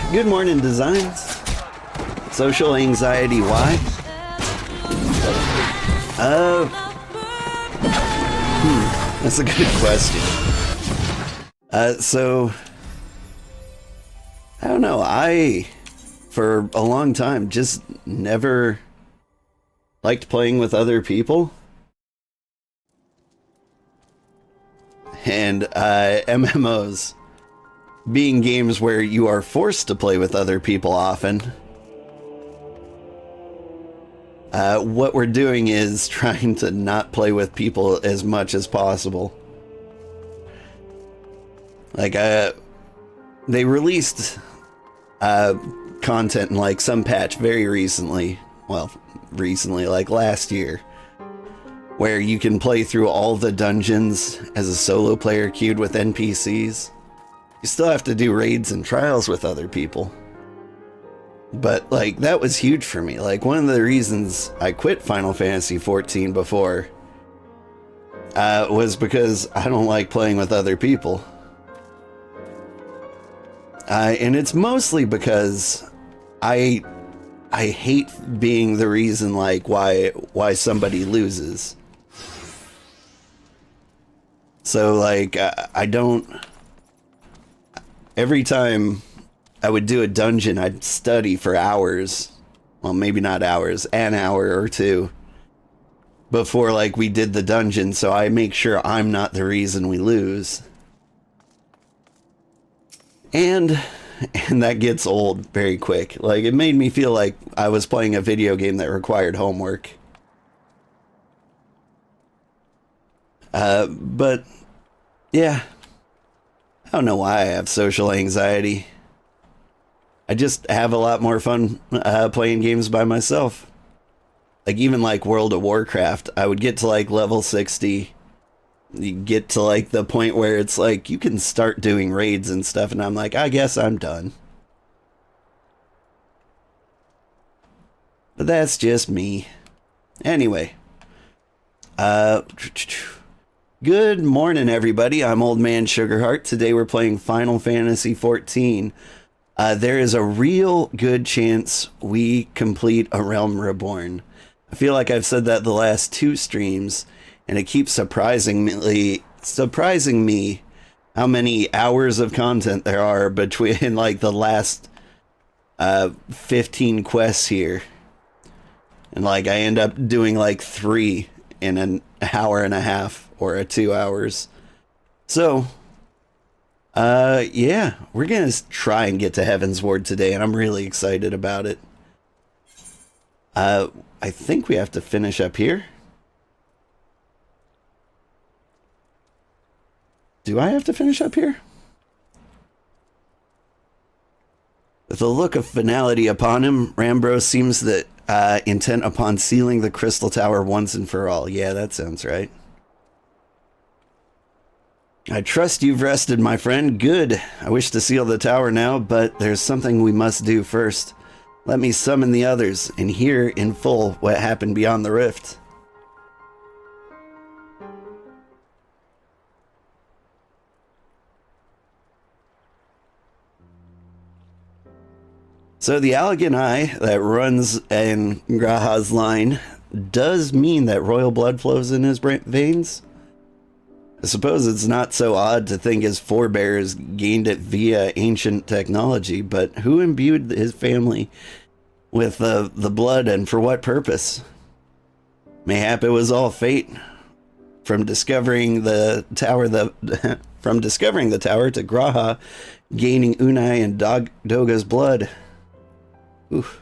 Good morning, Designs. Social anxiety, why? That's a good question. So, I don't know. For a long time, just never liked playing with other people. And MMOs being games where you are forced to play with other people often. What we're doing is trying to not play with people as much as possible. Like, they released content in like some patch very recently, well, like last year, where you can play through all the dungeons as a solo player queued with NPCs. You still have to do raids and trials with other people. But, like, that was huge for me. Like, one of the reasons I quit Final Fantasy XIV before was because I don't like playing with other people. And it's mostly because I hate being the reason, like, why somebody loses. So, like, I don't... Every time I would do a dungeon, I'd study for hours. Well, maybe not hours, an hour or two before, like, we did the dungeon, so I make sure I'm not the reason we lose. And that gets old very quick. Like, it made me feel like I was playing a video game that required homework. But, yeah. I don't know why I have social anxiety. I just have a lot more fun playing games by myself. Like, even like World of Warcraft, I would get to like level 60. You get to like the point where it's like you can start doing raids and stuff, and I'm like, I guess I'm done. But that's just me. Anyway. Good morning, everybody. I'm Old Man Sugarheart. Today we're playing Final Fantasy XIV. There is a real good chance we complete A Realm Reborn. I feel like I've said that the last two streams, and it keeps surprising me how many hours of content there are between like the last 15 quests here. And like I end up doing like 3 in an hour and a half or 2 hours. So, yeah, we're gonna try and get to Heavensward today, and I'm really excited about it. I think we have to finish up here. Do I have to finish up here? With a look of finality upon him, Rambro seems that intent upon sealing the crystal tower once and for all. Yeah, that sounds right. I trust you've rested, my friend. Good. I wish to seal the tower now, but there's something we must do first. Let me summon the others and hear in full what happened beyond the rift. So the elegant eye that runs in Graha's line does mean that royal blood flows in his veins? I suppose it's not so odd to think his forebears gained it via ancient technology, but who imbued his family with the blood, and for what purpose? Mayhap it was all fate. From discovering the tower to Graha gaining Unai and Doga's blood. Oof.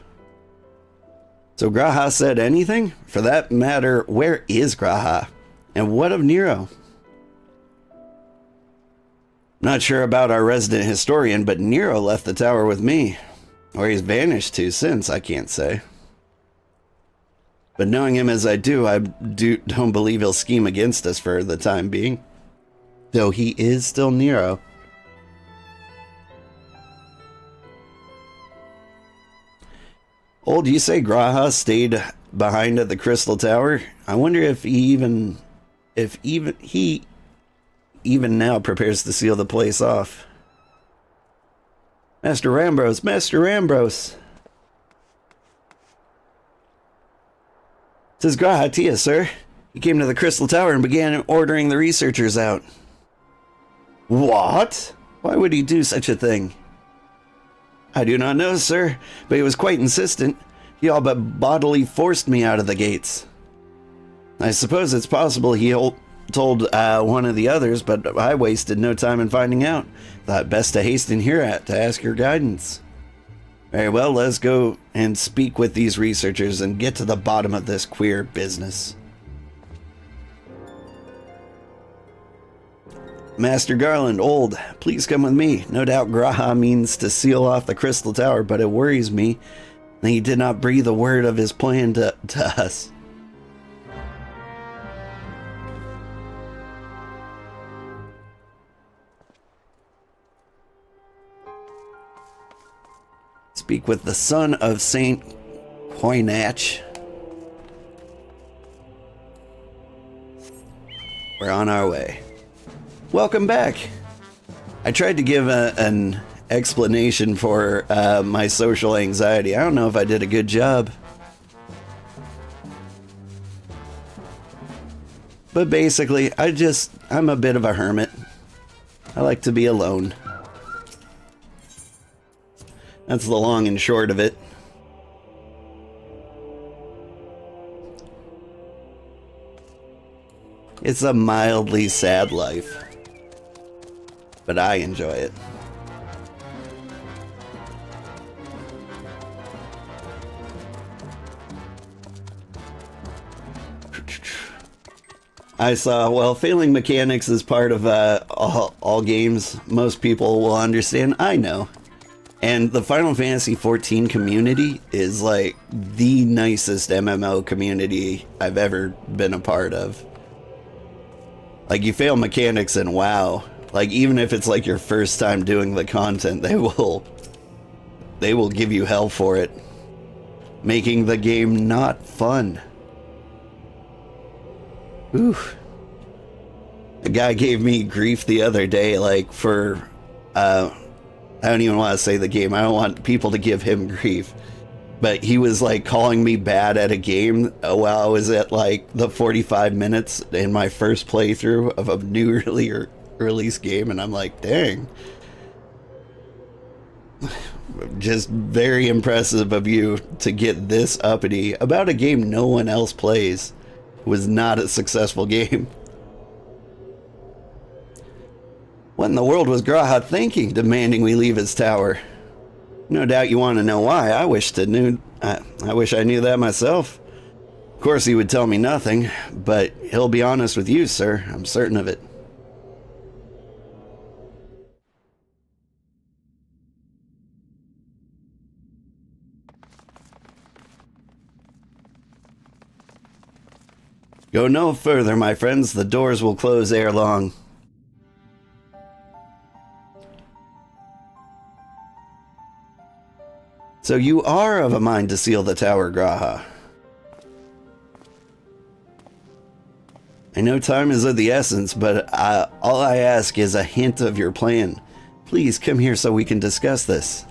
So Graha said anything? For that matter, where is Graha? And what of Nero? Not sure about our resident historian, but Nero left the tower with me. Where he's vanished to since, I can't say. But knowing him as I do, don't believe he'll scheme against us for the time being. Though he is still Nero. Old, you say Graha stayed behind at the Crystal Tower? I wonder if he even now prepares to seal the place off. Master Rambros, Master Rambros. 'Tis Grahatia, sir. He came to the Crystal Tower and began ordering the researchers out. What? Why would he do such a thing? I do not know, sir, but he was quite insistent. He all but bodily forced me out of the gates. I suppose it's possible he told one of the others, but I wasted no time in finding out. Thought best to hasten here to ask your guidance. Very well, let's go and speak with these researchers and get to the bottom of this queer business. Master Garland, old, please come with me. No doubt Graha means to seal off the Crystal Tower, but it worries me that he did not breathe a word of his plan to us. Speak with the son of Saint Poinatch. We're on our way. Welcome back. I tried to give an explanation for my social anxiety. I don't know if I did a good job. But basically, I'm a bit of a hermit. I like to be alone. That's the long and short of it. It's a mildly sad life, but I enjoy it. I saw, well, failing mechanics is part of all games. Most people will understand. I know. And the Final Fantasy XIV community is like the nicest MMO community I've ever been a part of. Like, you fail mechanics in WoW, like, even if it's like your first time doing the content, they will give you hell for it, making the game not fun. Oof. A guy gave me grief the other day, like, for, I don't even want to say the game. I don't want people to give him grief. But he was, like, calling me bad at a game while I was at, like, the 45 minutes in my first playthrough of a newly released game. And I'm like, dang. Just very impressive of you to get this uppity about a game no one else plays. It was not a successful game. What in the world was Graha thinking, demanding we leave his tower? No doubt you want to know why. I wish I knew that myself. Of course he would tell me nothing, but he'll be honest with you, sir. I'm certain of it. Go no further, my friends. The doors will close ere long. So you are of a mind to seal the tower, Graha. I know time is of the essence, but all I ask is a hint of your plan. Please come here so we can discuss this.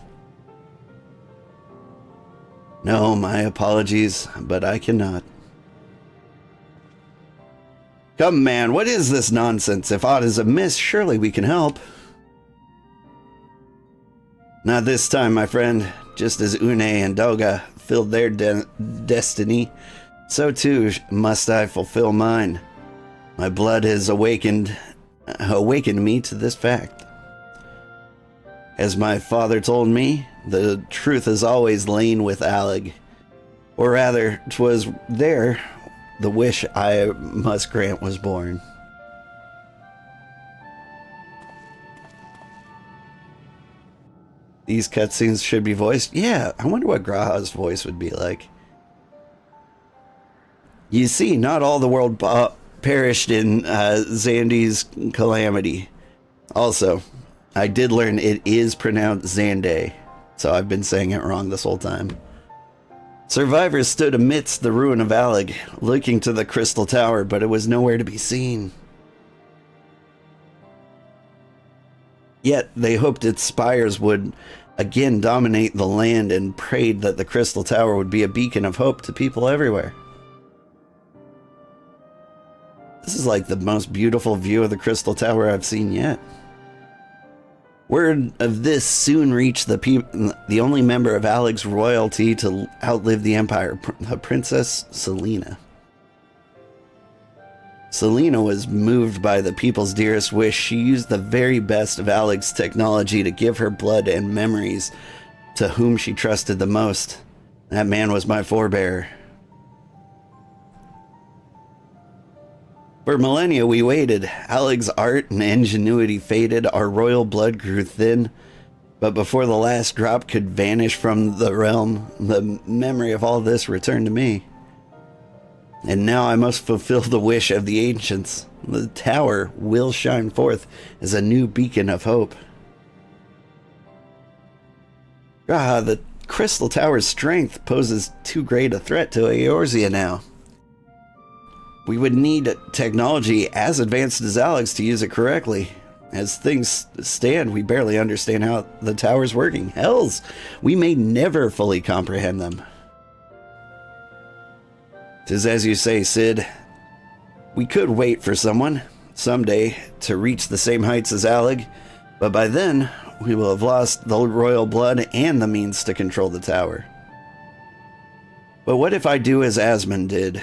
No, my apologies, but I cannot. Come, man, what is this nonsense? If aught is amiss, surely we can help. Not this time, my friend. Just as Une and Doga filled their destiny, so too must I fulfill mine. My blood has awakened me to this fact. As my father told me, the truth has always lain with Alec. Or rather, 'twas there the wish I must grant was born. These cutscenes should be voiced. Yeah, I wonder what Graha's voice would be like. You see, not all the world perished in Zandy's calamity. Also, I did learn it is pronounced Zande, so I've been saying it wrong this whole time. Survivors stood amidst the ruin of Alec, looking to the Crystal Tower, but it was nowhere to be seen. Yet they hoped its spires would again dominate the land and prayed that the Crystal Tower would be a beacon of hope to people everywhere. This is like the most beautiful view of the Crystal Tower I've seen yet. Word of this soon reached the only member of Aleg's royalty to outlive the Empire, the Princess Selena. Selena was moved by the people's dearest wish. She used the very best of Aleg's technology to give her blood and memories to whom she trusted the most. That man was my forebearer. For millennia we waited. Aleg's art and ingenuity faded. Our royal blood grew thin. But before the last drop could vanish from the realm, the memory of all this returned to me. And now I must fulfill the wish of the ancients. The tower will shine forth as a new beacon of hope. The Crystal Tower's strength poses too great a threat to Eorzea now. We would need technology as advanced as Aleg's to use it correctly. As things stand, we barely understand how the tower's working. Hells, we may never fully comprehend them. 'Tis as you say, Cid. We could wait for someone, someday, to reach the same heights as Aleg, but by then, we will have lost the royal blood and the means to control the tower. But what if I do as Asmund did,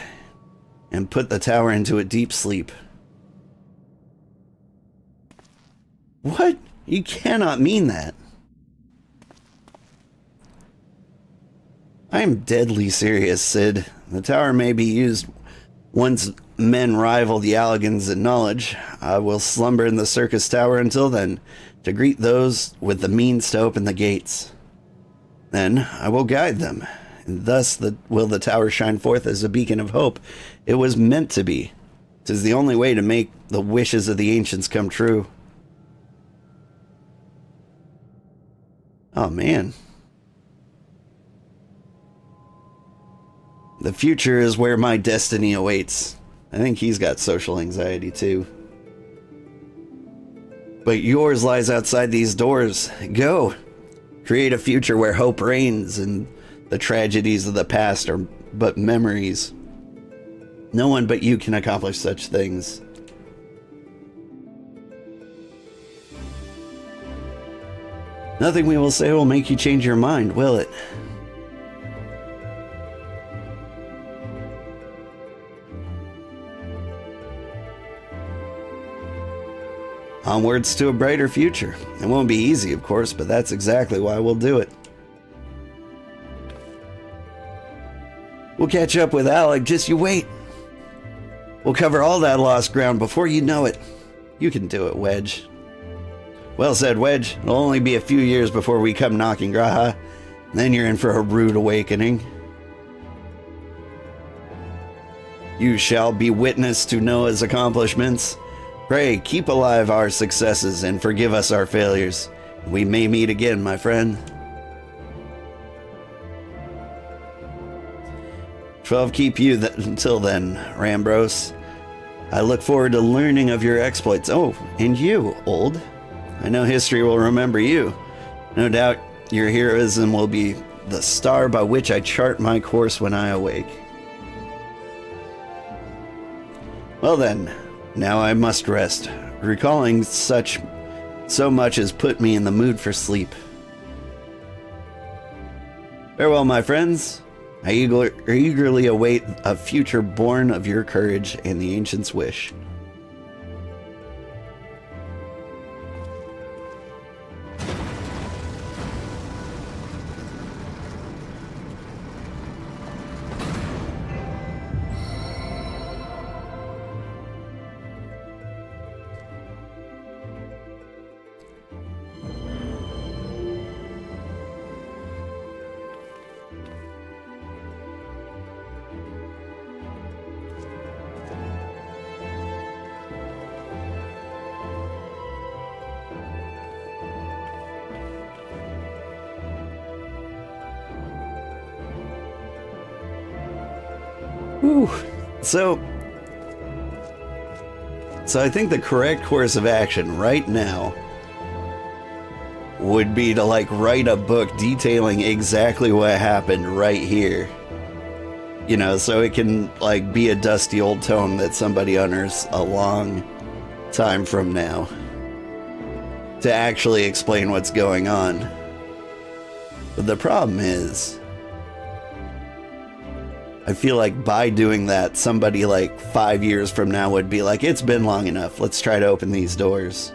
and put the tower into a deep sleep? What? You cannot mean that. I am deadly serious, Cid. The tower may be used once men rival the Allegans in knowledge. I will slumber in the circus tower until then, to greet those with the means to open the gates. Then I will guide them, and thus will the tower shine forth as a beacon of hope. It was meant to be. 'Tis the only way to make the wishes of the ancients come true. Oh, man. The future is where my destiny awaits. I think he's got social anxiety, too. But yours lies outside these doors. Go. Create a future where hope reigns and the tragedies of the past are but memories. No one but you can accomplish such things. Nothing we will say will make you change your mind, will it? Onwards to a brighter future. It won't be easy, of course, but that's exactly why we'll do it. We'll catch up with Aleg, just you wait. We'll cover all that lost ground before you know it. You can do it, Wedge. Well said, Wedge. It'll only be a few years before we come knocking, Graha. Then you're in for a rude awakening. You shall be witness to Noah's accomplishments. Pray, keep alive our successes and forgive us our failures. We may meet again, my friend. 12 keep you until then, Rambros. I look forward to learning of your exploits. Oh, and you, Old. I know history will remember you. No doubt your heroism will be the star by which I chart my course when I awake. Well then, now I must rest. Recalling so much has put me in the mood for sleep. Farewell, my friends. I eagerly await a future born of your courage and the ancient's wish. Whew. So I think the correct course of action right now would be to like write a book detailing exactly what happened right here. You know, so it can like be a dusty old tome that somebody unearths a long time from now to actually explain what's going on. But the problem is, I feel like by doing that, somebody like 5 years from now would be like, it's been long enough, let's try to open these doors.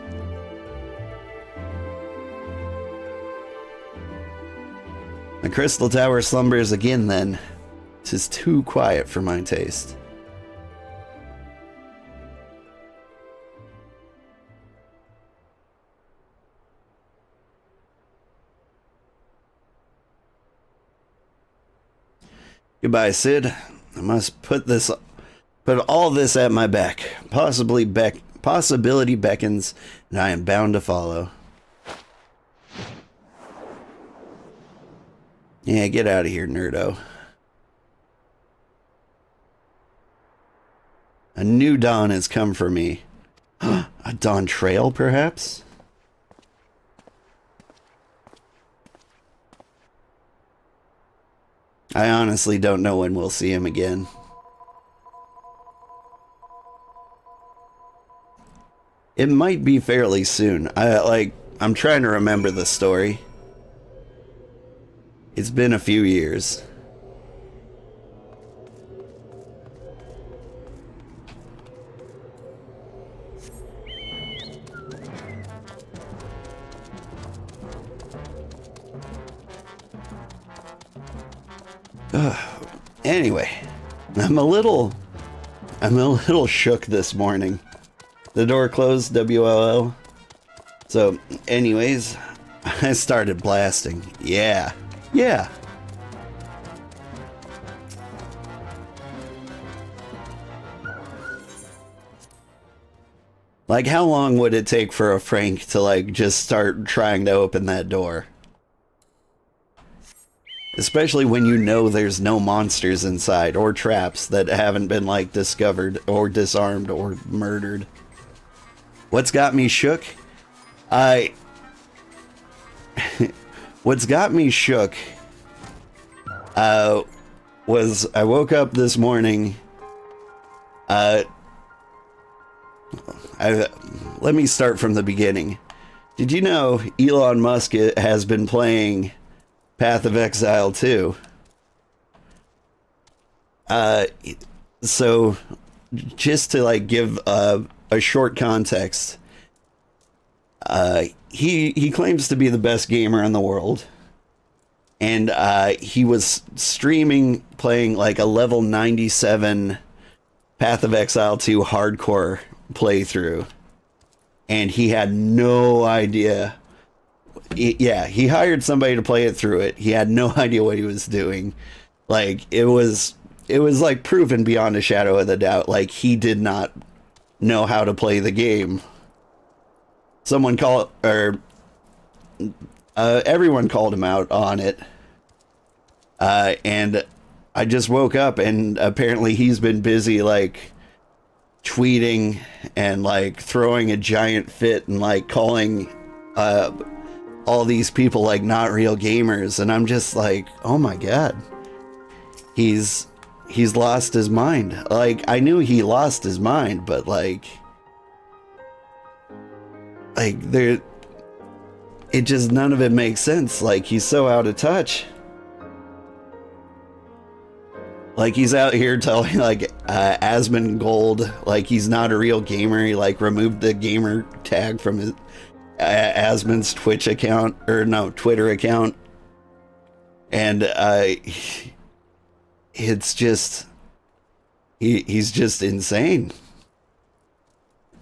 The Crystal Tower slumbers again then. 'Tis too quiet for my taste. Goodbye, Sid. I must put all this at my back. Possibility beckons, and I am bound to follow. Yeah, get out of here, nerdo. A new dawn has come for me. A dawn trail, perhaps? I honestly don't know when we'll see him again. It might be fairly soon. I'm trying to remember the story. It's been a few years. Anyway, I'm a little shook this morning. The door closed, WLL. So, anyways, I started blasting. Yeah. Like, how long would it take for a Frank to, like, just start trying to open that door? Especially when you know there's no monsters inside, or traps that haven't been, like, discovered, or disarmed, or murdered. What's got me shook? What's got me shook, was I woke up this morning, let me start from the beginning. Did you know Elon Musk has been playing Path of Exile 2? So, just to like give a short context, he claims to be the best gamer in the world, and he was streaming playing like a level 97 Path of Exile 2 hardcore playthrough, and he had no idea. He hired somebody to play it through it. He had no idea what he was doing. Like, it was like proven beyond a shadow of a doubt. Like, he did not know how to play the game. Everyone called him out on it. And I just woke up, and apparently he's been busy, like, tweeting and, like, throwing a giant fit and, like, calling all these people, like, not real gamers. And I'm just like, oh my god. He's lost his mind. Like, I knew he lost his mind, but, like there, it just, none of it makes sense. Like, he's so out of touch. Like, he's out here telling, like, Asmongold, like, he's not a real gamer. He, like, removed the gamer tag from his Asmon's Twitch account, or no, Twitter account. And it's just, he's just insane.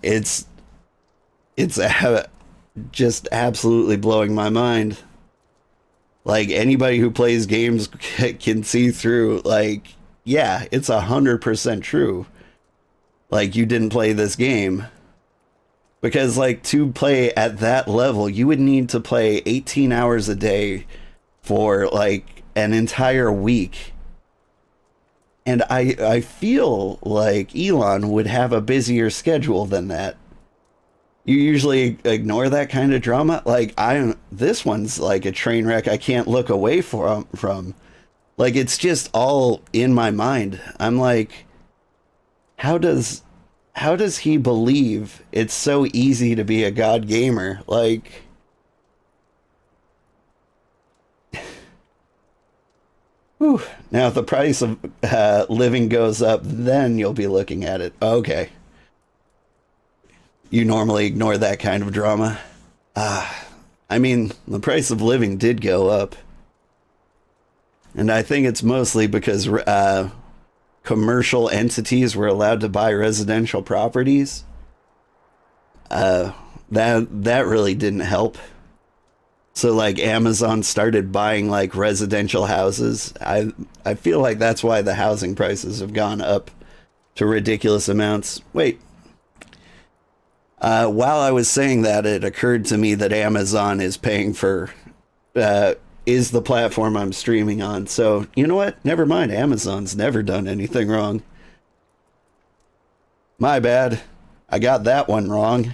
It's just absolutely blowing my mind. Like, anybody who plays games can see through, like, yeah, it's 100% true. Like, you didn't play this game. Because, like, to play at that level, you would need to play 18 hours a day for, like, an entire week. And I feel like Elon would have a busier schedule than that. You usually ignore that kind of drama. Like, this one's like a train wreck I can't look away from. Like, it's just all in my mind. I'm like, how does he believe it's so easy to be a god gamer? Like, whew. Now if the price of living goes up, then you'll be looking at it. Okay. You normally ignore that kind of drama. I mean, the price of living did go up. And I think it's mostly because commercial entities were allowed to buy residential properties. That really didn't help. So like Amazon started buying like residential houses. I feel like that's why the housing prices have gone up to ridiculous amounts. Wait. While I was saying that, it occurred to me that Amazon is paying for is the platform I'm streaming on. So, you know what? Never mind. Amazon's never done anything wrong. My bad. I got that one wrong.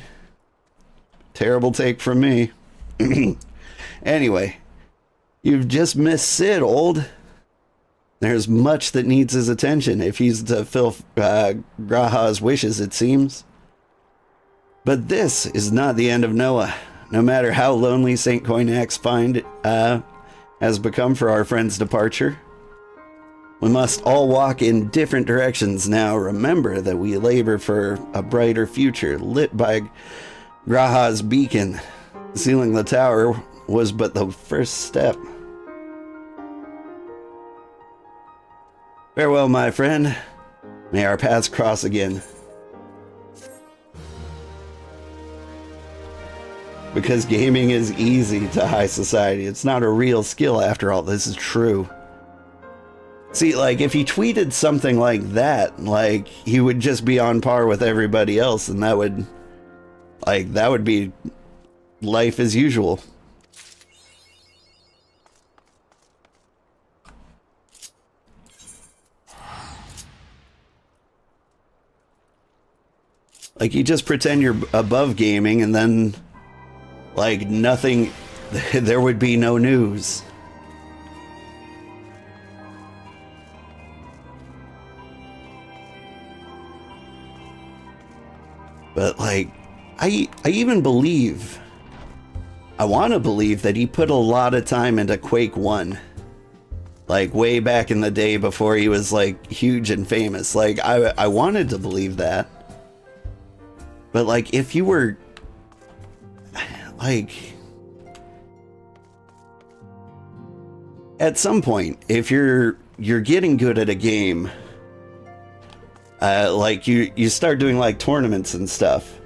Terrible take from me. Anyway, you've just missed Sid, old. There's much that needs his attention if he's to fill Graha's wishes, it seems. But this is not the end of Noah. No matter how lonely St. Coinac's find has become for our friend's departure, we must all walk in different directions now. Remember that we labor for a brighter future, lit by Graha's beacon. Sealing the tower was but the first step. Farewell, my friend. May our paths cross again. Because gaming is easy to high society. It's not a real skill after all. This is true. See, like, if he tweeted something like that, like, he would just be on par with everybody else, and that would be life as usual. Like, you just pretend you're above gaming, and then, like, nothing, there would be no news. But, like, I even believe, I want to believe that he put a lot of time into Quake 1. Like, way back in the day before he was, like, huge and famous. Like, I wanted to believe that. But, like, if you were, like, at some point, if you're getting good at a game, like, you start doing, like, tournaments and stuff.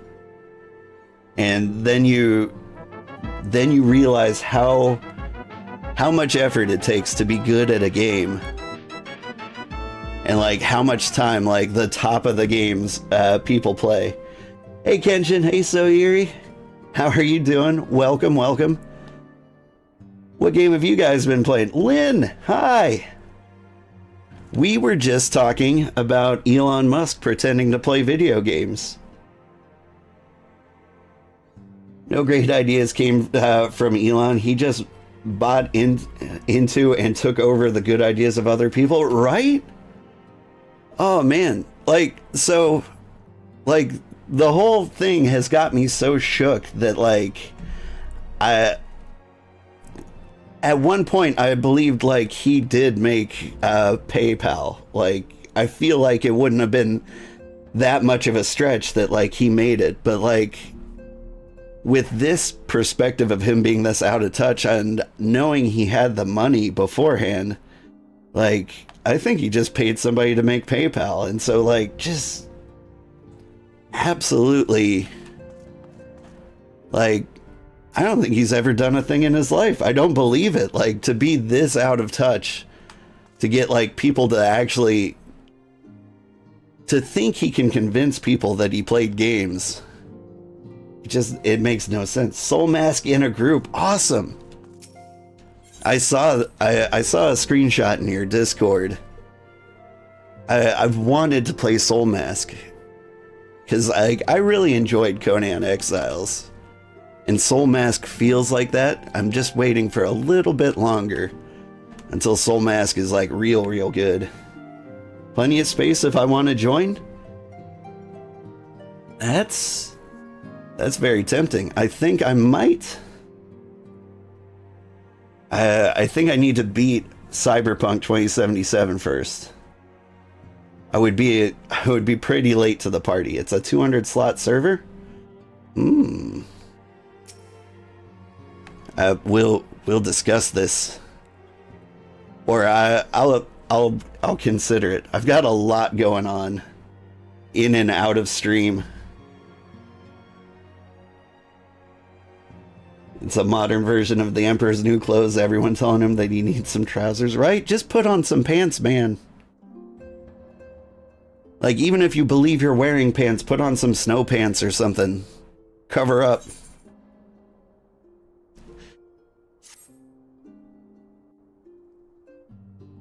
And then you realize how much effort it takes to be good at a game. And, like, how much time, like, the top of the games people play. Hey, Kenshin. Hey, Soiri. How are you doing? Welcome, welcome. What game have you guys been playing? Lynn, hi. We were just talking about Elon Musk pretending to play video games. No great ideas came from Elon. He just bought into and took over the good ideas of other people, right? Oh, man. Like, so, like, the whole thing has got me so shook that, like, at one point I believed, like, he did make PayPal. Like, I feel like it wouldn't have been that much of a stretch that, like, he made it. But, like, with this perspective of him being this out of touch and knowing he had the money beforehand, like, I think he just paid somebody to make PayPal. And so, like, just absolutely, like, I don't think he's ever done a thing in his life. I don't believe it. Like, to be this out of touch, to get, like, people to actually, to think he can convince people that he played games. It makes no sense. Soul Mask in a group. Awesome. I saw a screenshot in your Discord. I've wanted to play Soul Mask. Because I really enjoyed Conan Exiles. And Soul Mask feels like that. I'm just waiting for a little bit longer until Soul Mask is like real good. Plenty of space if I want to join. That's very tempting. I think I might. I think I need to beat Cyberpunk 2077 first. I would be pretty late to the party. It's a 200 slot server. We'll discuss this, or I'll consider it. I've got a lot going on in and out of stream. It's a modern version of the Emperor's New Clothes. Everyone telling him that he needs some trousers, right? Just put on some pants, man. Like, even if you believe you're wearing pants, put on some snow pants or something. Cover up.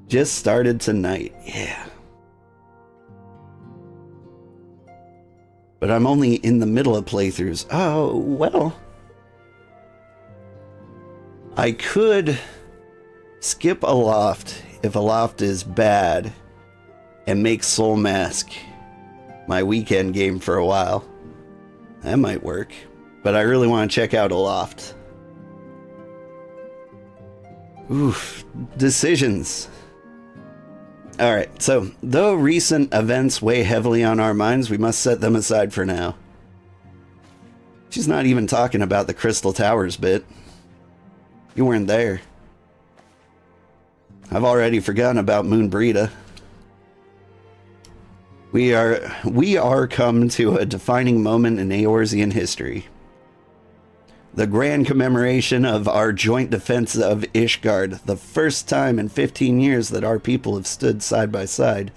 Just started tonight, yeah. But I'm only in the middle of playthroughs. Oh, well. I could skip Aloft if Aloft is bad and make Soul Mask my weekend game for a while. That might work. But I really want to check out Aloft. Oof. Decisions. Alright, so though recent events weigh heavily on our minds, we must set them aside for now. She's not even talking about the Crystal Towers bit. You weren't there. I've already forgotten about Moon Brita. We are come to a defining moment in Eorzean history. The grand commemoration of our joint defense of Ishgard, the first time in 15 years that our people have stood side by side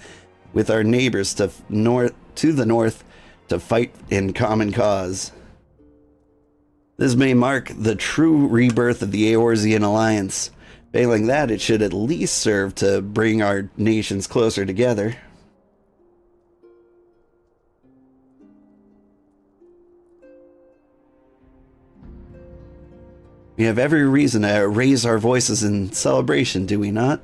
with our neighbors to the north to fight in common cause. This may mark the true rebirth of the Eorzean alliance. Failing that, it should at least serve to bring our nations closer together. We have every reason to raise our voices in celebration, do we not?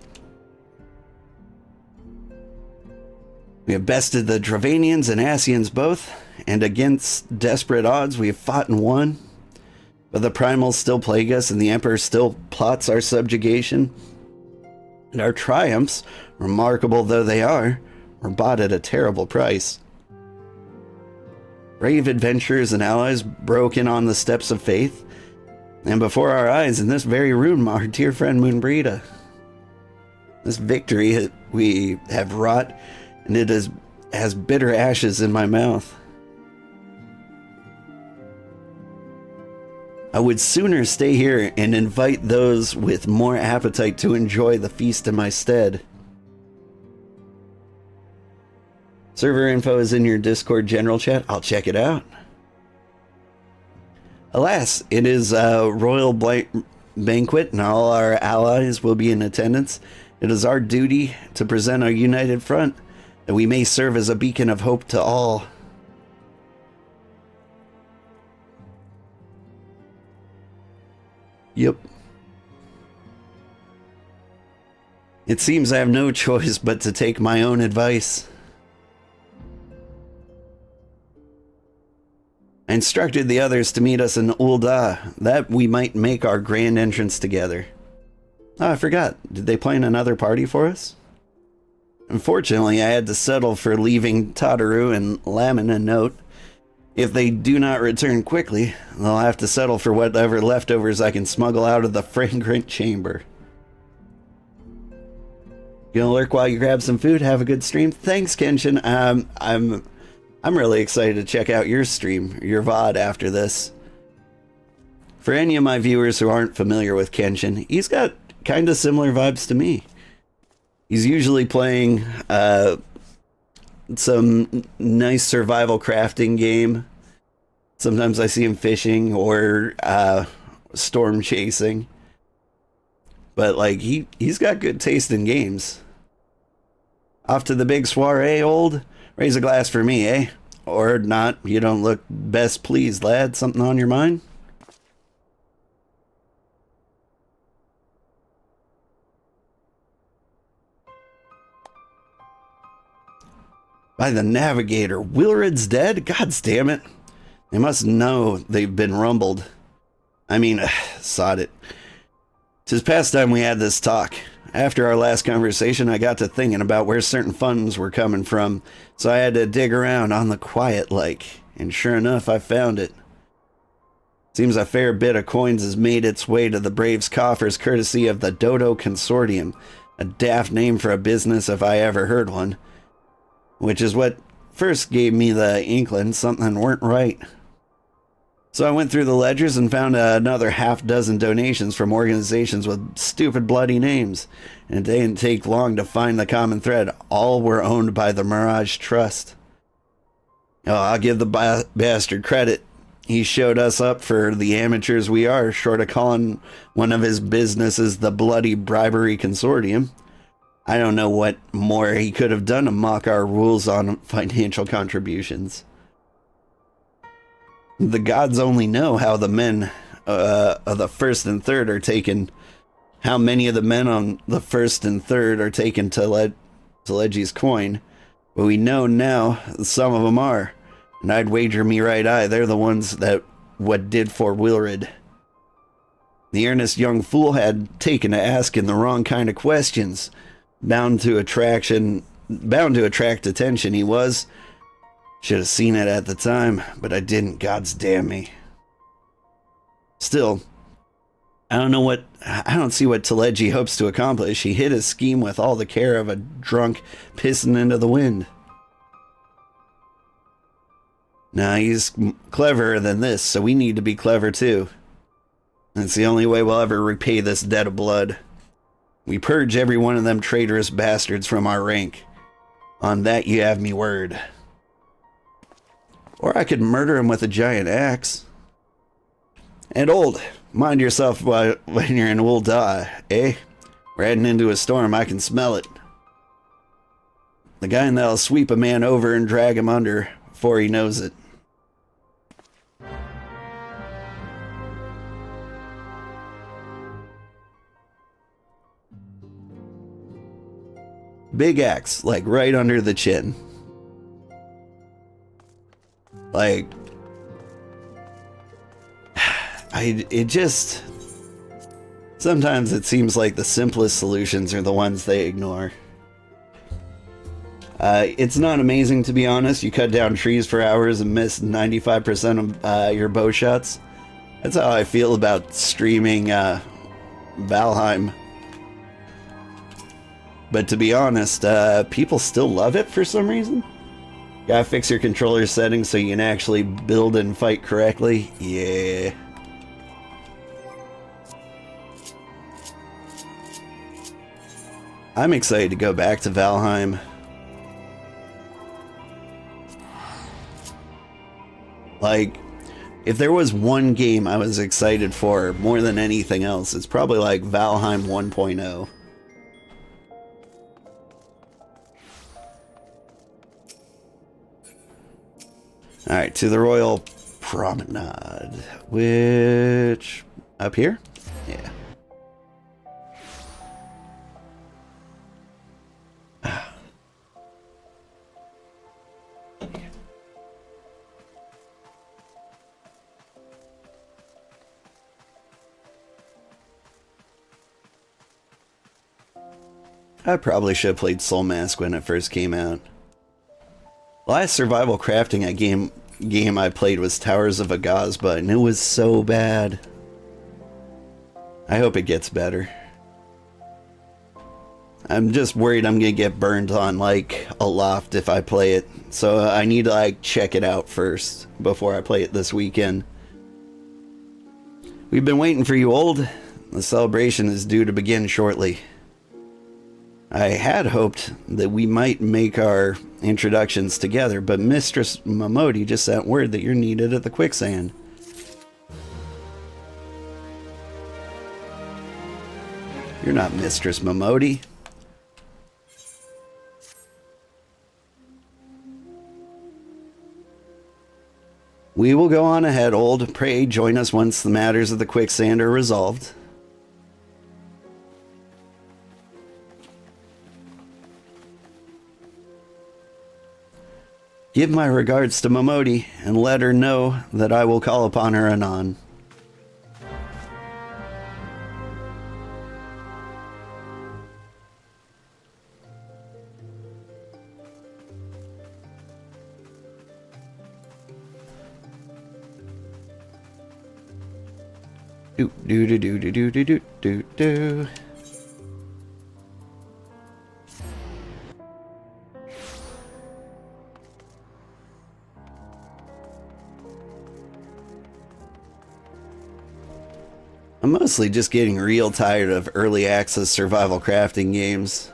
We have bested the Dravanians and Asians both, and against desperate odds we have fought and won. But the primals still plague us, and the Emperor still plots our subjugation. And our triumphs, remarkable though they are, were bought at a terrible price. Brave adventurers and allies broke in on the steps of faith, and before our eyes, in this very room, our dear friend Moon Brita. This victory we have wrought, and it has bitter ashes in my mouth. I would sooner stay here and invite those with more appetite to enjoy the feast in my stead. Server info is in your Discord general chat. I'll check it out. Alas, it is a royal banquet and all our allies will be in attendance. It is our duty to present our united front, that we may serve as a beacon of hope to all. Yep. It seems I have no choice but to take my own advice. I instructed the others to meet us in Ul'dah, that we might make our grand entrance together. Oh, I forgot. Did they plan another party for us? Unfortunately, I had to settle for leaving Tataru and Lamin a note. If they do not return quickly, they'll have to settle for whatever leftovers I can smuggle out of the fragrant chamber. You gonna lurk while you grab some food? Have a good stream. Thanks, Kenshin. I'm really excited to check out your stream, your VOD after this. For any of my viewers who aren't familiar with Kenshin, he's got kind of similar vibes to me. He's usually playing some nice survival crafting game. Sometimes I see him fishing or storm chasing. But like he's got good taste in games. Off to the big soiree, old. Raise a glass for me, eh? Or not, you don't look best pleased, lad. Something on your mind? By the Navigator, Wilred's dead? Gods damn it. They must know they've been rumbled. I mean, sod it. 'Tis past time we had this talk. After our last conversation, I got to thinking about where certain funds were coming from, so I had to dig around on the quiet like, and sure enough, I found it. Seems a fair bit of coins has made its way to the Braves' coffers courtesy of the Dodo Consortium, a daft name for a business if I ever heard one, which is what first gave me the inkling something weren't right. So I went through the ledgers and found another half-dozen donations from organizations with stupid bloody names. And it didn't take long to find the common thread. All were owned by the Mirage Trust. Oh, I'll give the bastard credit. He showed us up for the amateurs we are, short of calling one of his businesses the Bloody Bribery Consortium. I don't know what more he could have done to mock our rules on financial contributions. The gods only know how the men of the first and third are taken. How many of the men on the first and third are taken to Legi's coin. But we know now some of them are. And I'd wager me right eye they're the ones that what did for Wilred. The earnest young fool had taken to asking the wrong kind of questions. Bound to attract attention he was. Should have seen it at the time, but I didn't, gods damn me. Still, I don't see what Telegi hopes to accomplish. He hid his scheme with all the care of a drunk pissing into the wind. Now, he's cleverer than this, so we need to be clever too. That's the only way we'll ever repay this debt of blood. We purge every one of them traitorous bastards from our rank. On that you have me word. Or I could murder him with a giant axe. And old, mind yourself when you're in Old eh? We're heading into a storm, I can smell it. The kind that'll sweep a man over and drag him under before he knows it. Big axe, like right under the chin. Like, sometimes it seems like the simplest solutions are the ones they ignore. It's not amazing, to be honest. You cut down trees for hours and miss 95% of your bow shots. That's how I feel about streaming Valheim. But to be honest, people still love it for some reason. Gotta fix your controller settings so you can actually build and fight correctly. Yeah. I'm excited to go back to Valheim. Like, if there was one game I was excited for more than anything else, it's probably like Valheim 1.0. Alright, to the Royal Promenade. Which... up here? Yeah. I probably should have played Soul Mask when it first came out. Last survival crafting game I played was Towers of Agazba, and it was so bad. I hope it gets better. I'm just worried I'm gonna get burned on like Aloft if I play it, so I need to like check it out first before I play it this weekend. We've been waiting for you, old. The celebration is due to begin shortly. I had hoped that we might make our introductions together, but Mistress Momodi just sent word that you're needed at the quicksand. You're not Mistress Momodi. We will go on ahead, old. Pray join us once the matters of the quicksand are resolved. Give my regards to Momodi, and let her know that I will call upon her anon. Do do do do do do do do do. I'm mostly just getting real tired of early access survival crafting games.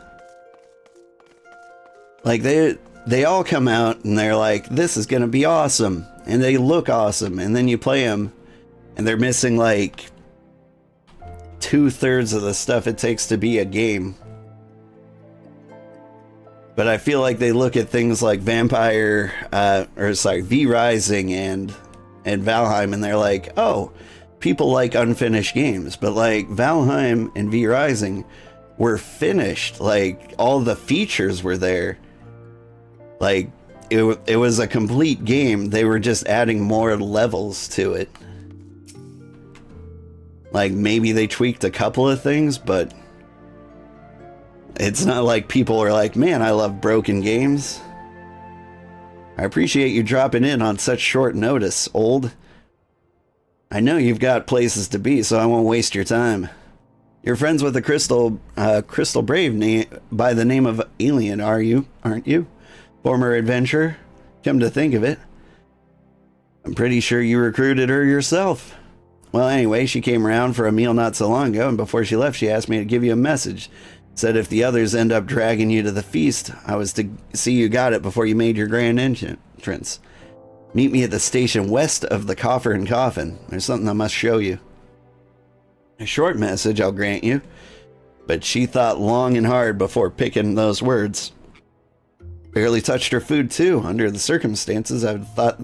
Like they all come out and they're like, this is gonna be awesome, and they look awesome, and then you play them and they're missing like 2/3 of the stuff it takes to be a game. But I feel like they look at things like Vampire, V Rising and Valheim, and they're like, oh, people like unfinished games. But like Valheim and V Rising were finished. Like all the features were there. Like it was a complete game. They were just adding more levels to it. Like maybe they tweaked a couple of things, but it's not like people are like, man, I love broken games. I appreciate you dropping in on such short notice, old. I know you've got places to be, so I won't waste your time. You're friends with the Crystal Brave by the name of Alien, aren't you? Former adventurer? Come to think of it, I'm pretty sure you recruited her yourself. Well, anyway, she came around for a meal not so long ago, and before she left, she asked me to give you a message. Said if the others end up dragging you to the feast, I was to see you got it before you made your grand entrance. Meet me at the station west of the Coffer and Coffin. There's something I must show you. A short message, I'll grant you, but she thought long and hard before picking those words. Barely touched her food, too. Under the circumstances, I thought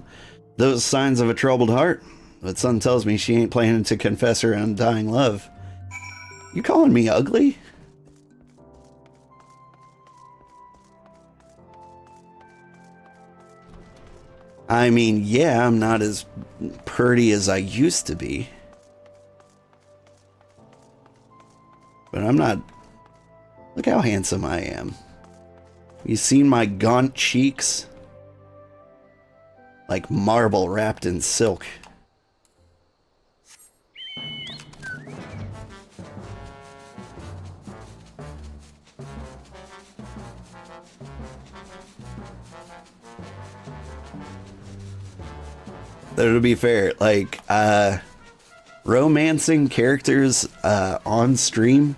those signs of a troubled heart. But son tells me she ain't planning to confess her undying love. You calling me ugly? I mean, yeah, I'm not as pretty as I used to be. But I'm not... Look how handsome I am. You seen my gaunt cheeks? Like marble wrapped in silk. Though to be fair, like, romancing characters on stream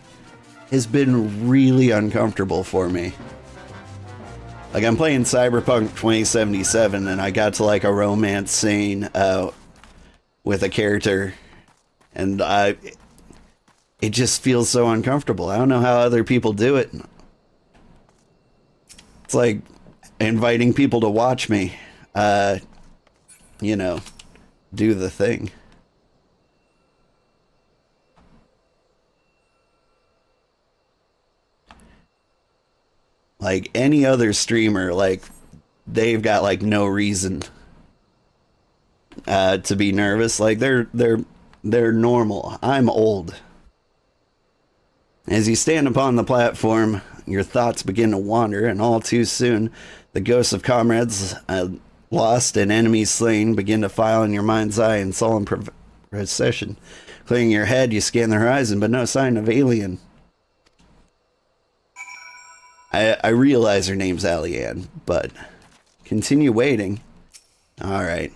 has been really uncomfortable for me. Like, I'm playing Cyberpunk 2077, and I got to, like, a romance scene with a character, and it just feels so uncomfortable. I don't know how other people do it. It's like inviting people to watch me, you know, do the thing. Like any other streamer, like they've got like no reason to be nervous. Like they're normal. I'm old. As you stand upon the platform, your thoughts begin to wander, and all too soon, the ghosts of comrades lost and enemies slain begin to file in your mind's eye in solemn procession. Clearing your head, you scan the horizon, but no sign of alien. I realize her name's Alianne, but continue waiting. All right.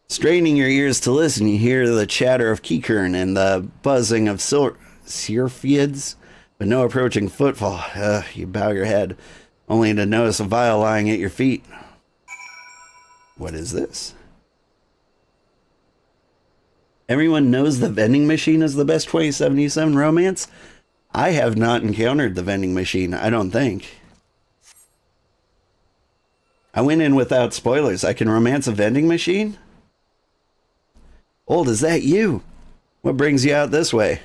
Straining your ears to listen, you hear the chatter of Kikern and the buzzing of Syrphids, but no approaching footfall. You bow your head, only to notice a vial lying at your feet. What is this? Everyone knows the vending machine is the best 2077 romance? I have not encountered the vending machine, I don't think. I went in without spoilers. I can romance a vending machine? Old, is that you? What brings you out this way?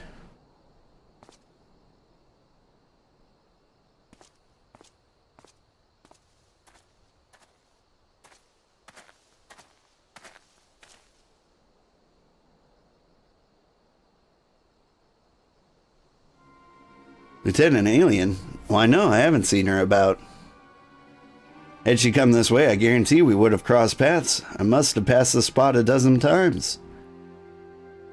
Lieutenant Alien? Why, no, I haven't seen her about. Had she come this way, I guarantee we would have crossed paths. I must have passed the spot a dozen times.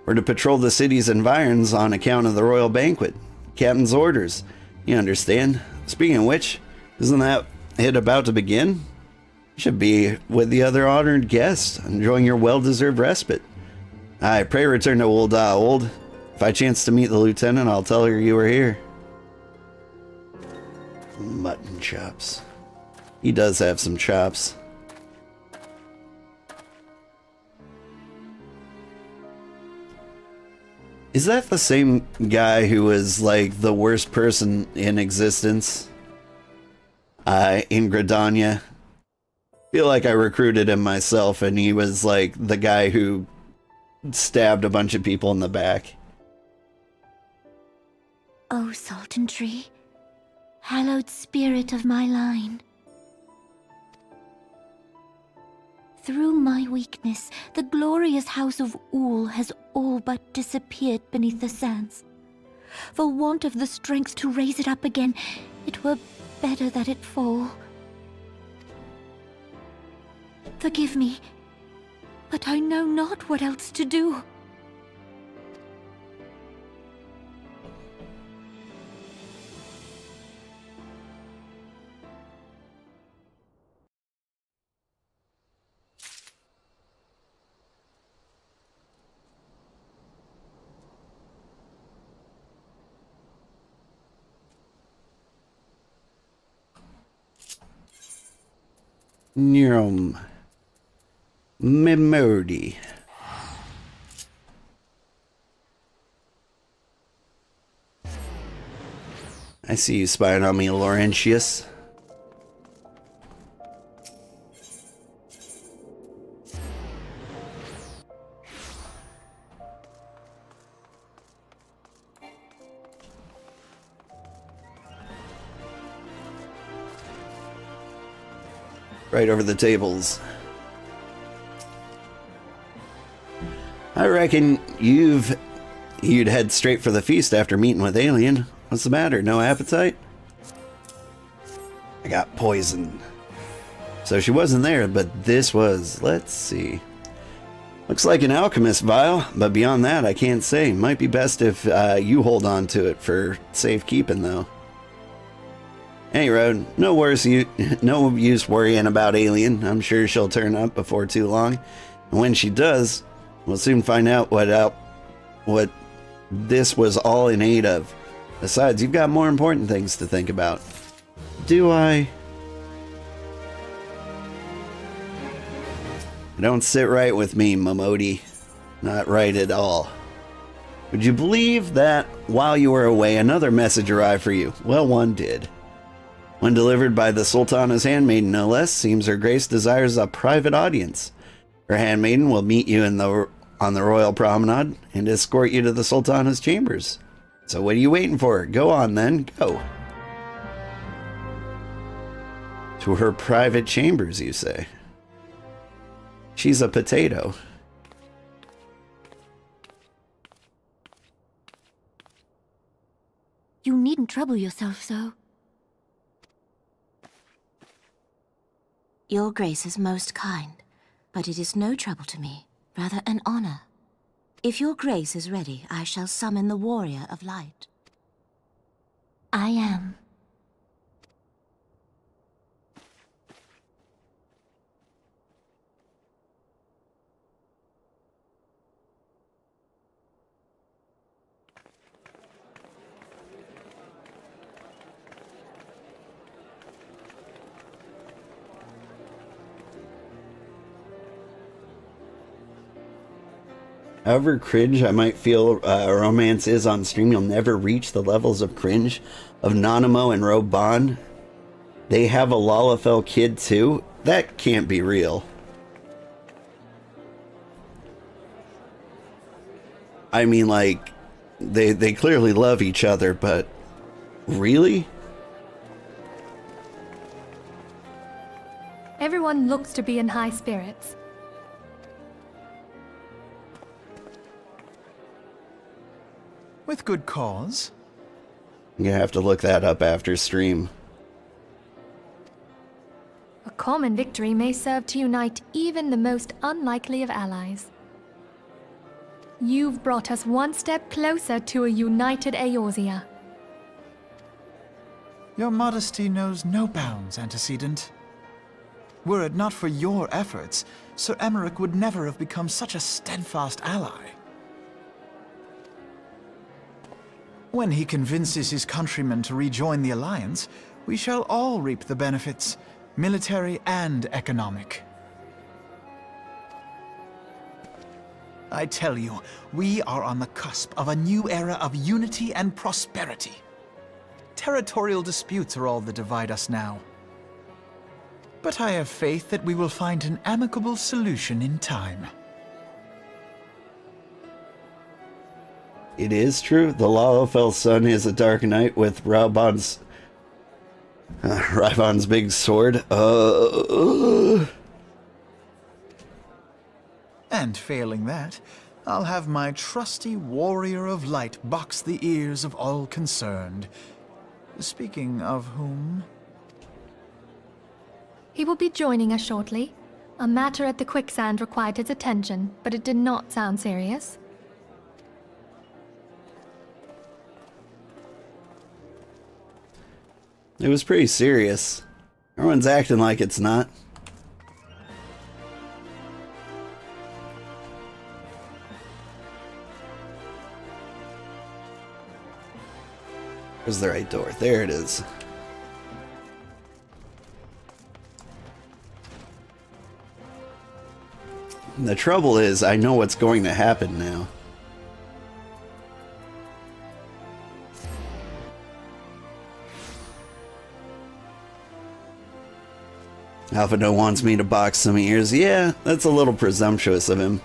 We're to patrol the city's environs on account of the royal banquet. Captain's orders. You understand. Speaking of which, isn't that it about to begin? You should be with the other honored guests, enjoying your well-deserved respite. Aye, pray return to Old. If I chance to meet the lieutenant, I'll tell her you were here. Mutton chops. He does have some chops. Is that the same guy who was like the worst person in existence? In Gridania? Feel like I recruited him myself and he was like the guy who stabbed a bunch of people in the back. Oh, Sultan Tree, hallowed spirit of my line. Through my weakness, the glorious house of Ul has all but disappeared beneath the sands. For want of the strength to raise it up again, it were better that it fall. Forgive me, but I know not what else to do. Neurum. Memody. I see you spying on me, Laurentius. Right over the tables. I reckon you'd head straight for the feast after meeting with Alien. What's the matter? No appetite? I got poisoned. So she wasn't there, but this was. Let's see. Looks like an alchemist vial, but beyond that, I can't say. Might be best if you hold on to it for safekeeping, though. Any road, no use worrying about Alien. I'm sure she'll turn up before too long. And when she does, we'll soon find out what this was all in aid of. Besides, you've got more important things to think about. Do I? Don't sit right with me, Momodi. Not right at all. Would you believe that while you were away, another message arrived for you? Well, one did. When delivered by the Sultana's handmaiden, no less, seems her grace desires a private audience. Her handmaiden will meet you on the royal promenade and escort you to the Sultana's chambers. So what are you waiting for? Go on then, go. To her private chambers, you say? She's a potato. You needn't trouble yourself so. Your grace is most kind, but it is no trouble to me, rather an honor. If your grace is ready, I shall summon the warrior of light. I am. However cringe I might feel romance is on stream, you'll never reach the levels of cringe of Nanamo and Roban. They have a Lalafell kid too, that can't be real. I mean, like, they clearly love each other, but really? Everyone looks to be in high spirits. With good cause. You have to look that up after stream. A common victory may serve to unite even the most unlikely of allies. You've brought us one step closer to a united Eorzea. Your modesty knows no bounds, Antecedent. Were it not for your efforts, Sir Emmerich would never have become such a steadfast ally. When he convinces his countrymen to rejoin the Alliance, we shall all reap the benefits, military and economic. I tell you, we are on the cusp of a new era of unity and prosperity. Territorial disputes are all that divide us now. But I have faith that we will find an amicable solution in time. It is true, the Lalafell sun is a dark night with Raubon's big sword. And failing that, I'll have my trusty warrior of light box the ears of all concerned. Speaking of whom... He will be joining us shortly. A matter at the quicksand required his attention, but it did not sound serious. It was pretty serious. Everyone's acting like it's not. Where's the right door? There it is. And the trouble is, I know what's going to happen now. Alphino wants me to box some ears. Yeah, that's a little presumptuous of him.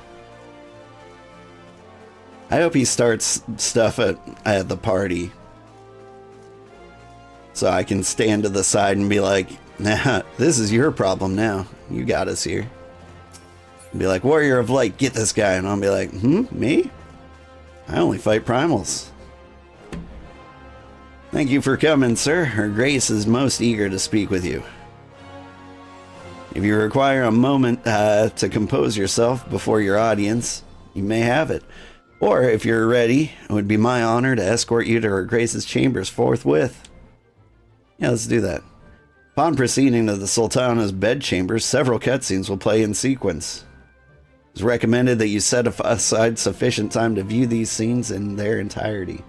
I hope he starts stuff at the party. So I can stand to the side and be like, nah, this is your problem now. You got us here. Be like, Warrior of Light, get this guy. And I'll be like, me? I only fight primals. Thank you for coming, sir. Her Grace is most eager to speak with you. If you require a moment to compose yourself before your audience, you may have it. Or if you're ready, it would be my honor to escort you to Her Grace's chambers forthwith. Yeah, let's do that. Upon proceeding to the Sultana's bedchambers, several cutscenes will play in sequence. It's recommended that you set aside sufficient time to view these scenes in their entirety.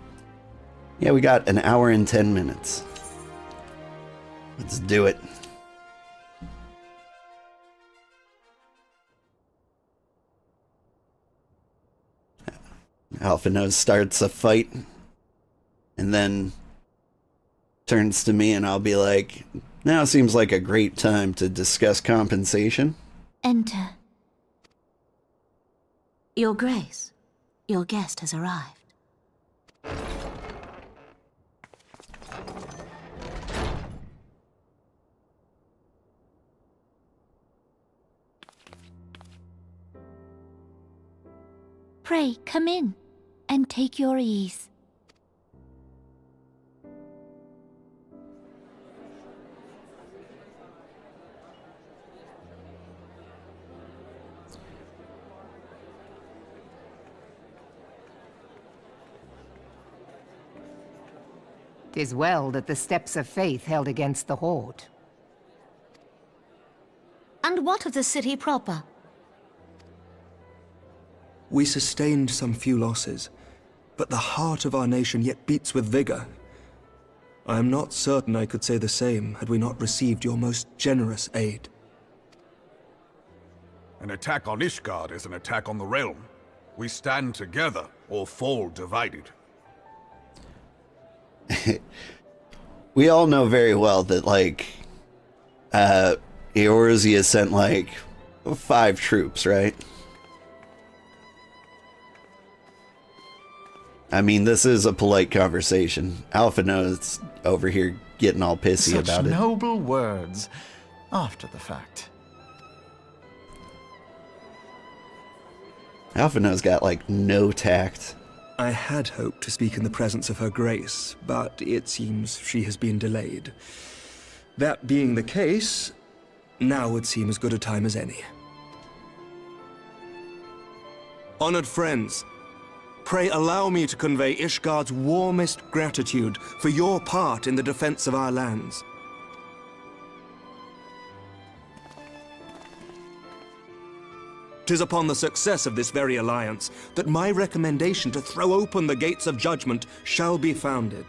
Yeah, we got an hour and 10 minutes. Let's do it. Alphino starts a fight and then turns to me and I'll be like, now seems like a great time to discuss compensation. Enter. Your Grace, your guest has arrived. Pray, come in, and take your ease. "'Tis well that the steps of faith held against the Horde. And what of the city proper? We sustained some few losses, but the heart of our nation yet beats with vigor. I am not certain I could say the same had we not received your most generous aid. An attack on Ishgard is an attack on the realm. We stand together or fall divided. We all know very well that, like, Eorzea sent like 5 troops, right? I mean, this is a polite conversation. Alphinaud's over here getting all pissy Such about it. noble words after the fact. Alphinaud's got like no tact. I had hoped to speak in the presence of her grace, but it seems she has been delayed. That being the case, now would seem as good a time as any. Honored friends, pray allow me to convey Ishgard's warmest gratitude for your part in the defense of our lands. 'Tis upon the success of this very alliance that my recommendation to throw open the gates of judgment shall be founded.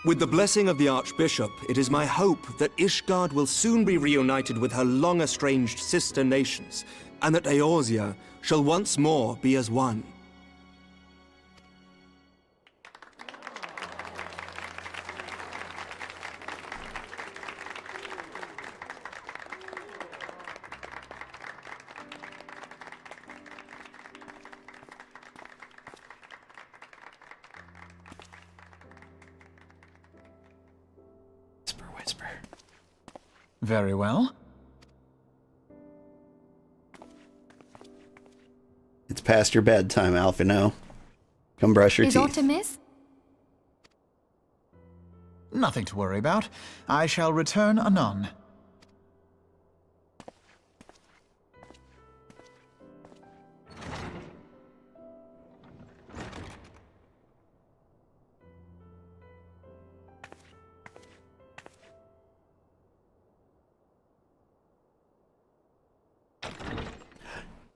With the blessing of the Archbishop, it is my hope that Ishgard will soon be reunited with her long-estranged sister nations, and that Eorzea shall once more be as one. Whisper. Very well. It's past your bedtime, Alphinaud. Come brush your Is teeth. aught amiss? Nothing to worry about. I shall return anon.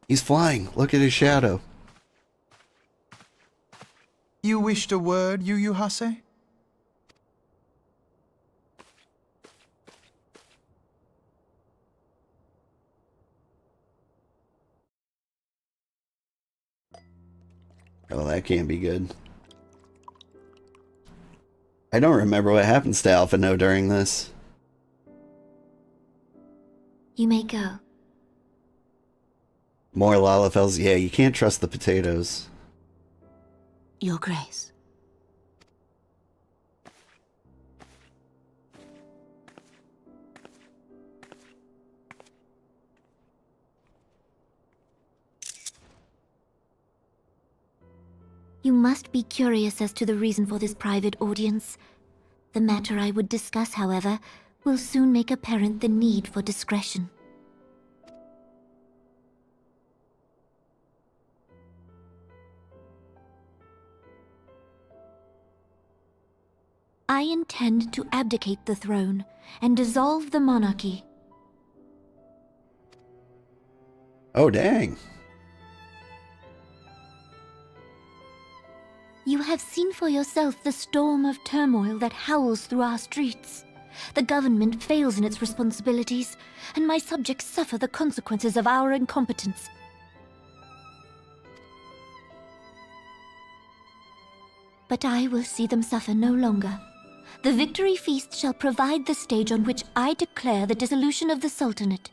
He's flying. Look at his shadow. You wished a word, Yu Hase? Oh, that can't be good. I don't remember what happens to Alphinaud during this. You may go. More Lalafels. Yeah, you can't trust the potatoes. Your Grace. You must be curious as to the reason for this private audience. The matter I would discuss, however, will soon make apparent the need for discretion. I intend to abdicate the throne and dissolve the monarchy. Oh, dang. You have seen for yourself the storm of turmoil that howls through our streets. The government fails in its responsibilities, and my subjects suffer the consequences of our incompetence. But I will see them suffer no longer. The victory feast shall provide the stage on which I declare the dissolution of the Sultanate.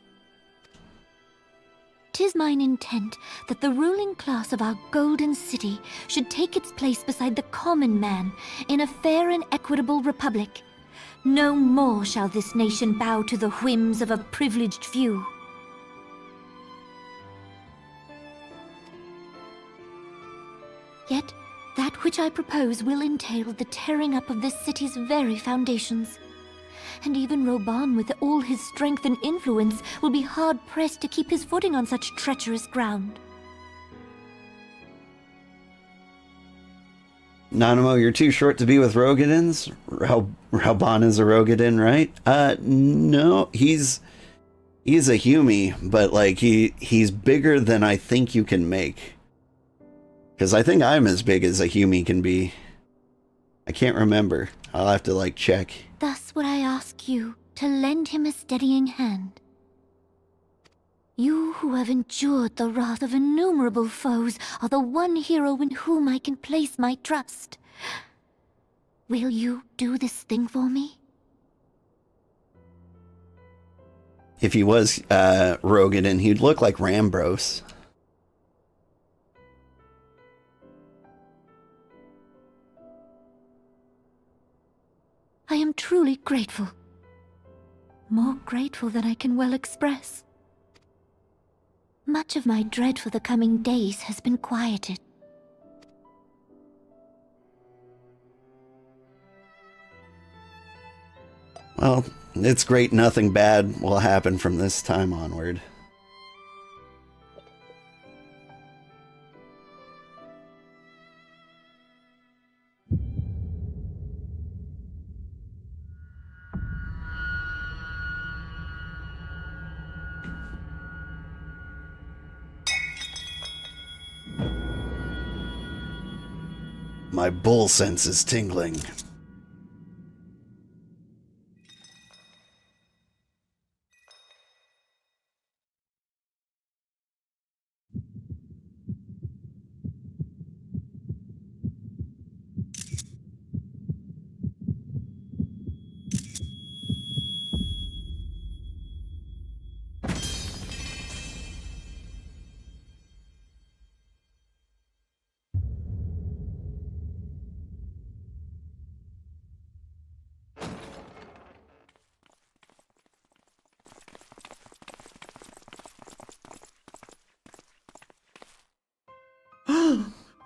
'Tis mine intent that the ruling class of our golden city should take its place beside the common man in a fair and equitable republic. No more shall this nation bow to the whims of a privileged few. Yet, that which I propose will entail the tearing up of this city's very foundations. And even Roban, with all his strength and influence, will be hard-pressed to keep his footing on such treacherous ground. Nanamo, you're too short to be with Rogadins? Rauban is a Rogadin, right? No, he's a Hume, but like he's bigger than I think you can make. Because I think I'm as big as a Hume can be. I can't remember. I'll have to like check. Thus would I ask you to lend him a steadying hand. You who have endured the wrath of innumerable foes are the one hero in whom I can place my trust. Will you do this thing for me? If he was Rogadin, he'd look like Rambros. I am truly grateful. More grateful than I can well express. Much of my dread for the coming days has been quieted. Well, it's great nothing bad will happen from this time onward. My bull sense is tingling.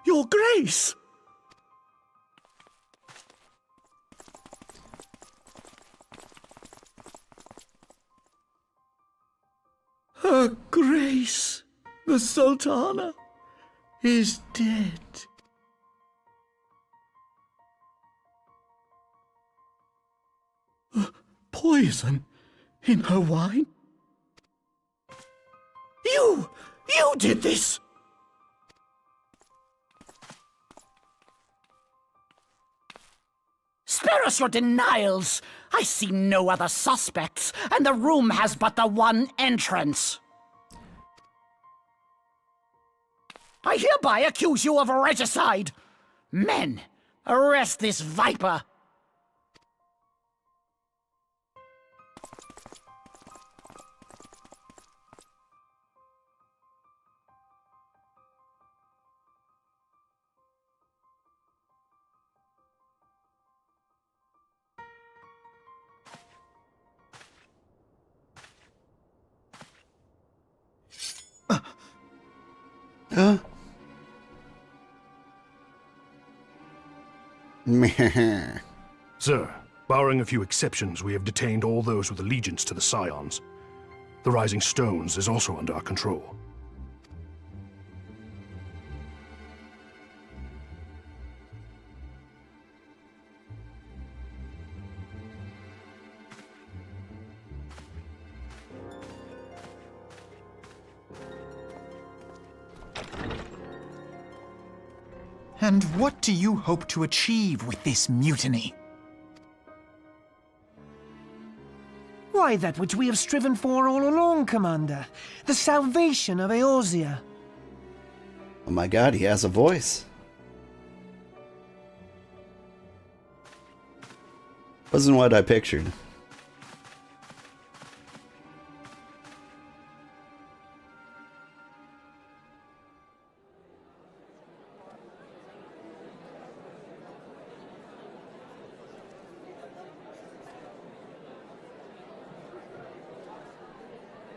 Your Grace! Her Grace, the Sultana, is dead. Poison in her wine? You did this! Spare us your denials! I see no other suspects, and the room has but the one entrance. I hereby accuse you of regicide! Men, arrest this viper! Sir, barring a few exceptions, we have detained all those with allegiance to the Scions. The Rising Stones is also under our control. And what do you hope to achieve with this mutiny? Why, that which we have striven for all along, Commander. The salvation of Eorzea. Oh my god, he has a voice. Wasn't what I pictured.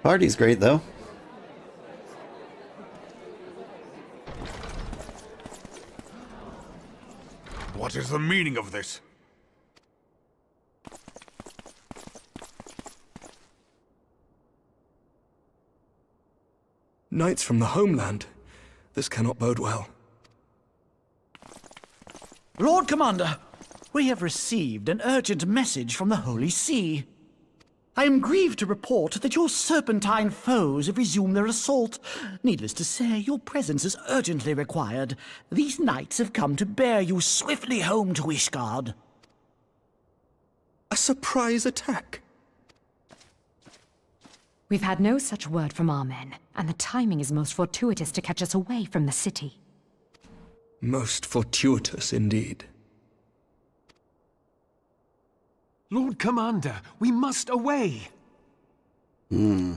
Party's great, though. What is the meaning of this? Knights from the homeland. This cannot bode well. Lord Commander, we have received an urgent message from the Holy See. I am grieved to report that your serpentine foes have resumed their assault. Needless to say, your presence is urgently required. These knights have come to bear you swiftly home to Ishgard. A surprise attack? We've had no such word from our men, and the timing is most fortuitous to catch us away from the city. Most fortuitous indeed. Lord Commander, we must away. Hmm.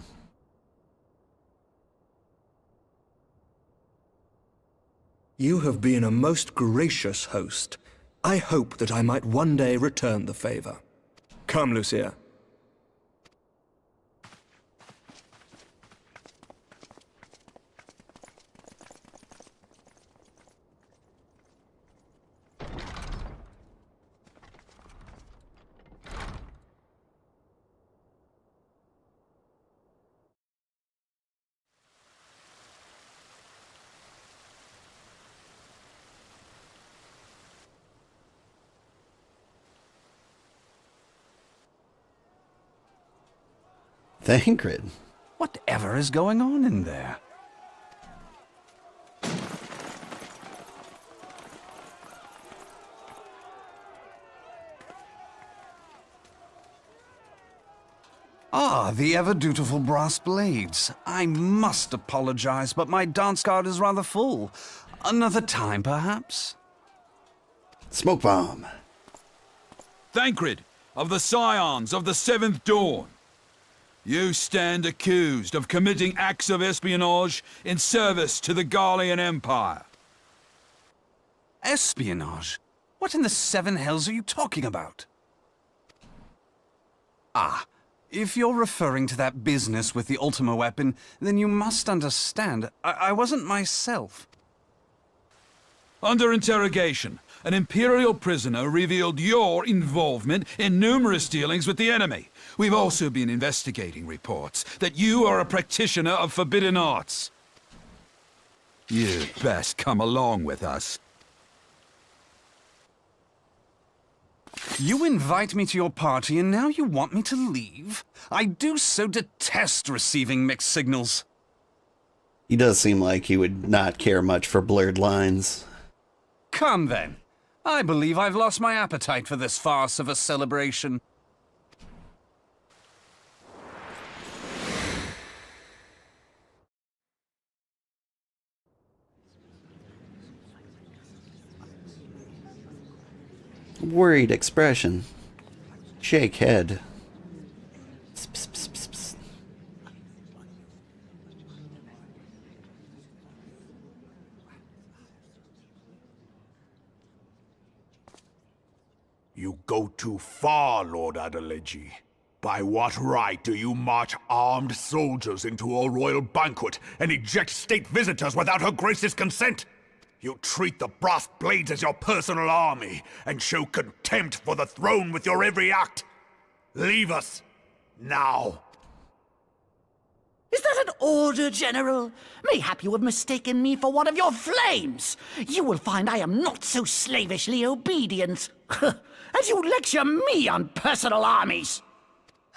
You have been a most gracious host. I hope that I might one day return the favor. Come, Lucia. Thancred. Whatever is going on in there? Ah, the ever-dutiful brass blades. I must apologize, but my dance card is rather full. Another time, perhaps? Smoke bomb. Thancred, of the Scions of the Seventh Dawn. You stand accused of committing acts of espionage in service to the Garlean Empire. Espionage? What in the seven hells are you talking about? Ah, if you're referring to that business with the Ultima weapon, then you must understand, I wasn't myself. Under interrogation, an Imperial prisoner revealed your involvement in numerous dealings with the enemy. We've also been investigating reports that you are a practitioner of forbidden arts. You'd best come along with us. You invite me to your party and now you want me to leave? I do so detest receiving mixed signals. He does seem like he would not care much for blurred lines. Come then. I believe I've lost my appetite for this farce of a celebration. Worried expression. Shake head. Psst, psst, psst, psst, psst. You go too far, Lord Adeleji. By what right do you march armed soldiers into a royal banquet and eject state visitors without her grace's consent? You treat the brass blades as your personal army, and show contempt for the throne with your every act. Leave us, now. Is that an order, General? Mayhap you have mistaken me for one of your flames. You will find I am not so slavishly obedient. As you lecture me on personal armies.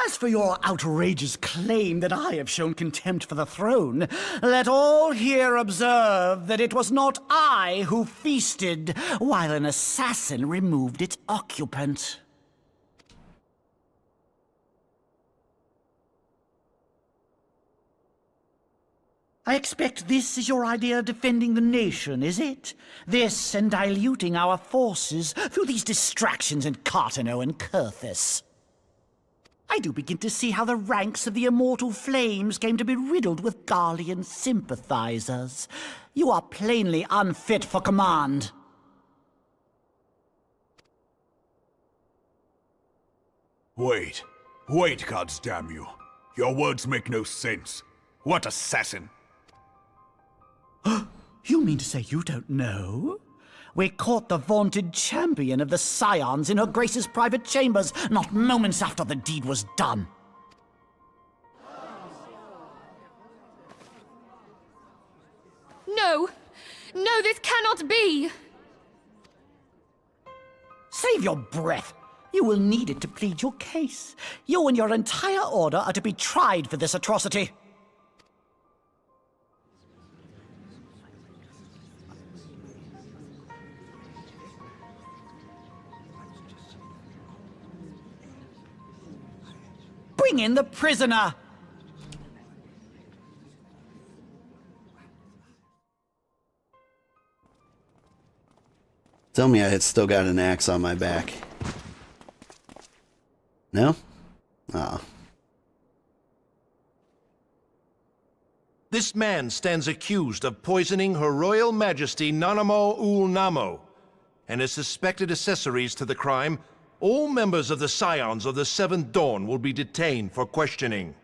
As for your outrageous claim that I have shown contempt for the throne, let all here observe that it was not I who feasted while an assassin removed its occupant. I expect this is your idea of defending the nation, is it? This and diluting our forces through these distractions in Cartano and Kurthis. I do begin to see how the ranks of the Immortal Flames came to be riddled with Garlean sympathizers. You are plainly unfit for command. Wait, goddamn you. Your words make no sense. What assassin? You mean to say you don't know? We caught the vaunted champion of the Scions in her Grace's private chambers, not moments after the deed was done. No! No, this cannot be! Save your breath. You will need it to plead your case. You and your entire order are to be tried for this atrocity. Bring in the prisoner! Tell me I had still got an axe on my back. No? Ah. This man stands accused of poisoning Her Royal Majesty Nanamo Ul Namo, and as suspected accessories to the crime, all members of the Scions of the Seventh Dawn will be detained for questioning.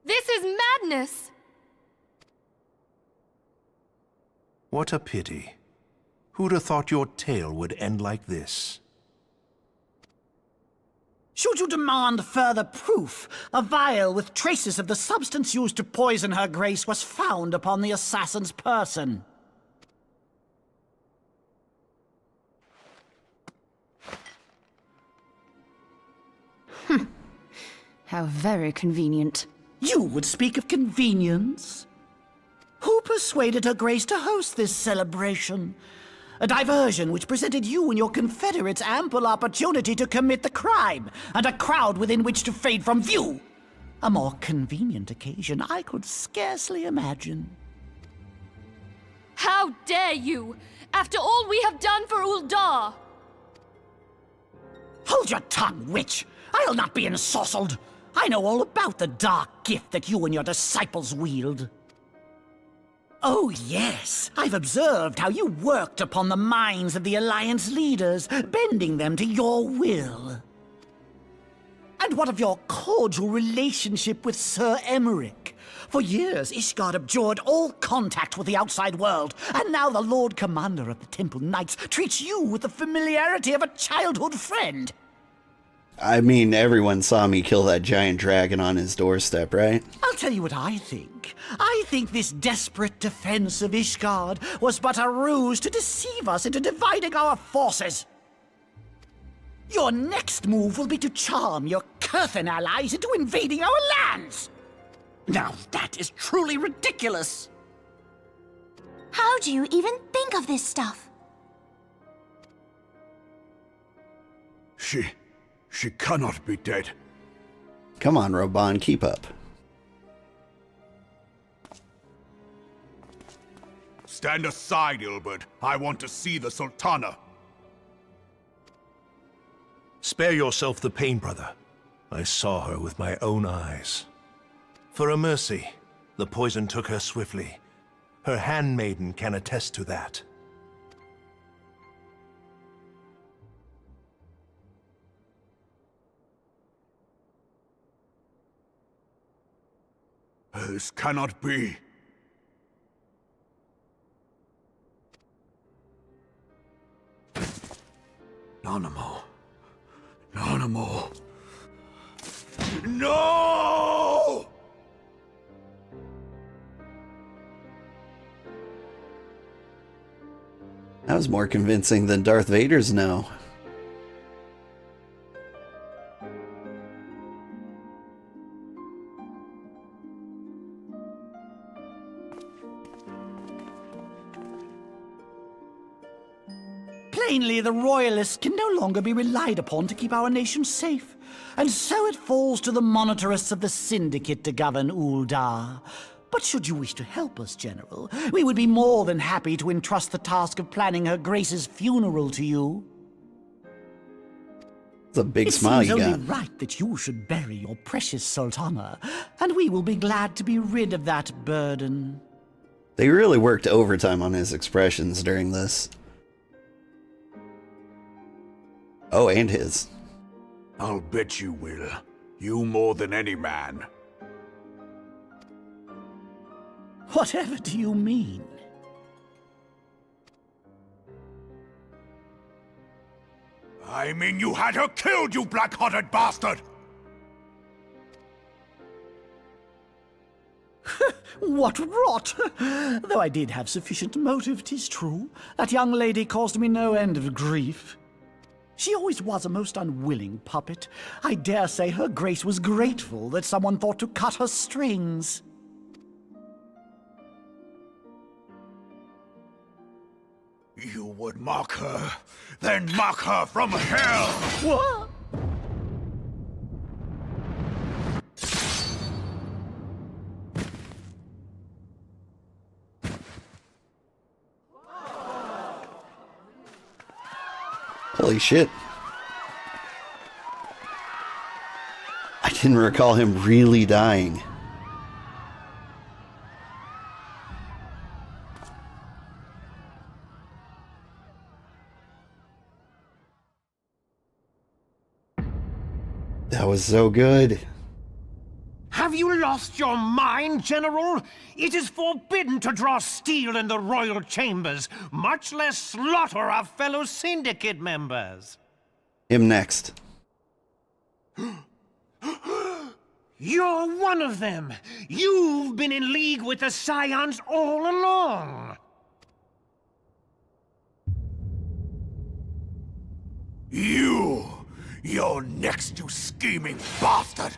This is madness! What a pity. Who'd have thought your tale would end like this? Should you demand further proof, a vial with traces of the substance used to poison Her Grace was found upon the assassin's person. How very convenient. You would speak of convenience? Who persuaded Her Grace to host this celebration? A diversion which presented you and your confederates ample opportunity to commit the crime, and a crowd within which to fade from view. A more convenient occasion I could scarcely imagine. How dare you! After all we have done for Uldar! Hold your tongue, witch! I'll not be ensorcelled! I know all about the dark gift that you and your disciples wield. Oh, yes. I've observed how you worked upon the minds of the Alliance leaders, bending them to your will. And what of your cordial relationship with Sir Emmerich? For years, Ishgard abjured all contact with the outside world, and now the Lord Commander of the Temple Knights treats you with the familiarity of a childhood friend. I mean, everyone saw me kill that giant dragon on his doorstep, right? I'll tell you what I think. I think this desperate defense of Ishgard was but a ruse to deceive us into dividing our forces. Your next move will be to charm your Kurthan allies into invading our lands. Now that is truly ridiculous. How do you even think of this stuff? She cannot be dead. Come on, Robon, keep up. Stand aside, Ilbert. I want to see the Sultana. Spare yourself the pain, brother. I saw her with my own eyes. For a mercy, the poison took her swiftly. Her handmaiden can attest to that. This cannot be. Nanamo. Nanamo. No! That was more convincing than Darth Vader's no. Plainly, the Royalists can no longer be relied upon to keep our nation safe. And so it falls to the monitorists of the Syndicate to govern Uldar. But should you wish to help us, General, we would be more than happy to entrust the task of planning Her Grace's funeral to you. It's a big smile you got. It seems only right that you should bury your precious Sultana, and we will be glad to be rid of that burden. They really worked overtime on his expressions during this. Oh, and his. I'll bet you will. You more than any man. Whatever do you mean? I mean you had her killed, you black-hearted bastard! What rot! Though I did have sufficient motive, 'tis true. That young lady caused me no end of grief. She always was a most unwilling puppet. I dare say Her Grace was grateful that someone thought to cut her strings. You would mock her, then mock her from hell! What? Holy shit. I didn't recall him really dying. That was so good. Have you lost your mind, General? It is forbidden to draw steel in the royal chambers, much less slaughter our fellow syndicate members. Him next. You're one of them. You've been in league with the Scions all along. You're next, you scheming bastard!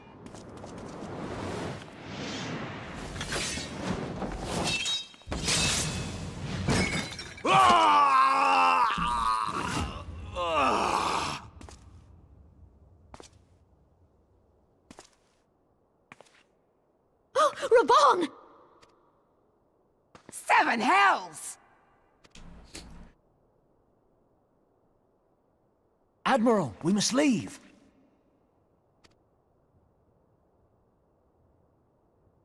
Oh, Reborn! 7 hells! Admiral, we must leave.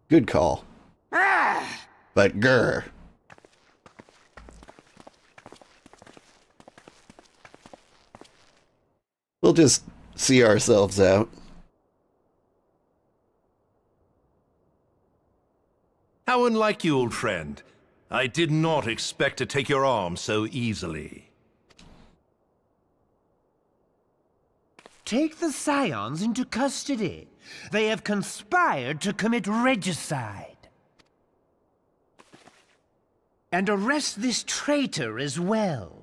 Good call. But grr. We'll just see ourselves out. How unlike you, old friend. I did not expect to take your arm so easily. Take the Scions into custody. They have conspired to commit regicide. And arrest this traitor as well.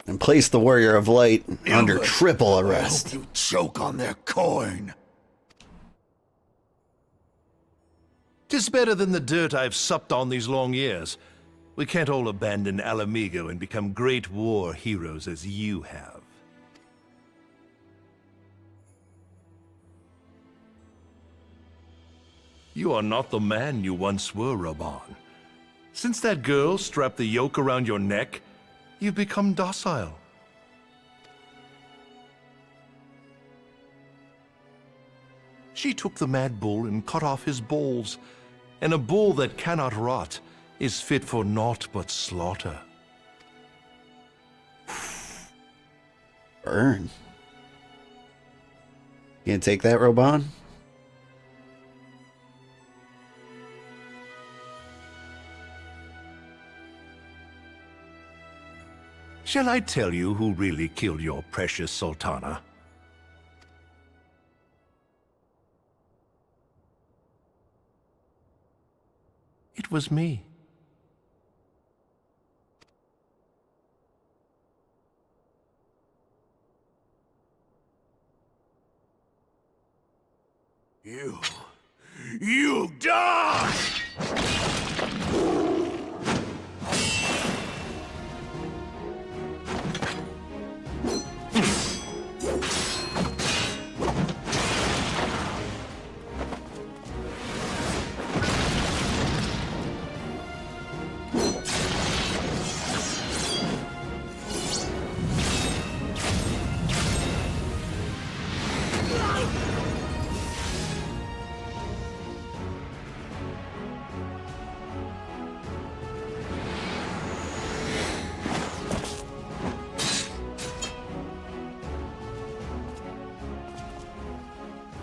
And place the Warrior of Light under triple arrest. I hope you choke on their coin. 'Tis better than the dirt I've supped on these long years. We can't all abandon Alamigo and become great war heroes as you have. You are not the man you once were, Reborn. Since that girl strapped the yoke around your neck, you've become docile. She took the mad bull and cut off his balls, and a bull that cannot rot is fit for naught but slaughter. Burn. You gonna take that, Robon? Shall I tell you who really killed your precious Sultana? It was me. You die!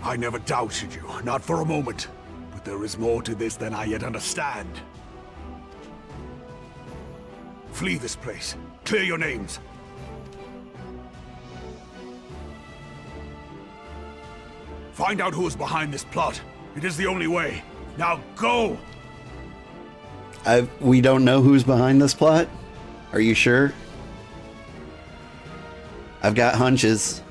I never doubted you, not for a moment. But there is more to this than I yet understand. Flee this place. Clear your names. Find out who is behind this plot. It is the only way. Now go! We don't know who's behind this plot? Are you sure? I've got hunches.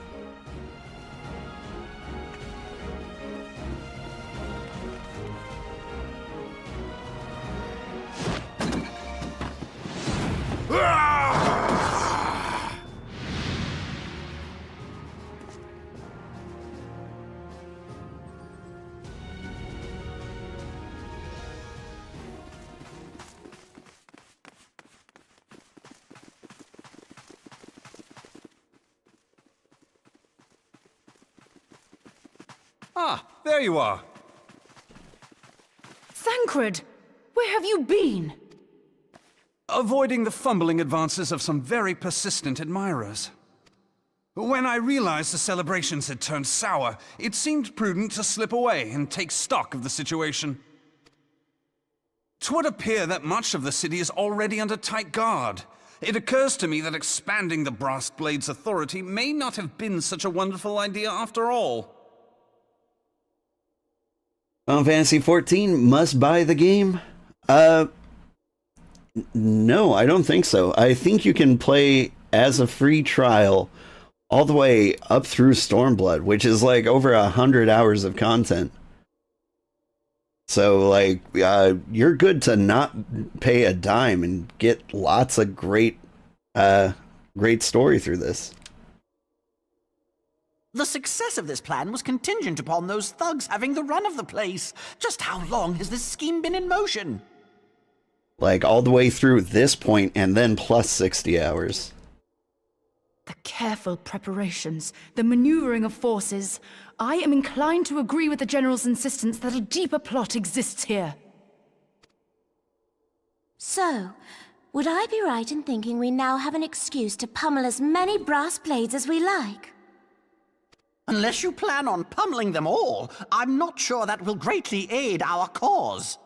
Ah, there you are. Thancred! Where have you been? Avoiding the fumbling advances of some very persistent admirers. When I realized the celebrations had turned sour, it seemed prudent to slip away and take stock of the situation. 'Twould appear that much of the city is already under tight guard. It occurs to me that expanding the Brass Blade's authority may not have been such a wonderful idea after all. Final Fantasy 14 must buy the game? No, I don't think so. I think you can play as a free trial all the way up through Stormblood, which is like over 100 hours of content. So, like, you're good to not pay a dime and get lots of great story through this. The success of this plan was contingent upon those thugs having the run of the place. Just how long has this scheme been in motion? Like, all the way through this point, and then plus 60 hours. The careful preparations, the maneuvering of forces. I am inclined to agree with the General's insistence that a deeper plot exists here. So, would I be right in thinking we now have an excuse to pummel as many brass blades as we like? Unless you plan on pummeling them all, I'm not sure that will greatly aid our cause.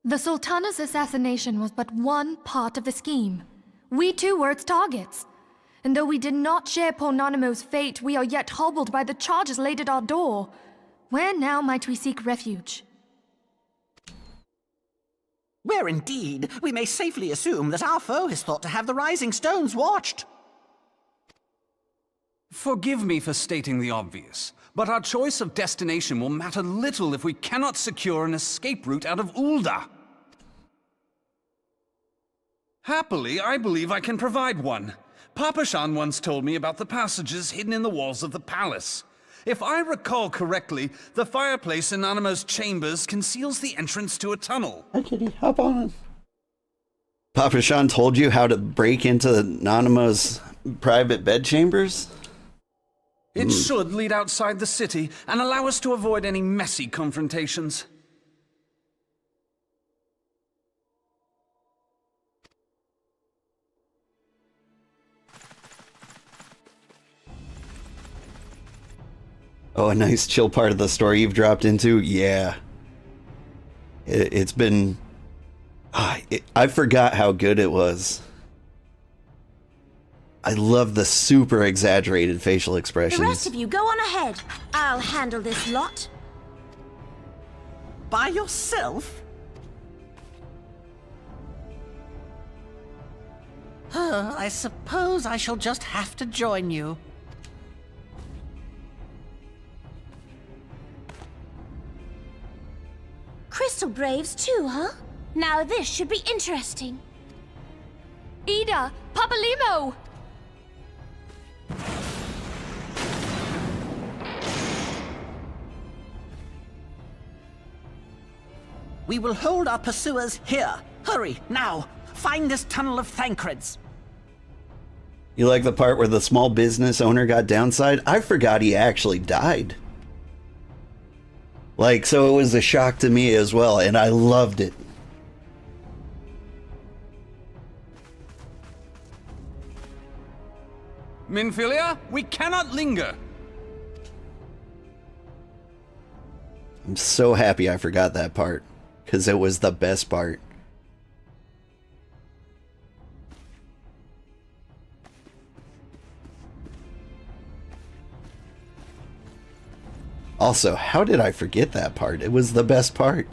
The Sultana's assassination was but one part of the scheme. We too were its targets. And though we did not share poor Nanamo's fate, we are yet hobbled by the charges laid at our door. Where now might we seek refuge? Where indeed, we may safely assume that our foe is thought to have the Rising Stones watched. Forgive me for stating the obvious, but our choice of destination will matter little if we cannot secure an escape route out of Ul'dah. Happily, I believe I can provide one. Papashan once told me about the passages hidden in the walls of the palace. If I recall correctly, the fireplace in Nanamo's chambers conceals the entrance to a tunnel. Hi, kitty. Hop on. Papashan told you how to break into Nanamo's private bedchambers? It should lead outside the city and allow us to avoid any messy confrontations. Oh, a nice chill part of the story you've dropped into? Yeah. It's been... I forgot how good it was. I love the super exaggerated facial expressions. The rest of you, go on ahead. I'll handle this lot. By yourself? I suppose I shall just have to join you. Crystal Braves too, huh? Now this should be interesting. Ida! Papalimo! We will hold our pursuers here. Hurry, now! Find this tunnel of Thancred's. You like the part where the small business owner got downside? I forgot he actually died. Like, so it was a shock to me as well, and I loved it. Minfilia, we cannot linger. I'm so happy I forgot that part, because it was the best part. Also, how did I forget that part? It was the best part.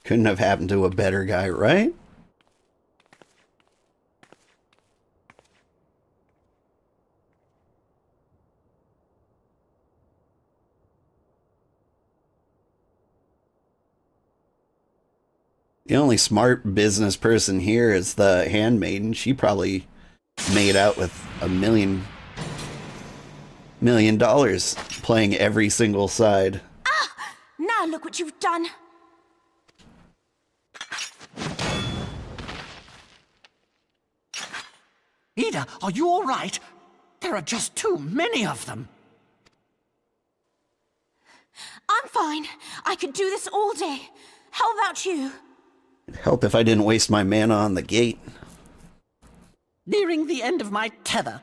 Couldn't have happened to a better guy, right? The only smart business person here is the handmaiden. She probably made out with $1 million playing every single side. Ah! Now look what you've done. Ida, are you all right? There are just too many of them. I'm fine. I could do this all day. How about you? It'd help if I didn't waste my mana on the gate. Nearing the end of my tether.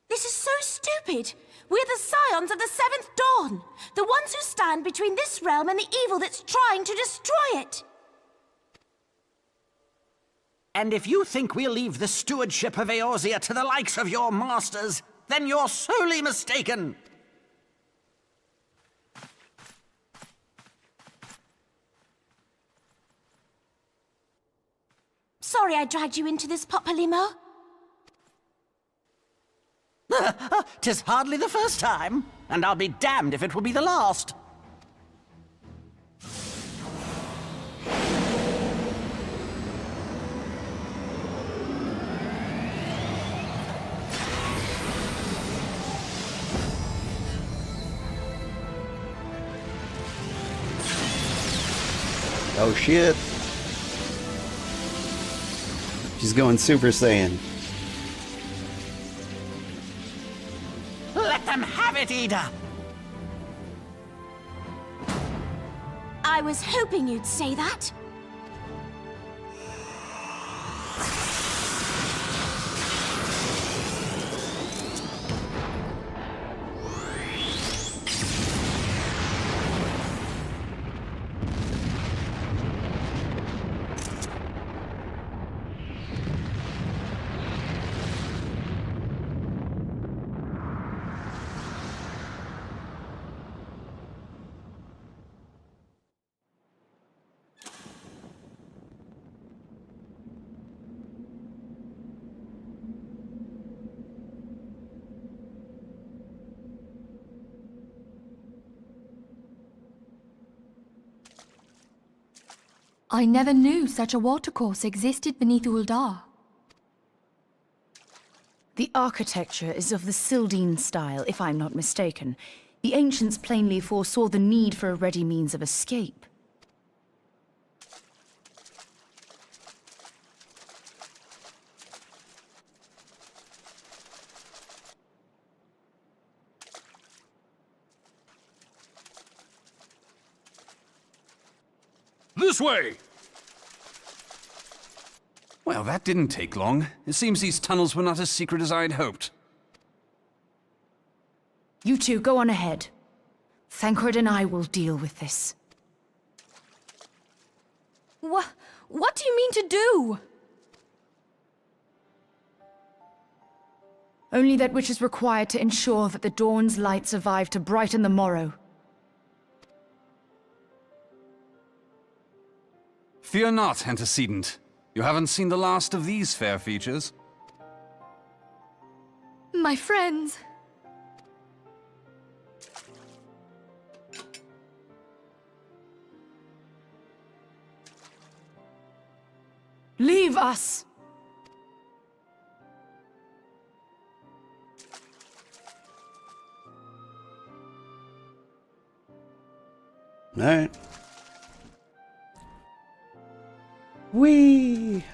This is so stupid. We're the scions of the Seventh Dawn. The ones who stand between this realm and the evil that's trying to destroy it. And if you think we'll leave the stewardship of Eorzea to the likes of your masters, then you're sorely mistaken. Sorry I dragged you into this, Popolimo. 'Tis hardly the first time, and I'll be damned if it will be the last. Oh shit. She's going Super Saiyan. Let them have it, Ida! I was hoping you'd say that. I never knew such a watercourse existed beneath Uldar. The architecture is of the Sildine style, if I'm not mistaken. The ancients plainly foresaw the need for a ready means of escape. This way! Well, that didn't take long. It seems these tunnels were not as secret as I'd hoped. You two, go on ahead. Thancred and I will deal with this. What do you mean to do? Only that which is required to ensure that the dawn's light survive to brighten the morrow. Fear not, antecedent. You haven't seen the last of these fair features. My friends. Leave us! All right. Whee!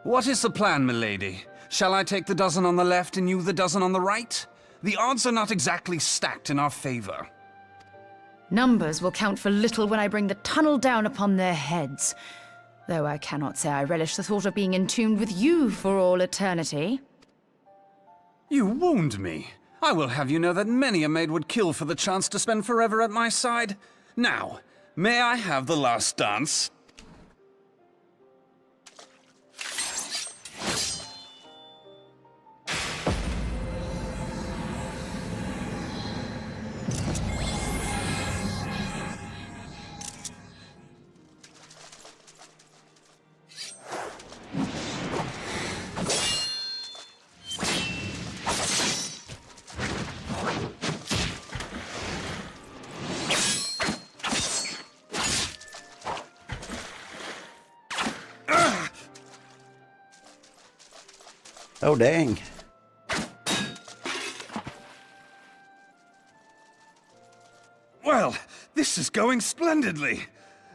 What is the plan, milady? Shall I take the dozen on the left and you the dozen on the right? The odds are not exactly stacked in our favor. Numbers will count for little when I bring the tunnel down upon their heads. Though I cannot say I relish the thought of being entombed with you for all eternity. You wound me. I will have you know that many a maid would kill for the chance to spend forever at my side. Now, may I have the last dance? Oh, dang. Well, this is going splendidly.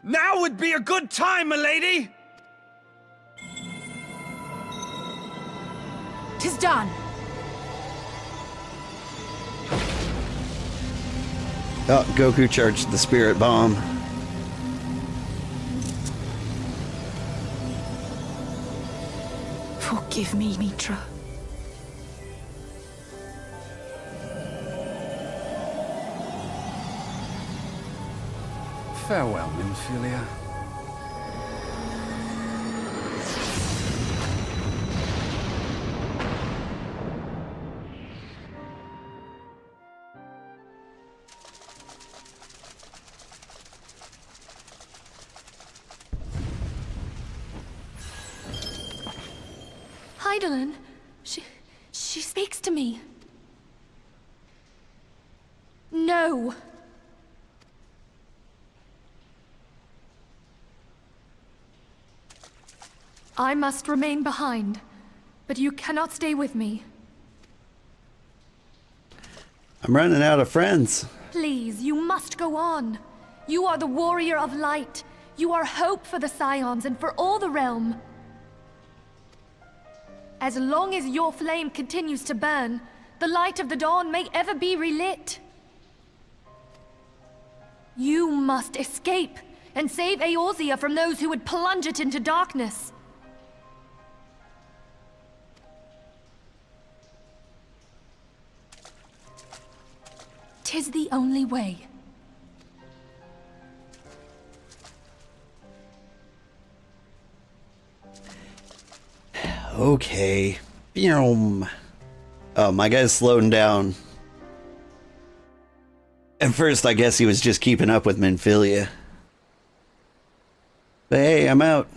Now would be a good time, milady! 'Tis done. Oh, Goku charged the spirit bomb. Forgive me, Mitra. Farewell, Nymphilia. Heidelin, she speaks to me. No. I must remain behind, but you cannot stay with me. I'm running out of friends. Please, you must go on. You are the warrior of light. You are hope for the Scions and for all the realm. As long as your flame continues to burn, the light of the dawn may ever be relit. You must escape and save Eorzea from those who would plunge it into darkness. Tis the only way. Okay. Oh, my guy's slowing down. At first, I guess he was just keeping up with Nymphilia. But hey, I'm out.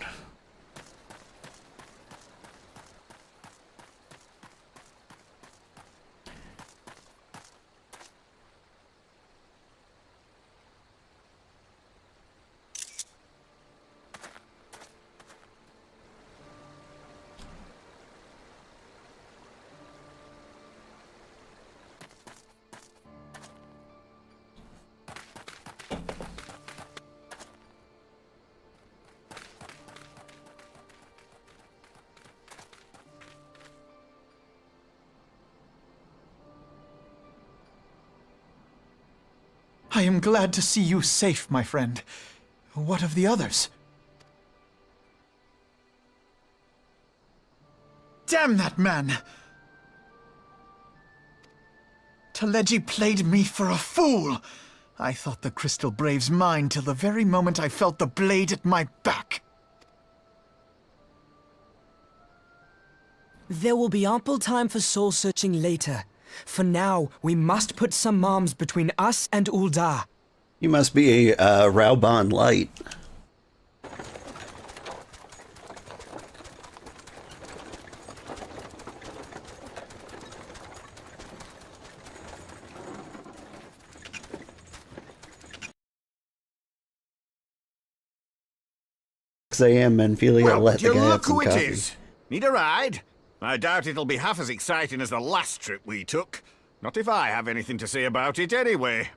I am glad to see you safe, my friend. What of the others? Damn that man! Teleji played me for a fool! I thought the Crystal Brave's mine till the very moment I felt the blade at my back. There will be ample time for soul-searching later. For now, we must put some arms between us and Ul'dah. You must be a Raubon Light. A.M. Nymphilia Well, let the you guy have look some who it coffee. is. Need a ride? I doubt it'll be half as exciting as the last trip we took. Not if I have anything to say about it anyway.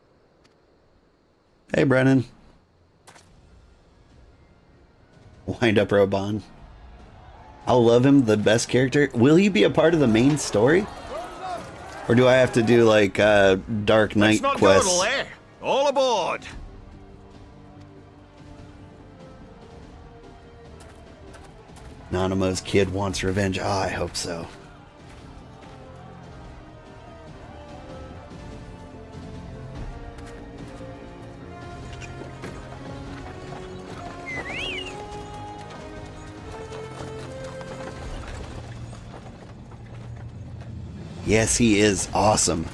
Hey, Brennan. Wind up Raubon. I'll love him, the best character. Will he be a part of the main story? Or do I have to do like Dark Knight Let's not quests? dawdle, eh? All aboard! Nanamo's kid wants revenge. Ah, I hope so. Yes, he is awesome.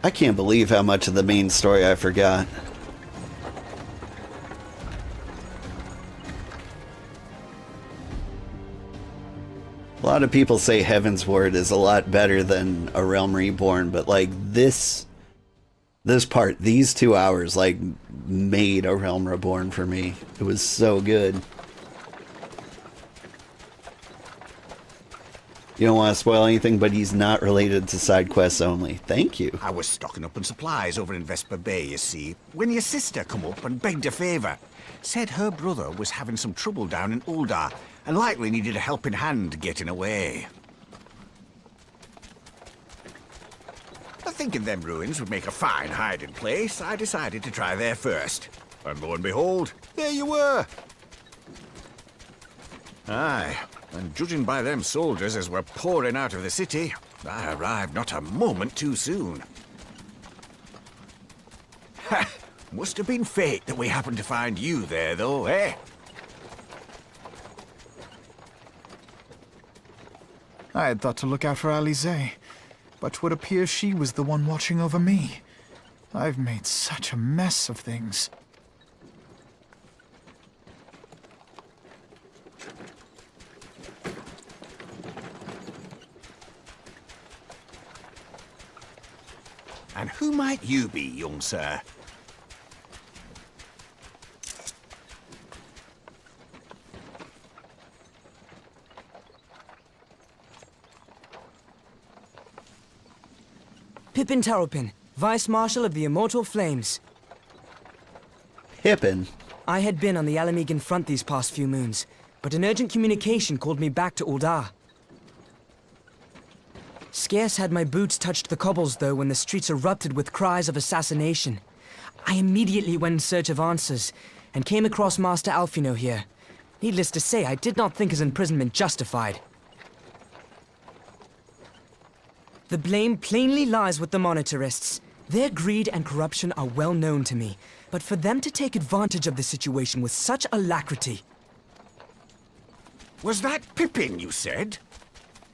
I can't believe how much of the main story I forgot. A lot of people say Heavensward is a lot better than A Realm Reborn, but like this part, these 2 hours, like made A Realm Reborn for me. It was so good. You don't want to spoil anything, but he's not related to side quests only. Thank you. I was stocking up on supplies over in Vesper Bay, you see, when your sister come up and begged a favour. Said her brother was having some trouble down in Uldar, and likely needed a helping hand getting away. Thinking them ruins would make a fine hiding place, I decided to try there first. And lo and behold, there you were! Aye, and judging by them soldiers as were pouring out of the city, I arrived not a moment too soon. Ha! Must have been fate that we happened to find you there, though, eh? I had thought to look out for Alize, but would appear she was the one watching over me. I've made such a mess of things. And who might you be, young sir? Pippin Taropin, Vice Marshal of the Immortal Flames. Pippin? I had been on the Alamegan front these past few moons, but an urgent communication called me back to Uldar. Scarce had my boots touched the cobbles, though, when the streets erupted with cries of assassination. I immediately went in search of answers, and came across Master Alfino here. Needless to say, I did not think his imprisonment justified. The blame plainly lies with the Monitarists. Their greed and corruption are well known to me, but for them to take advantage of the situation with such alacrity... Was that Pippin, you said?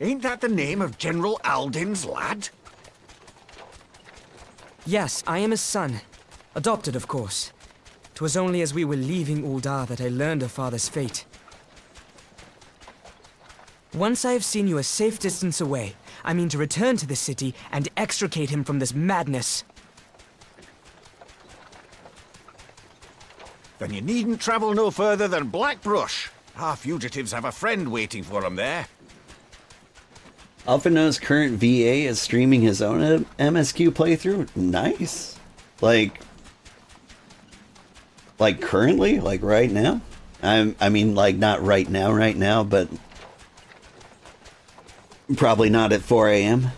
Ain't that the name of General Alden's lad? Yes, I am his son. Adopted, of course. 'Twas only as we were leaving Uldar that I learned of father's fate. Once I have seen you a safe distance away, I mean to return to the city and extricate him from this madness. Then you needn't travel no further than Blackbrush. Our fugitives have a friend waiting for them there. Alphina's current VA is streaming his own MSQ playthrough? Nice. Like currently? Like right now? I mean, like not right now, but probably not at 4 a.m.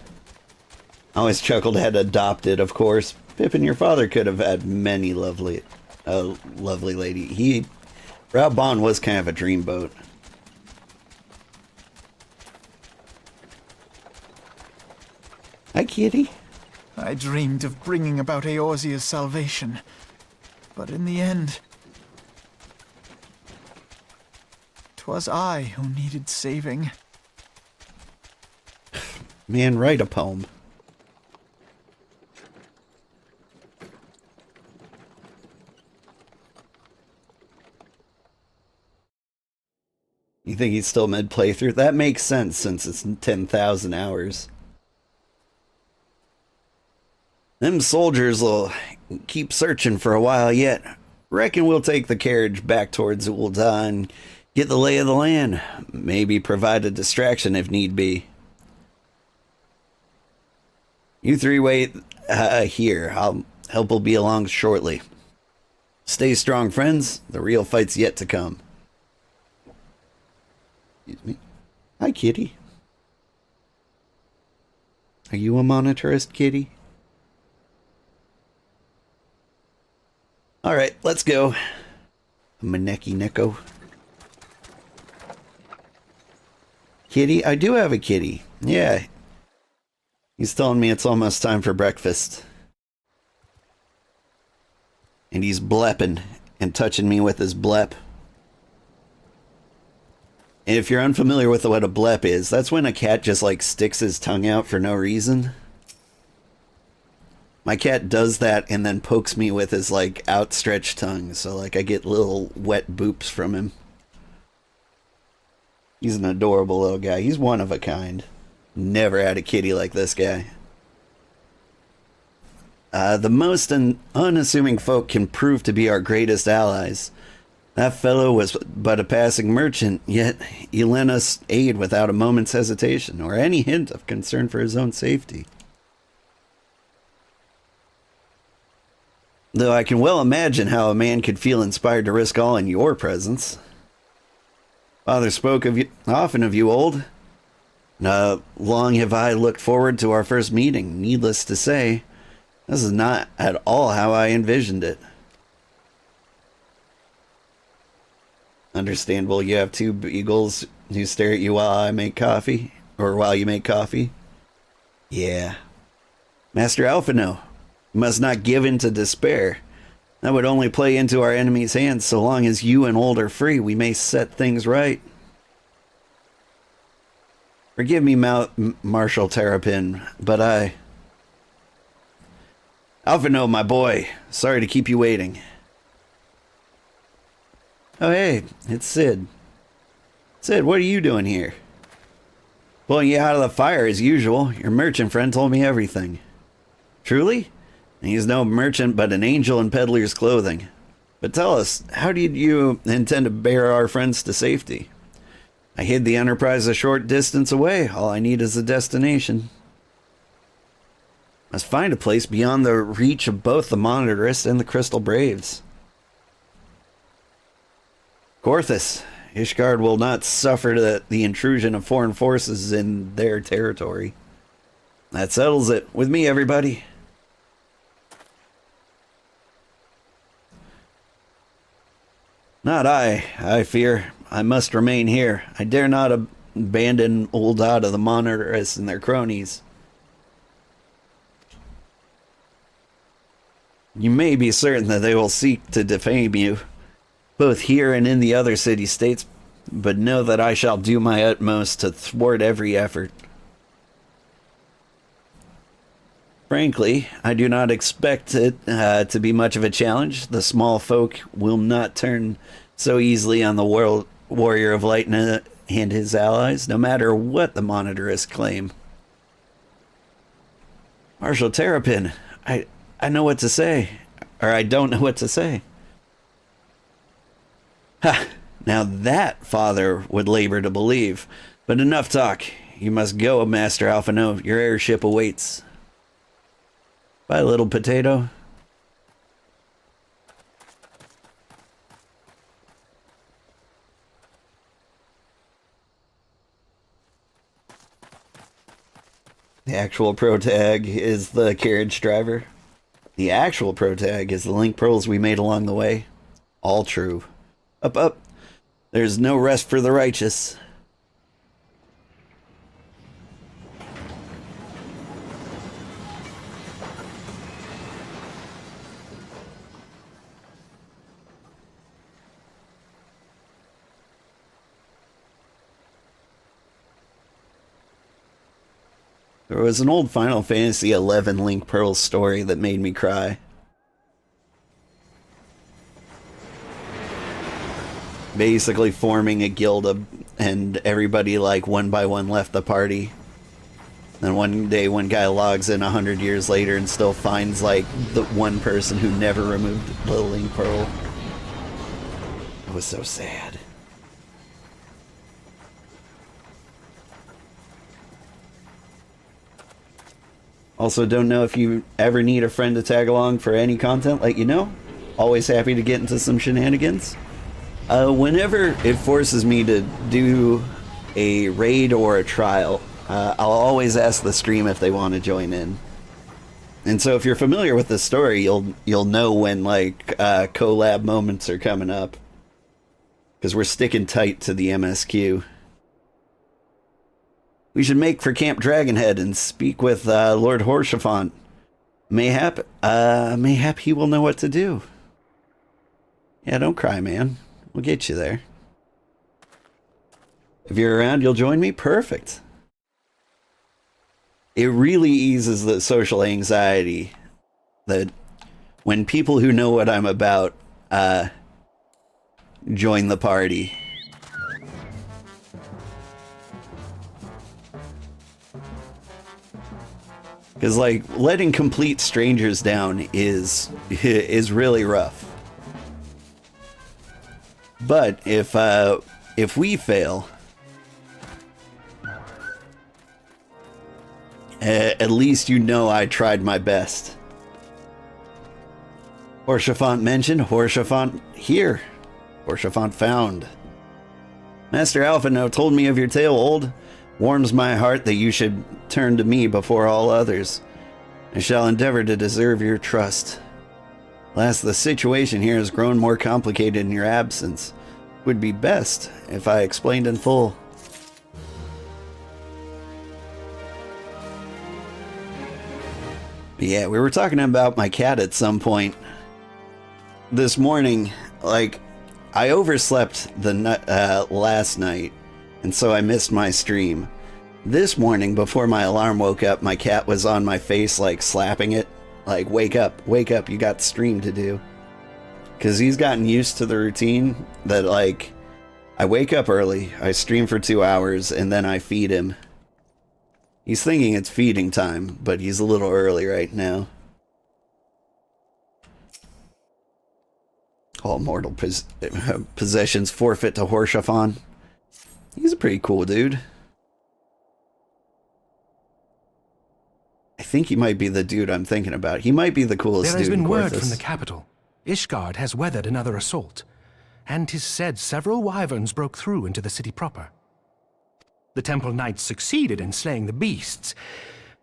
I always chuckled had adopted, of course. Pippin, your father could have had many lovely lady. Raubon was kind of a dreamboat. Hi, kitty. I dreamed of bringing about Eorzea's salvation, but in the end, 'twas I who needed saving. Man, write a poem. You think he's still mid-playthrough? That makes sense since it's 10,000 hours. Them soldiers will keep searching for a while yet. Reckon we'll take the carriage back towards Uldar and get the lay of the land. Maybe provide a distraction if need be. You three wait here. Help will be along shortly. Stay strong, friends. The real fight's yet to come. Excuse me. Hi, kitty. Are you a monetarist, kitty? Alright, let's go. Maneki Neko. Kitty? I do have a kitty. Yeah. He's telling me it's almost time for breakfast. And he's blepping and touching me with his blep. And if you're unfamiliar with what a blep is, that's when a cat just like sticks his tongue out for no reason. My cat does that and then pokes me with his like outstretched tongue, so like I get little wet boops from him. He's an adorable little guy. He's one of a kind. Never had a kitty like this guy. The most unassuming folk can prove to be our greatest allies. That fellow was but a passing merchant, yet he lent us aid without a moment's hesitation or any hint of concern for his own safety. Though I can well imagine how a man could feel inspired to risk all in your presence. Father spoke often of you, old. Long have I looked forward to our first meeting. Needless to say, this is not at all how I envisioned it. Understandable you have two beagles who stare at you while I make coffee, or while you make coffee. Yeah. Master Alphino, you must not give in to despair. That would only play into our enemy's hands. So long as you and old are free, we may set things right. Forgive me, Marshal Terrapin, but Alphino, my boy, sorry to keep you waiting. Oh, hey, it's Sid. Sid, what are you doing here? Pulling you out of the fire as usual. Your merchant friend told me everything. Truly? He's no merchant but an angel in peddler's clothing. But tell us, how did you intend to bear our friends to safety? I hid the Enterprise a short distance away. All I need is a destination. Must find a place beyond the reach of both the Monitorists and the Crystal Braves. Gorthus, Ishgard will not suffer the intrusion of foreign forces in their territory. That settles it. With me, everybody. Not I fear. I must remain here. I dare not abandon old Ada, the Monitorists, and their cronies. You may be certain that they will seek to defame you, both here and in the other city-states, but know that I shall do my utmost to thwart every effort. Frankly, I do not expect it to be much of a challenge. The small folk will not turn so easily on the Warrior of Light and his allies, no matter what the Monitorists claim. Marshal Terrapin, I know what to say, or I don't know what to say. Ha! Now that Father would labor to believe. But enough talk. You must go, Master Alphino. Your airship awaits. Bye, little potato. The actual protag is the carriage driver. The actual protag is the link pearls we made along the way. All true. Up, up. There's no rest for the righteous. There was an old Final Fantasy XI Link Pearls story that made me cry. Basically forming a guild and everybody like one by one left the party. Then one day one guy logs in 100 years later and still finds like the one person who never removed the Link Pearl. It was so sad. Also, don't know if you ever need a friend to tag along for any content, let you know. Always happy to get into some shenanigans. Whenever it forces me to do a raid or a trial, I'll always ask the stream if they want to join in. And so if you're familiar with the story, you'll know when like collab moments are coming up. Because we're sticking tight to the MSQ. We should make for Camp Dragonhead and speak with Lord Horshaphant. Mayhap he will know what to do. Yeah, don't cry, man. We'll get you there. If you're around, you'll join me? Perfect. It really eases the social anxiety that when people who know what I'm about join the party. Because, like, letting complete strangers down is really rough. But if we fail, at least you know I tried my best. Horshaphant mentioned, Horshaphant here. Horshaphant found. Master Alphino told me of your tale, old. Warms my heart that you should turn to me before all others. I shall endeavor to deserve your trust. Alas, the situation here has grown more complicated in your absence. It would be best if I explained in full. But yeah, we were talking about my cat at some point. This morning, like, I overslept the last night, and so I missed my stream. This morning, before my alarm woke up, my cat was on my face, like, slapping it. Like, wake up, you got stream to do. Because he's gotten used to the routine that, like, I wake up early, I stream for 2 hours, and then I feed him. He's thinking it's feeding time, but he's a little early right now. All mortal possessions forfeit to Horshaphant. He's a pretty cool dude. I think he might be the dude I'm thinking about. He might be the coolest There has dude in been word Gorthus. from the capital. Ishgard has weathered another assault, and 'tis said several wyverns broke through into the city proper. The temple knights succeeded in slaying the beasts,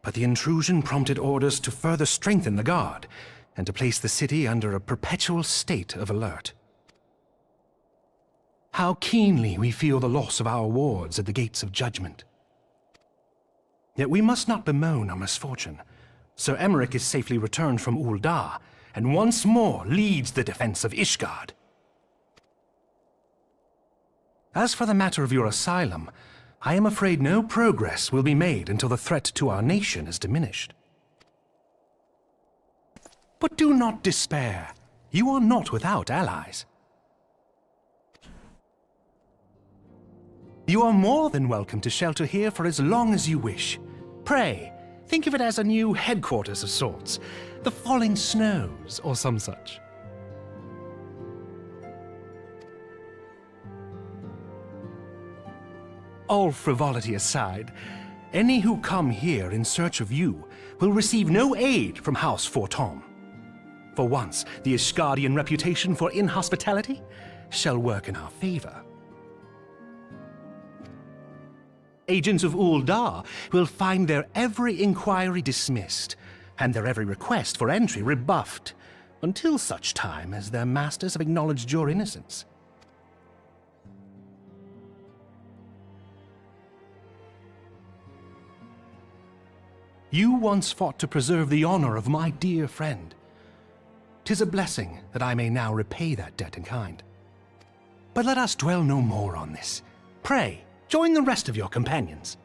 but the intrusion prompted orders to further strengthen the guard, and to place the city under a perpetual state of alert. How keenly we feel the loss of our wards at the gates of judgment. Yet we must not bemoan our misfortune. Sir Emmerich is safely returned from Ul'dah, and once more leads the defense of Ishgard. As for the matter of your asylum, I am afraid no progress will be made until the threat to our nation is diminished. But do not despair. You are not without allies. You are more than welcome to shelter here for as long as you wish. Pray, think of it as a new headquarters of sorts. The Falling Snows, or some such. All frivolity aside, any who come here in search of you will receive no aid from House Fortom. For once, the Ishgardian reputation for inhospitality shall work in our favor. Agents of Ul'dah will find their every inquiry dismissed, and their every request for entry rebuffed, until such time as their masters have acknowledged your innocence. You once fought to preserve the honor of my dear friend. 'Tis a blessing that I may now repay that debt in kind. But let us dwell no more on this. Pray, join the rest of your companions.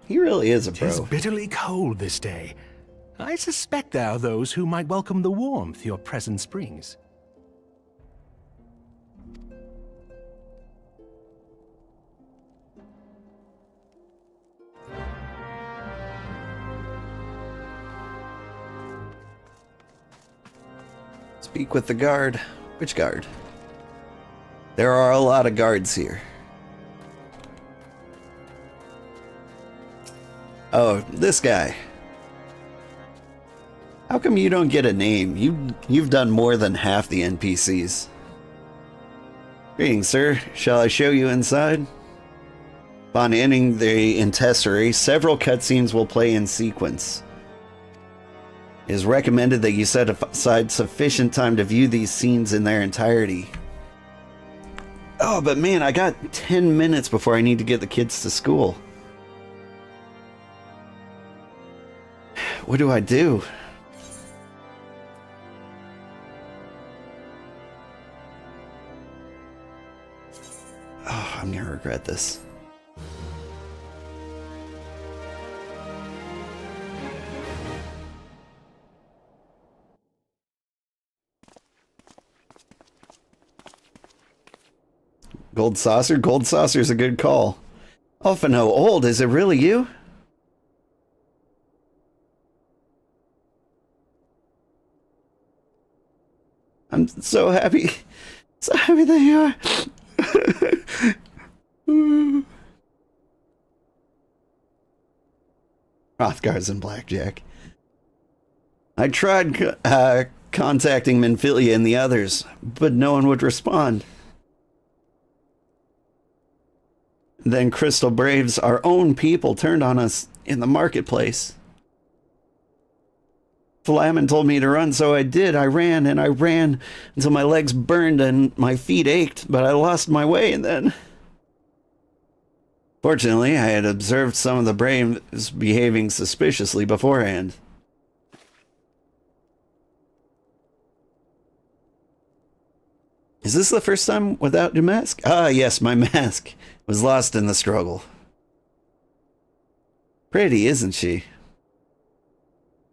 He really is a pro. 'Tis bitterly cold this day. I suspect there are those who might welcome the warmth your presence brings. Speak with the guard. Which guard? There are a lot of guards here. Oh, this guy. How come you don't get a name? You've done more than half the NPCs. Greetings, sir. Shall I show you inside? Upon entering the intestacy, several cutscenes will play in sequence. It is recommended that you set aside sufficient time to view these scenes in their entirety. Oh, but man, I got 10 minutes before I need to get the kids to school. What do I do? Oh, I'm gonna regret this. Gold Saucer? Gold Saucer's a good call. Alphino, old, is it really you? I'm so happy. So happy that you are. Hrothgar's and Blackjack. I tried contacting Minfilia and the others, but no one would respond. Then Crystal Braves, our own people, turned on us in the marketplace. Flamin told me to run, so I did. I ran and I ran until my legs burned and my feet ached, but I lost my way, and then... Fortunately, I had observed some of the Braves behaving suspiciously beforehand. Is this the first time without your mask? Ah, yes, my mask was lost in the struggle. Pretty, isn't she?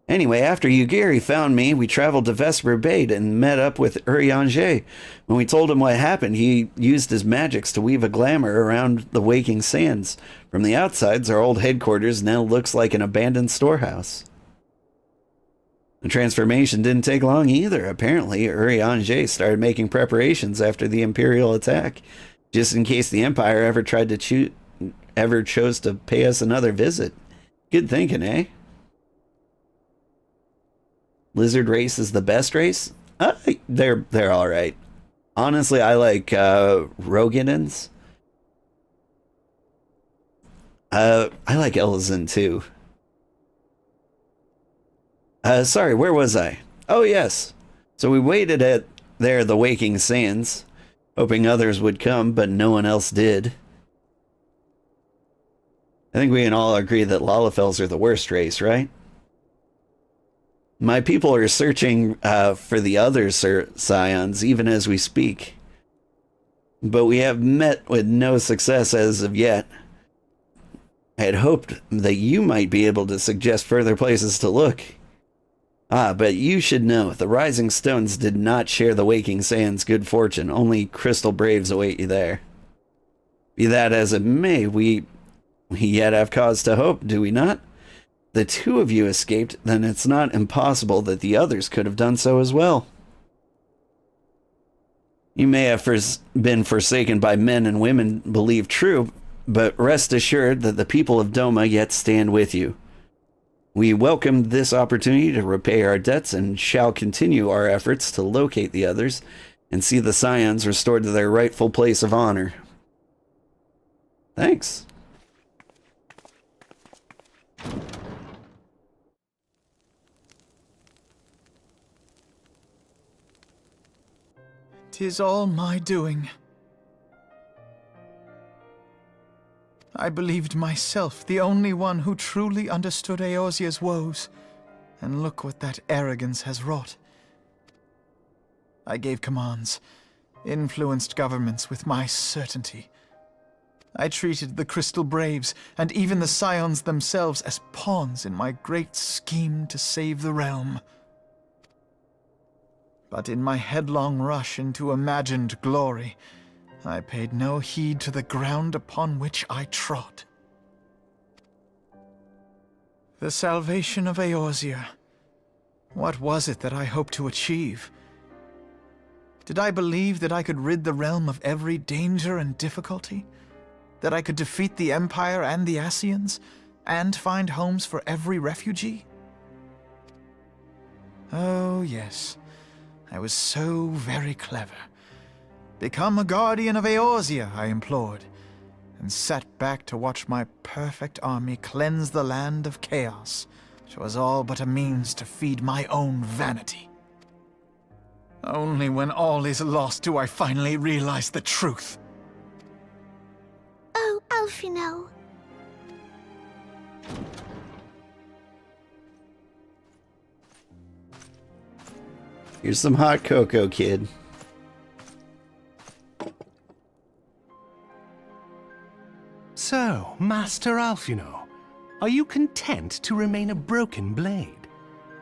Anyway, after Ugiri found me, we traveled to Vesper Bay and met up with Urianger. When we told him what happened, he used his magics to weave a glamour around the waking sands. From the outsides, our old headquarters now looks like an abandoned storehouse. The transformation didn't take long either. Apparently, Urianger started making preparations after the Imperial attack, just in case the Empire ever chose to pay us another visit. Good thinking, eh? Lizard race is the best race? They're all right. Honestly, I like Roganins. I like Elizin too. Sorry, where was I? Oh, yes. So we waited at the Waking Sands, hoping others would come, but no one else did. I think we can all agree that Lalafels are the worst race, right? My people are searching for the other scions even as we speak. But we have met with no success as of yet. I had hoped that you might be able to suggest further places to look. But you should know, the Rising Stones did not share the Waking Sands' good fortune. Only Crystal Braves await you there. Be that as it may, we yet have cause to hope, do we not? The two of you escaped, then it's not impossible that the others could have done so as well. You may have been forsaken by men and women believed true, but rest assured that the people of Doma yet stand with you. We welcome this opportunity to repay our debts and shall continue our efforts to locate the others and see the Scions restored to their rightful place of honor. Thanks. "'Tis all my doing. I believed myself the only one who truly understood Eorzea's woes, and look what that arrogance has wrought. I gave commands, influenced governments with my certainty. I treated the Crystal Braves, and even the Scions themselves, as pawns in my great scheme to save the realm. But in my headlong rush into imagined glory, I paid no heed to the ground upon which I trod. The salvation of Eorzea. What was it that I hoped to achieve? Did I believe that I could rid the realm of every danger and difficulty? That I could defeat the Empire and the Ascians, and find homes for every refugee? Oh, yes. I was so very clever. Become a guardian of Eorzea, I implored, and sat back to watch my perfect army cleanse the land of chaos, which was all but a means to feed my own vanity. Only when all is lost do I finally realize the truth. Oh, Alfino. Here's some hot cocoa, kid. So, Master Alfino, are you content to remain a broken blade?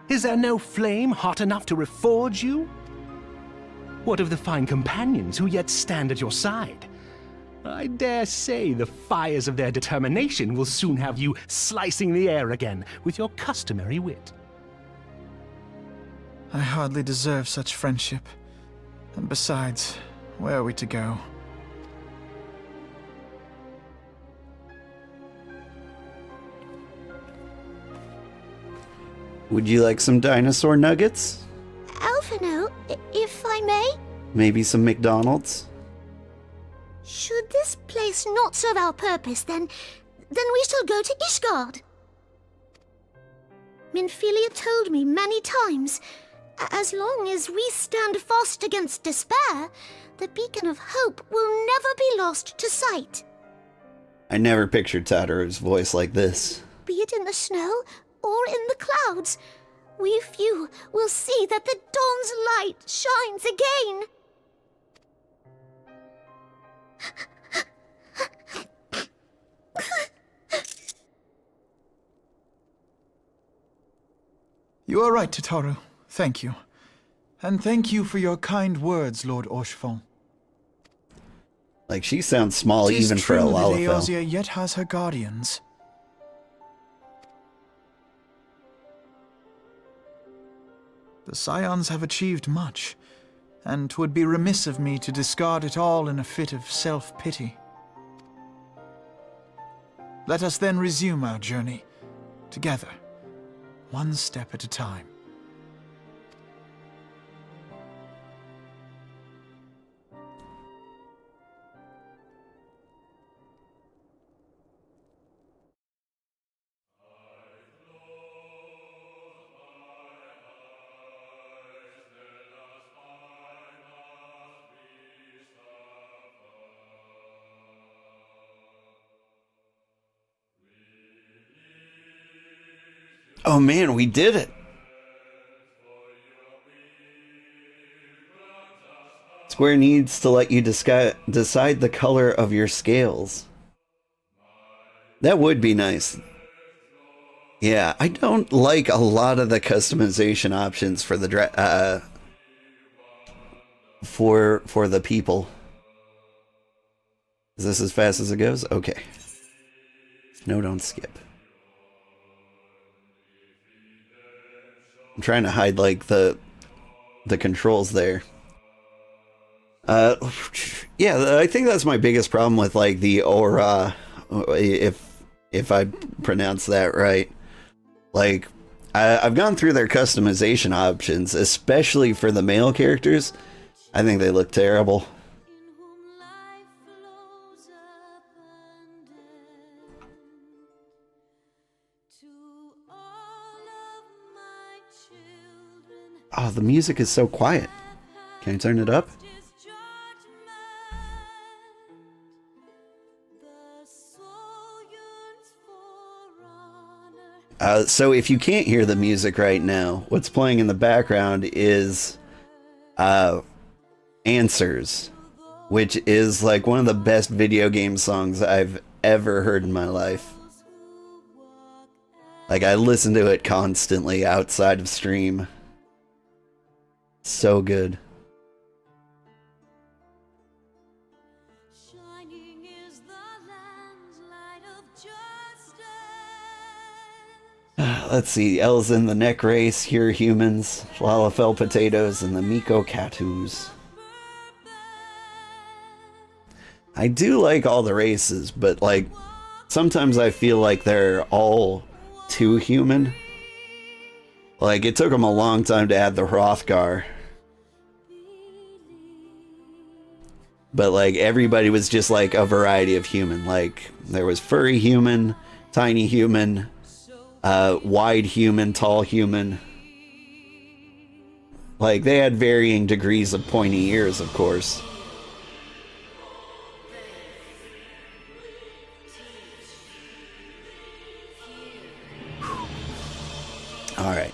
Is there no flame hot enough to reforge you? What of the fine companions who yet stand at your side? I dare say the fires of their determination will soon have you slicing the air again with your customary wit. I hardly deserve such friendship. And besides, Where are we to go? Would you like some dinosaur nuggets? Alphino, if I may? Maybe some McDonald's? Should this place not serve our purpose, then we shall go to Ishgard. Minfilia told me many times, as long as we stand fast against despair, the beacon of hope will never be lost to sight. I never pictured Tataru's voice like this. Be it in the snow or in the clouds, we few will see that the dawn's light shines again. You are right, Tataru. Thank you. And thank you for your kind words, Lord Orchefon. Like, she sounds small even for a It is true that Lalafell. Eorzea yet has her guardians. The Scions have achieved much, and 'twould be remiss of me to discard it all in a fit of self-pity. Let us then resume our journey, together, one step at a time. Oh man, we did it! Square needs to let you decide the color of your scales. That would be nice. Yeah, I don't like a lot of the customization options for the for the people. Is this as fast as it goes? Okay. No, don't skip. I'm trying to hide like the controls there. Yeah, I think that's my biggest problem with like the aura, if I pronounce that right. Like, I've gone through their customization options, especially for the male characters. I think they look terrible. Oh, the music is so quiet. Can I turn it up? So if you can't hear the music right now, what's playing in the background is Answers, which is like one of the best video game songs I've ever heard in my life. Like, I listen to it constantly outside of stream. So good. Let's see, L's in the neck race, here humans, Lalafell potatoes, and the Miko Katus. I do like all the races, but like, sometimes I feel like they're all too human. Like, it took them a long time to add the Hrothgar. But like, everybody was just like a variety of human. Like, there was furry human, tiny human, wide human, tall human. Like, they had varying degrees of pointy ears, of course. Alright.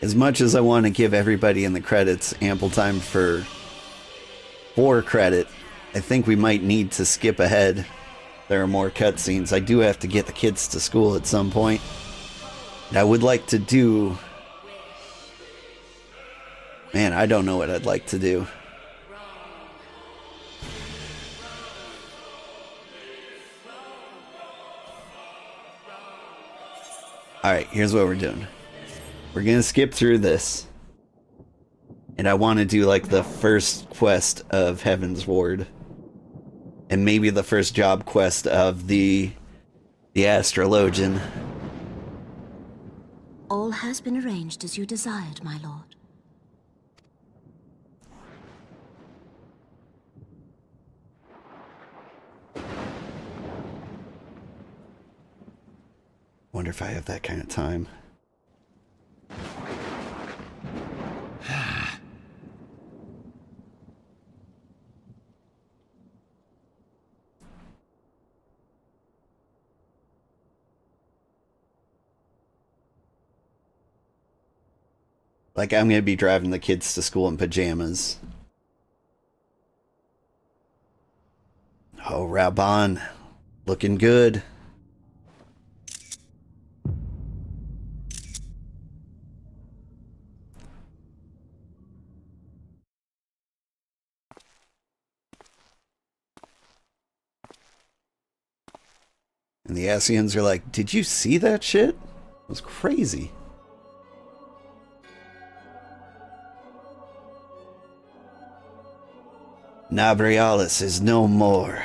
As much as I want to give everybody in the credits ample time for credit, I think we might need to skip ahead. There are more cutscenes. I do have to get the kids to school at some point. And I would like to do... Man, I don't know what I'd like to do. Alright, here's what we're doing. We're gonna skip through this. And I want to do like the first quest of Heavensward. And maybe the first job quest of the astrologian. All has been arranged as you desired, my lord. Wonder if I have that kind of time. Like, I'm gonna be driving the kids to school in pajamas. Oh, Raban. Looking good. And the Asians are like, did you see that shit? It was crazy. Nabrialis is no more.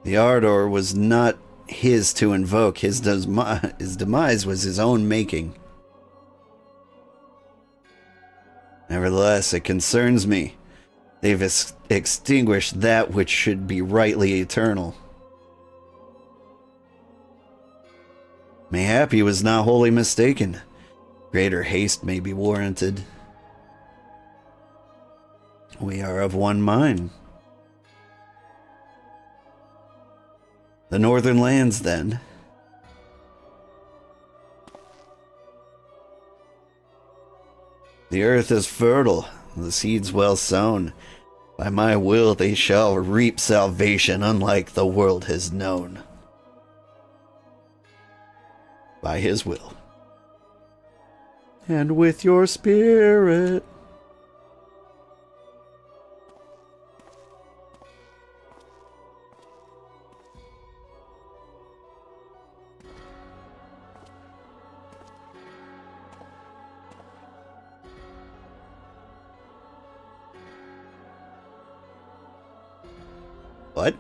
The Ardor was not his to invoke. His demise was his own making. Nevertheless, it concerns me. They've extinguished that which should be rightly eternal. Mayhap he was not wholly mistaken. Greater haste may be warranted. We are of one mind. The northern lands, then. The earth is fertile, the seeds well sown. By my will they shall reap salvation unlike the world has known. By his will. And with your spirit. What?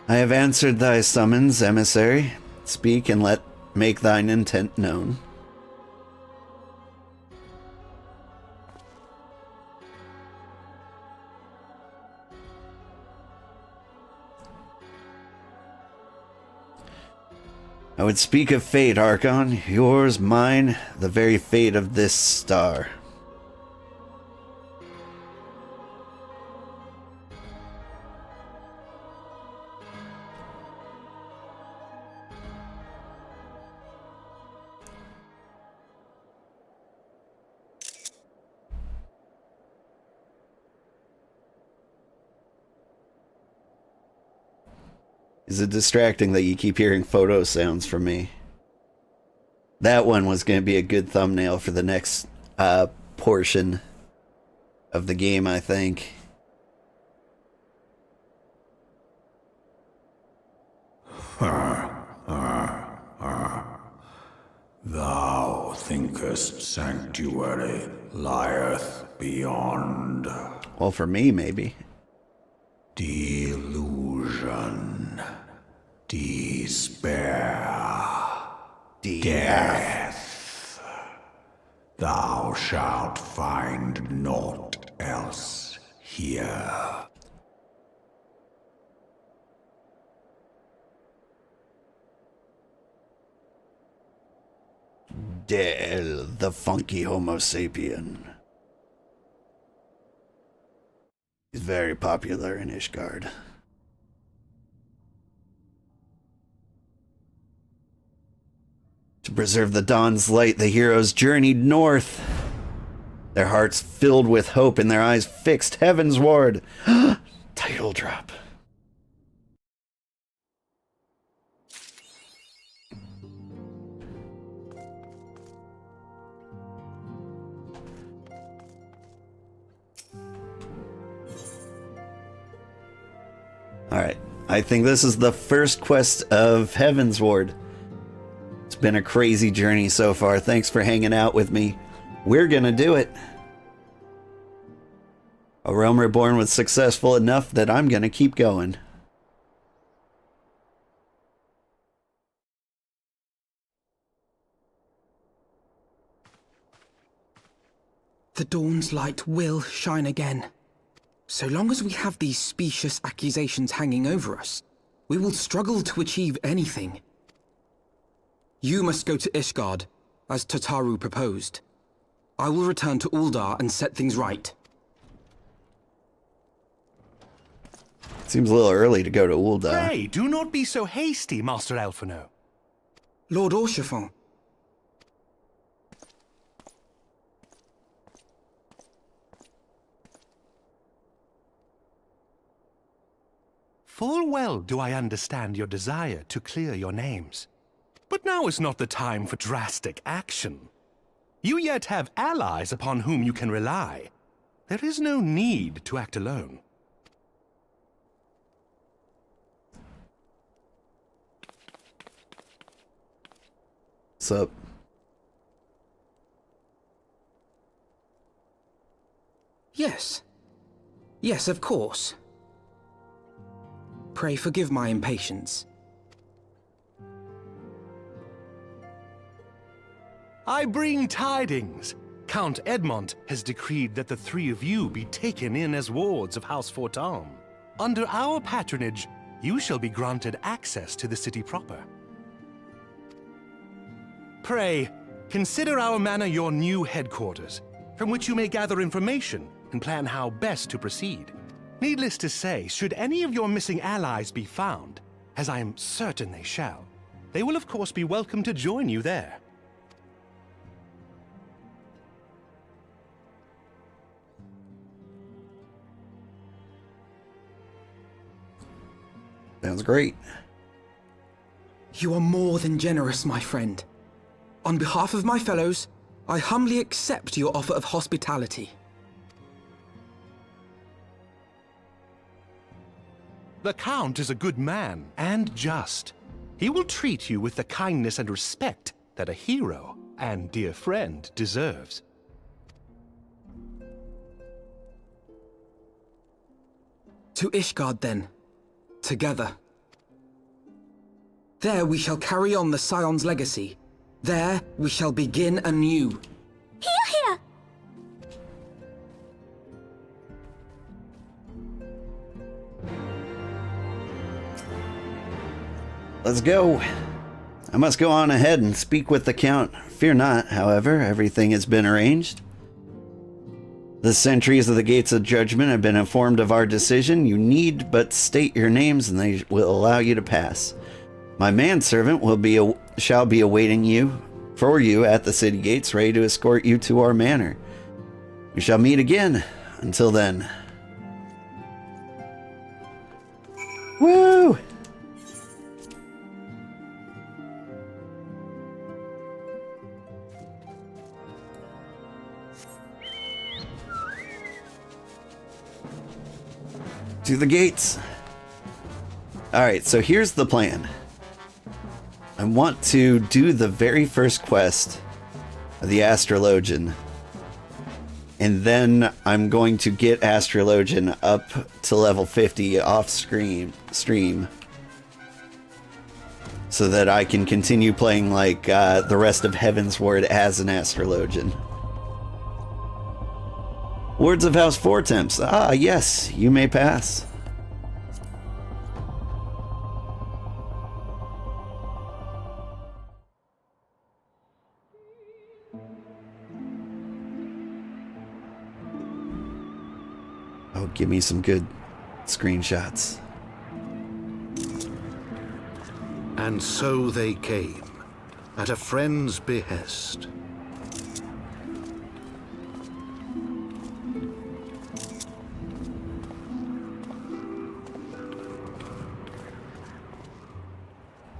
I have answered thy summons, emissary. Speak and make thine intent known. I would speak of fate, Archon. Yours, mine, the very fate of this star. Is it distracting that you keep hearing photo sounds from me? That one was going to be a good thumbnail for the next portion of the game, I think. Thou thinkest sanctuary lieth beyond. Well, for me, maybe. Delusion. Despair. Death. Thou shalt find naught else here. Del, the funky Homo sapien. He's very popular in Ishgard. To preserve the dawn's light, the heroes journeyed north. Their hearts filled with hope and their eyes fixed heavensward. Title drop. Alright, I think this is the first quest of Heavensward. It's been a crazy journey so far. Thanks for hanging out with me. We're gonna do it. A Realm Reborn was successful enough that I'm gonna keep going. The dawn's light will shine again. So long as we have these specious accusations hanging over us, we will struggle to achieve anything. You must go to Ishgard, as Tataru proposed. I will return to Uldar and set things right. Seems a little early to go to Uldar. Pray, do not be so hasty, Master Alphino. Lord Orchiffon. Full well do I understand your desire to clear your names. But now is not the time for drastic action. You yet have allies upon whom you can rely. There is no need to act alone. What's up? Yes. Yes, of course. Pray forgive my impatience. I bring tidings. Count Edmont has decreed that the three of you be taken in as wards of House Fortam. Under our patronage, you shall be granted access to the city proper. Pray, consider our manor your new headquarters, from which you may gather information and plan how best to proceed. Needless to say, should any of your missing allies be found, as I am certain they shall, they will of course be welcome to join you there. Sounds great. You are more than generous, my friend. On behalf of my fellows, I humbly accept your offer of hospitality. The Count is a good man, and just. He will treat you with the kindness and respect that a hero and dear friend deserves. To Ishgard, then. Together. There we shall carry on the Scion's legacy. There we shall begin anew. Here! Let's go. I must go on ahead and speak with the Count. Fear not, however, everything has been arranged. The sentries of the Gates of Judgment have been informed of our decision. You need but state your names and they will allow you to pass. My manservant shall be awaiting you at the city gates, ready to escort you to our manor. We shall meet again. Until then. Woo! To the gates. Alright, so here's the plan. I want to do the very first quest of the Astrologian. And then I'm going to get Astrologian up to level 50 off stream. So that I can continue playing like the rest of Heavensward as an Astrologian. Wards of House Fortemps. Ah, yes, you may pass. Oh, give me some good screenshots. And so they came, at a friend's behest.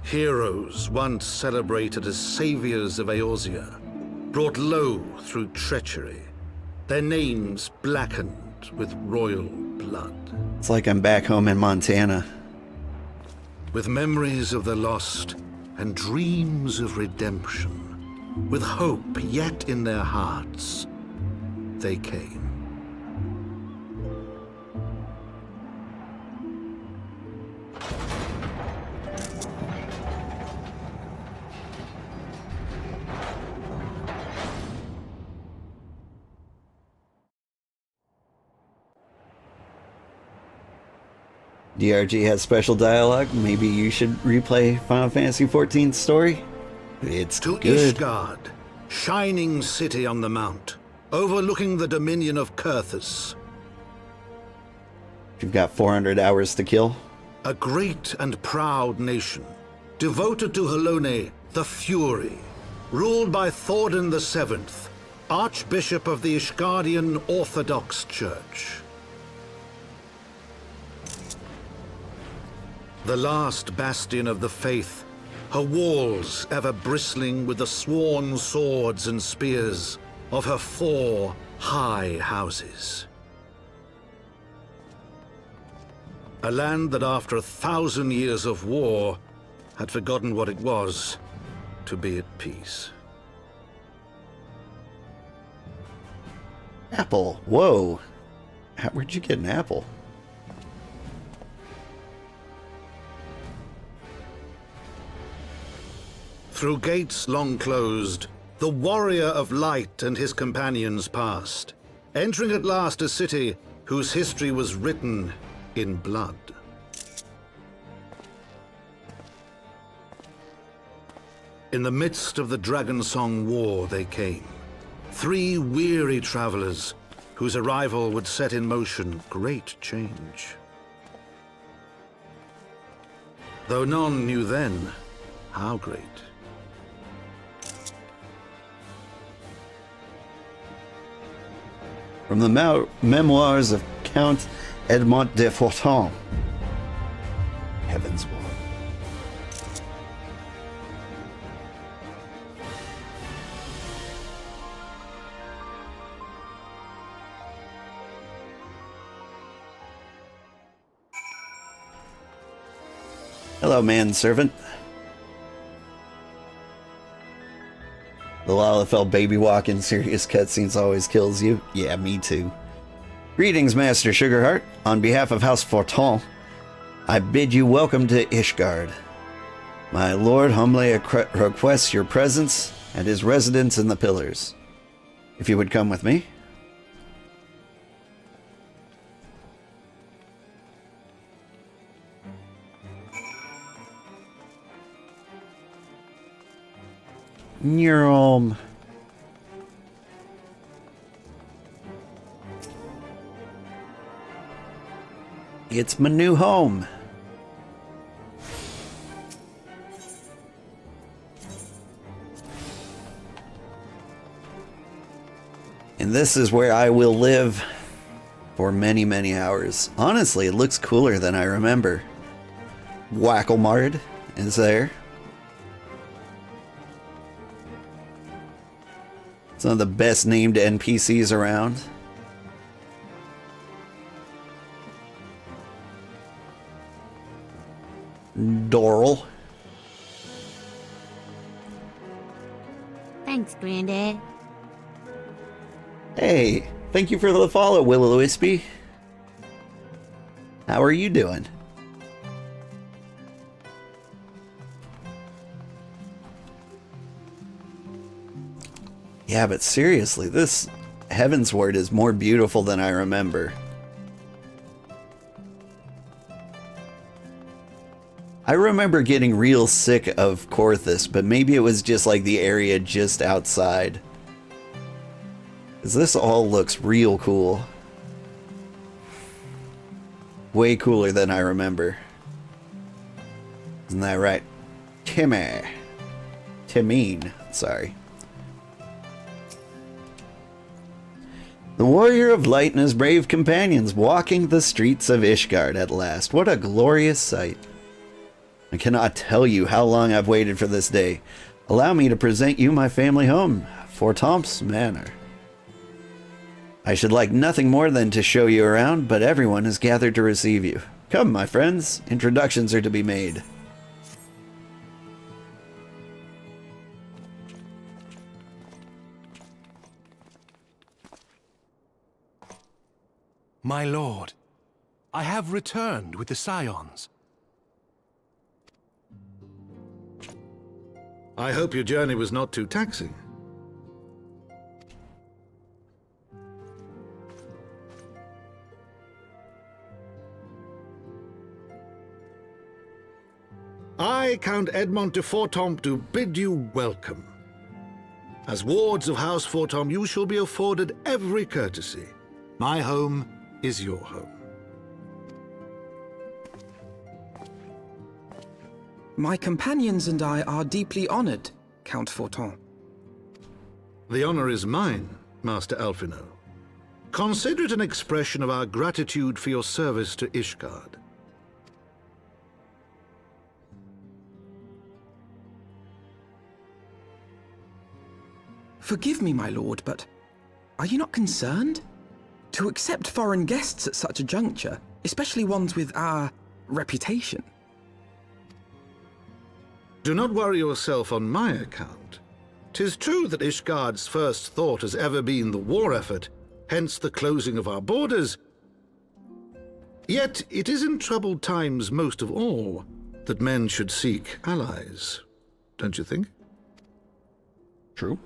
Heroes once celebrated as saviors of Eorzea, brought low through treachery, their names blackened with royal blood. It's like I'm back home in Montana. With memories of the lost, and dreams of redemption, with hope yet in their hearts, they came. DRG has special dialogue. Maybe you should replay Final Fantasy XIV's story. It's to good. Ishgard, shining city on the mount, overlooking the dominion of Kurthus. You've got 400 hours to kill. A great and proud nation, devoted to Helone, the Fury, ruled by Thordan VII, Archbishop of the Ishgardian Orthodox Church. The last bastion of the faith, her walls ever bristling with the sworn swords and spears of her 4 high houses. A land that after 1,000 years of war had forgotten what it was to be at peace. Apple. Whoa. Where'd you get an apple? Through gates long closed, the warrior of light and his companions passed, entering at last a city whose history was written in blood. In the midst of the Dragonsong War they came, 3 weary travelers whose arrival would set in motion great change. Though none knew then how great. From the memoirs of Count Edmond de Fortin. Heavensward. Hello, manservant. The Lalafell baby walk in serious cutscenes always kills you. Yeah, me too. Greetings, Master Sugarheart. On behalf of House Fortin, I bid you welcome to Ishgard. My lord humbly requests your presence and his residence in the Pillars. If you would come with me. Neural. It's my new home. And this is where I will live for many, many hours. Honestly, it looks cooler than I remember. Wackelmard is there. Some of the best named NPCs around. Doral. Thanks, Granddad. Hey, thank you for the follow, Will-O-Wispy. How are you doing? Yeah, but seriously, this Heavensward is more beautiful than I remember. I remember getting real sick of Korthus, but maybe it was just like the area just outside. 'Cause this all looks real cool. Way cooler than I remember. Isn't that right? Timeen, sorry. The warrior of light and his brave companions walking the streets of Ishgard at last. What a glorious sight. I cannot tell you how long I've waited for this day. Allow me to present you my family home, Fortomps Manor. I should like nothing more than to show you around, but everyone has gathered to receive you. Come, my friends, introductions are to be made. My lord, I have returned with the Scions. I hope your journey was not too taxing. I, Count Edmond de Fortomp, do bid you welcome. As wards of House Fortomp, you shall be afforded every courtesy. My home is your home. My companions and I are deeply honored, Count Fortomp. The honor is mine, Master Alphino. Consider it an expression of our gratitude for your service to Ishgard. Forgive me, my lord, but are you not concerned? To accept foreign guests at such a juncture, especially ones with our reputation. Do not worry yourself on my account. 'Tis true that Ishgard's first thought has ever been the war effort, hence the closing of our borders. Yet it is in troubled times most of all that men should seek allies, don't you think? True.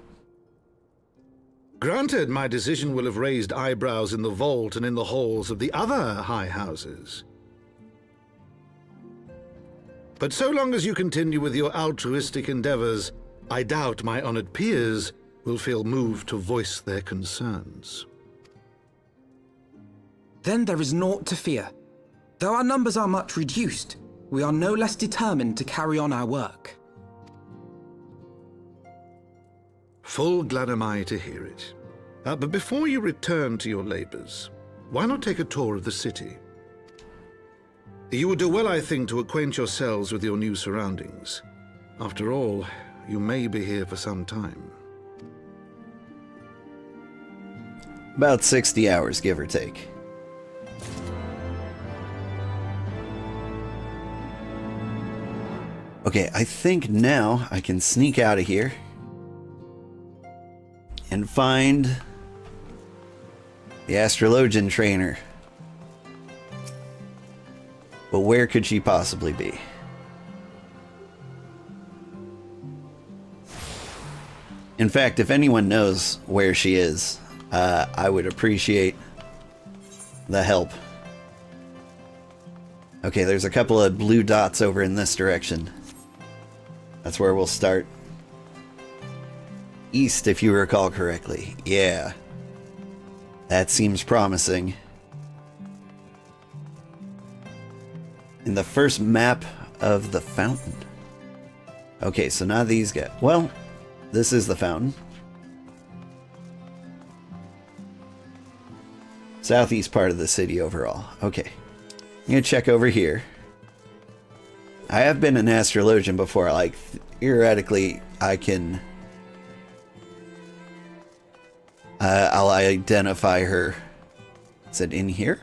Granted, my decision will have raised eyebrows in the vault and in the halls of the other high houses. But so long as you continue with your altruistic endeavors, I doubt my honored peers will feel moved to voice their concerns. Then there is naught to fear. Though our numbers are much reduced, we are no less determined to carry on our work. Full glad am I to hear it. But before you return to your labors, why not take a tour of the city? You would do well, I think, to acquaint yourselves with your new surroundings. After all, you may be here for some time. About 60 hours, give or take. Okay, I think now I can sneak out of here and find the astrologian trainer. But where could she possibly be? In fact, if anyone knows where she is, I would appreciate the help. Okay, there's a couple of blue dots over in this direction. That's where we'll start. East, if you recall correctly. Yeah. That seems promising. In the first map of the fountain. Okay, so now these guys. Well, this is the fountain. Southeast part of the city overall. Okay. I'm gonna check over here. I have been an astrologian before. Like, theoretically, I can... I'll identify her. Is it in here?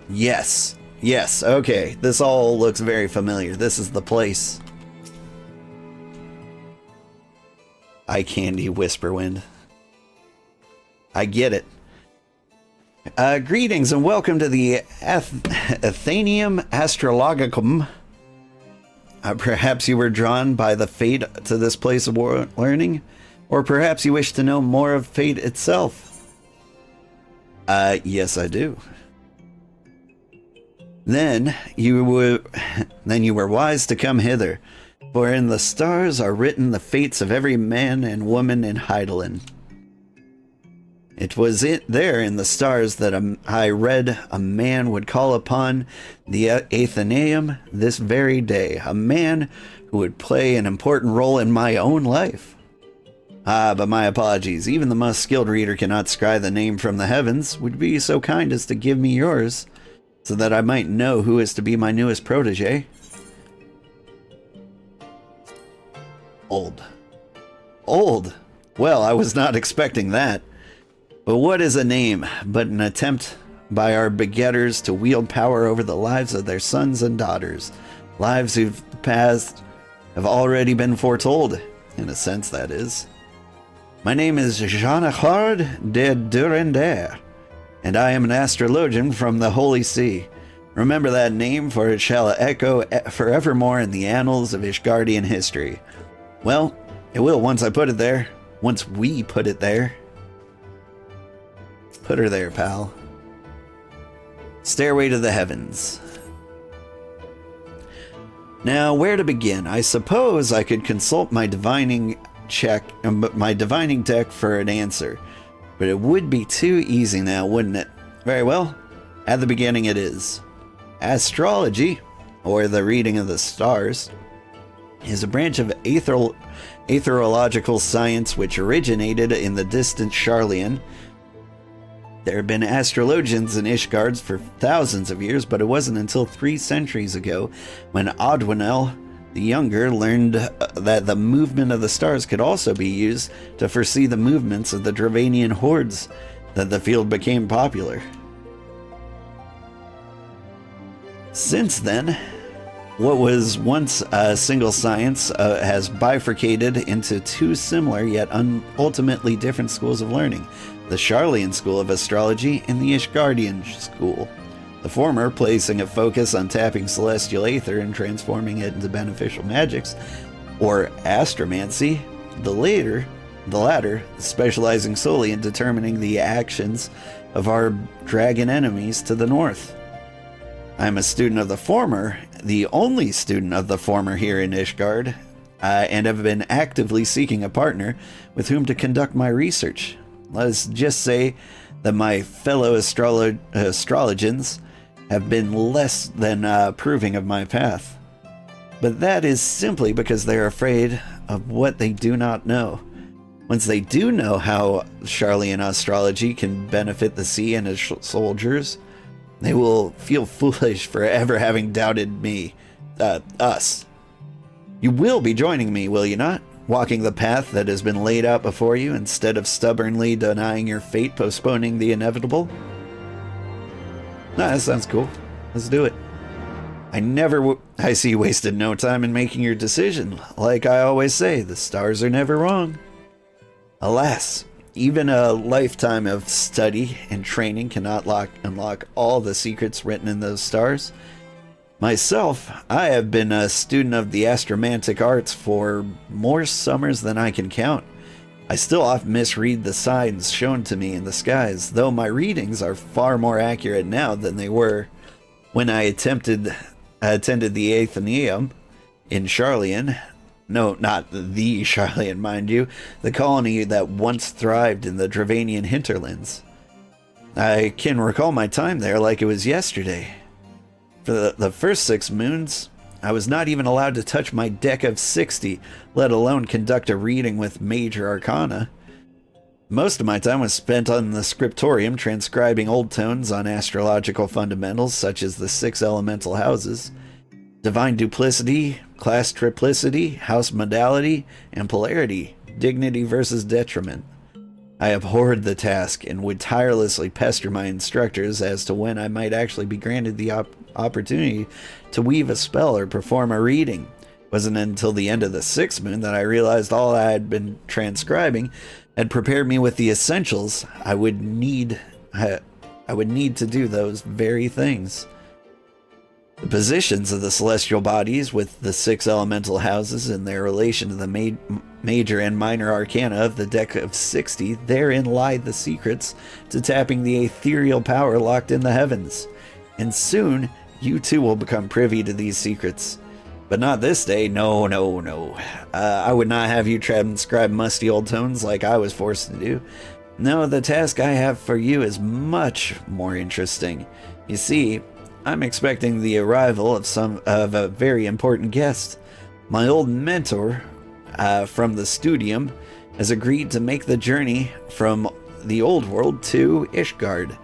Yes. Yes, okay. This all looks very familiar. This is the place. Eye Candy Whisperwind. I get it. Greetings and welcome to the Athenaeum Astrologicum. Perhaps you were drawn by the fate to this place of learning, or perhaps you wish to know more of fate itself. Yes, I do. Then you were wise to come hither, for in the stars are written the fates of every man and woman in Hydaelyn. It was there in the stars that I read a man would call upon the Athenaeum this very day, a man who would play an important role in my own life. But my apologies, even the most skilled reader cannot scry the name from the heavens. Would you be so kind as to give me yours, so that I might know who is to be my newest protege? Old. Old? Well, I was not expecting that. But what is a name but an attempt by our begetters to wield power over the lives of their sons and daughters? Lives whose paths have already been foretold, in a sense, that is. My name is Sugarheart de Durandare, and I am an astrologian from the Holy See. Remember that name, for it shall echo forevermore in the annals of Ishgardian history. Well, it will once I put it there. Once we put it there. Put her there, pal. Stairway to the Heavens. Now, where to begin? I suppose I could consult my divining deck for an answer, but it would be too easy now, wouldn't it? Very well, at the beginning it is. Astrology, or the reading of the stars, is a branch of aetherological science which originated in the distant Sharlayan. There have been astrologians in Ishgard for thousands of years, but it wasn't until 3 centuries ago when Odwinel the Younger learned that the movement of the stars could also be used to foresee the movements of the Dravanian hordes that the field became popular. Since then, what was once a single science has bifurcated into 2 similar yet ultimately different schools of learning. The Sharlayan school of astrology and the Ishgardian school. The former placing a focus on tapping celestial aether and transforming it into beneficial magics, or astromancy. The latter specializing solely in determining the actions of our dragon enemies to the north. I am a student of the former, the only student of the former here in Ishgard, and have been actively seeking a partner with whom to conduct my research. Let's just say that my fellow astrologians have been less than approving of my path. But that is simply because they are afraid of what they do not know. Once they do know how Sharlayan astrology can benefit the sea and its soldiers, they will feel foolish for ever having doubted us. You will be joining me, will you not? Walking the path that has been laid out before you instead of stubbornly denying your fate, postponing the inevitable? That sounds cool. Let's do it. I see you wasted no time in making your decision. Like I always say, the stars are never wrong. Alas, even a lifetime of study and training cannot unlock all the secrets written in those stars. Myself, I have been a student of the astromantic arts for more summers than I can count. I still often misread the signs shown to me in the skies, though my readings are far more accurate now than they were when I attended the Athenaeum in Sharlayan. No, not the Sharlayan, mind you, the colony that once thrived in the Dravanian hinterlands. I can recall my time there like it was yesterday. For the first 6 moons, I was not even allowed to touch my deck of 60, let alone conduct a reading with major arcana. Most of my time was spent on the scriptorium transcribing old tones on astrological fundamentals such as the 6 elemental houses, divine duplicity, class triplicity, house modality, and polarity, dignity versus detriment. I abhorred the task and would tirelessly pester my instructors as to when I might actually be granted the opportunity to weave a spell or perform a reading. It wasn't until the end of the 6th moon that I realized all I had been transcribing had prepared me with the essentials I would need to do those very things. The positions of the celestial bodies with the 6 elemental houses and their relation to the major and minor arcana of the deck of 60, therein lie the secrets to tapping the ethereal power locked in the heavens. And soon, you too will become privy to these secrets. But not this day, no. I would not have you transcribe musty old tones like I was forced to do. No, the task I have for you is much more interesting. You see, I'm expecting the arrival of a very important guest. My old mentor from the studium has agreed to make the journey from the old world to Ishgard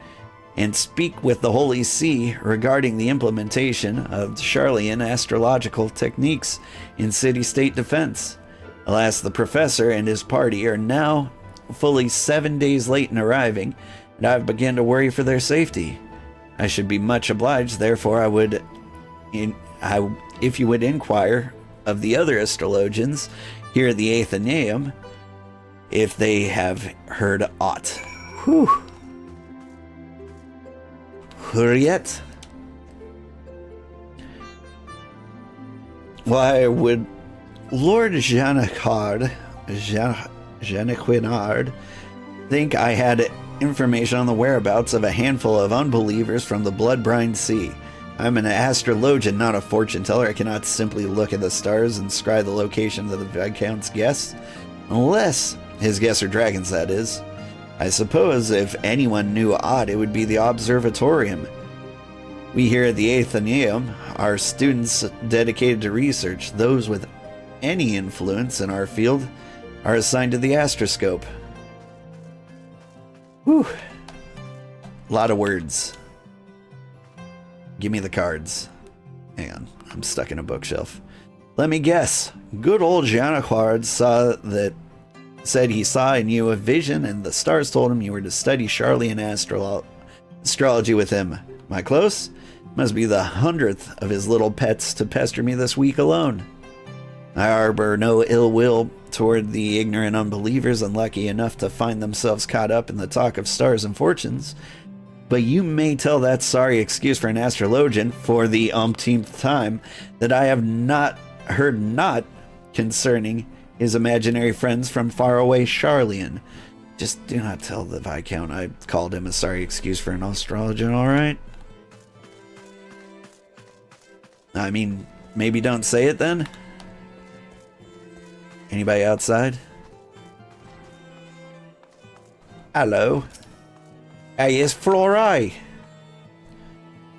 and speak with the Holy See regarding the implementation of Sharlayan astrological techniques in city-state defense. Alas, the professor and his party are now fully 7 days late in arriving, and I've begun to worry for their safety. I should be much obliged, therefore if you would inquire of the other astrologians here at the Athenaeum, if they have heard aught. Whew. Hurriet? Why would Lord Janequinard think I had information on the whereabouts of a handful of unbelievers from the blood-brine sea? I'm an astrologian, not a fortune teller. I cannot simply look at the stars and scry the location of the Viscount's guests. Unless his guests are dragons, that is. I suppose if anyone knew aught, it would be the Observatorium. We here at the Athenaeum are students dedicated to research. Those with any influence in our field are assigned to the astroscope. Whew. A lot of words. Give me the cards. Hang on, I'm stuck in a bookshelf. Let me guess. Good old Janequinard said he saw in you a vision, and the stars told him you were to study Charlian astrology with him. Am I close? Must be the 100th of his little pets to pester me this week alone. I harbor no ill will toward the ignorant unbelievers unlucky enough to find themselves caught up in the talk of stars and fortunes. But you may tell that sorry excuse for an astrologian for the umpteenth time that I have not heard naught concerning his imaginary friends from faraway Charlian. Just do not tell the Viscount I called him a sorry excuse for an astrologian, alright? I mean, maybe don't say it then? Anybody outside? Hello? Hey, it's Florai.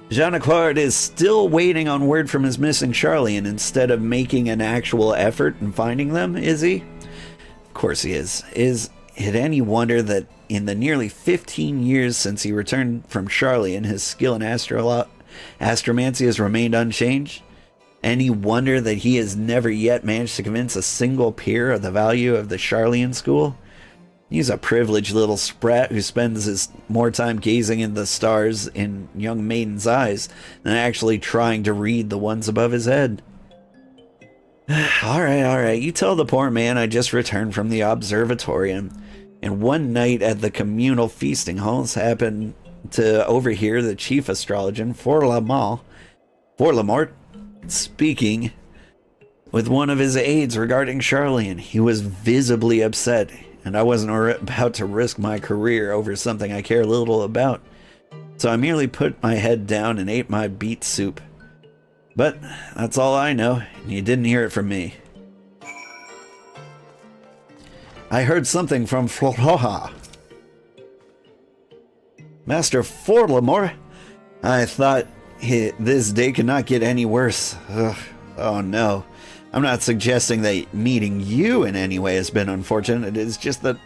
Janequinard is still waiting on word from his missing Charlian instead of making an actual effort in finding them, is he? Of course he is. Is it any wonder that in the nearly 15 years since he returned from Charlian, his skill in astromancy has remained unchanged? Any wonder that he has never yet managed to convince a single peer of the value of the Charlian school? He's a privileged little sprat who spends his more time gazing in the stars in young maidens' eyes than actually trying to read the ones above his head. Alright, you tell the poor man I just returned from the observatorium, and one night at the communal feasting halls happened to overhear the chief astrologer, Forlamort, speaking with one of his aides regarding Charlian. He was visibly upset, and I wasn't about to risk my career over something I care little about. So I merely put my head down and ate my beet soup. But that's all I know, and you didn't hear it from me. I heard something from Flora. Master Forlamore, I thought this day could not get any worse. Ugh. Oh no. I'm not suggesting that meeting you in any way has been unfortunate. It is just that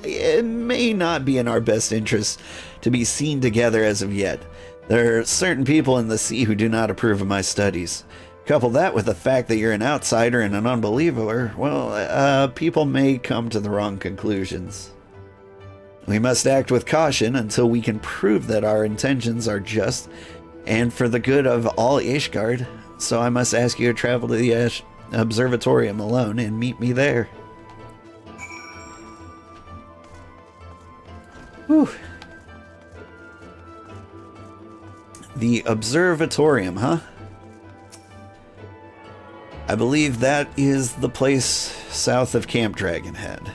it may not be in our best interest to be seen together as of yet. There are certain people in the sea who do not approve of my studies. Couple that with the fact that you're an outsider and an unbeliever, well, people may come to the wrong conclusions. We must act with caution until we can prove that our intentions are just and for the good of all Ishgard. So I must ask you to travel to the observatorium alone and meet me there. Whew. The observatorium, huh? I believe that is the place south of Camp Dragonhead.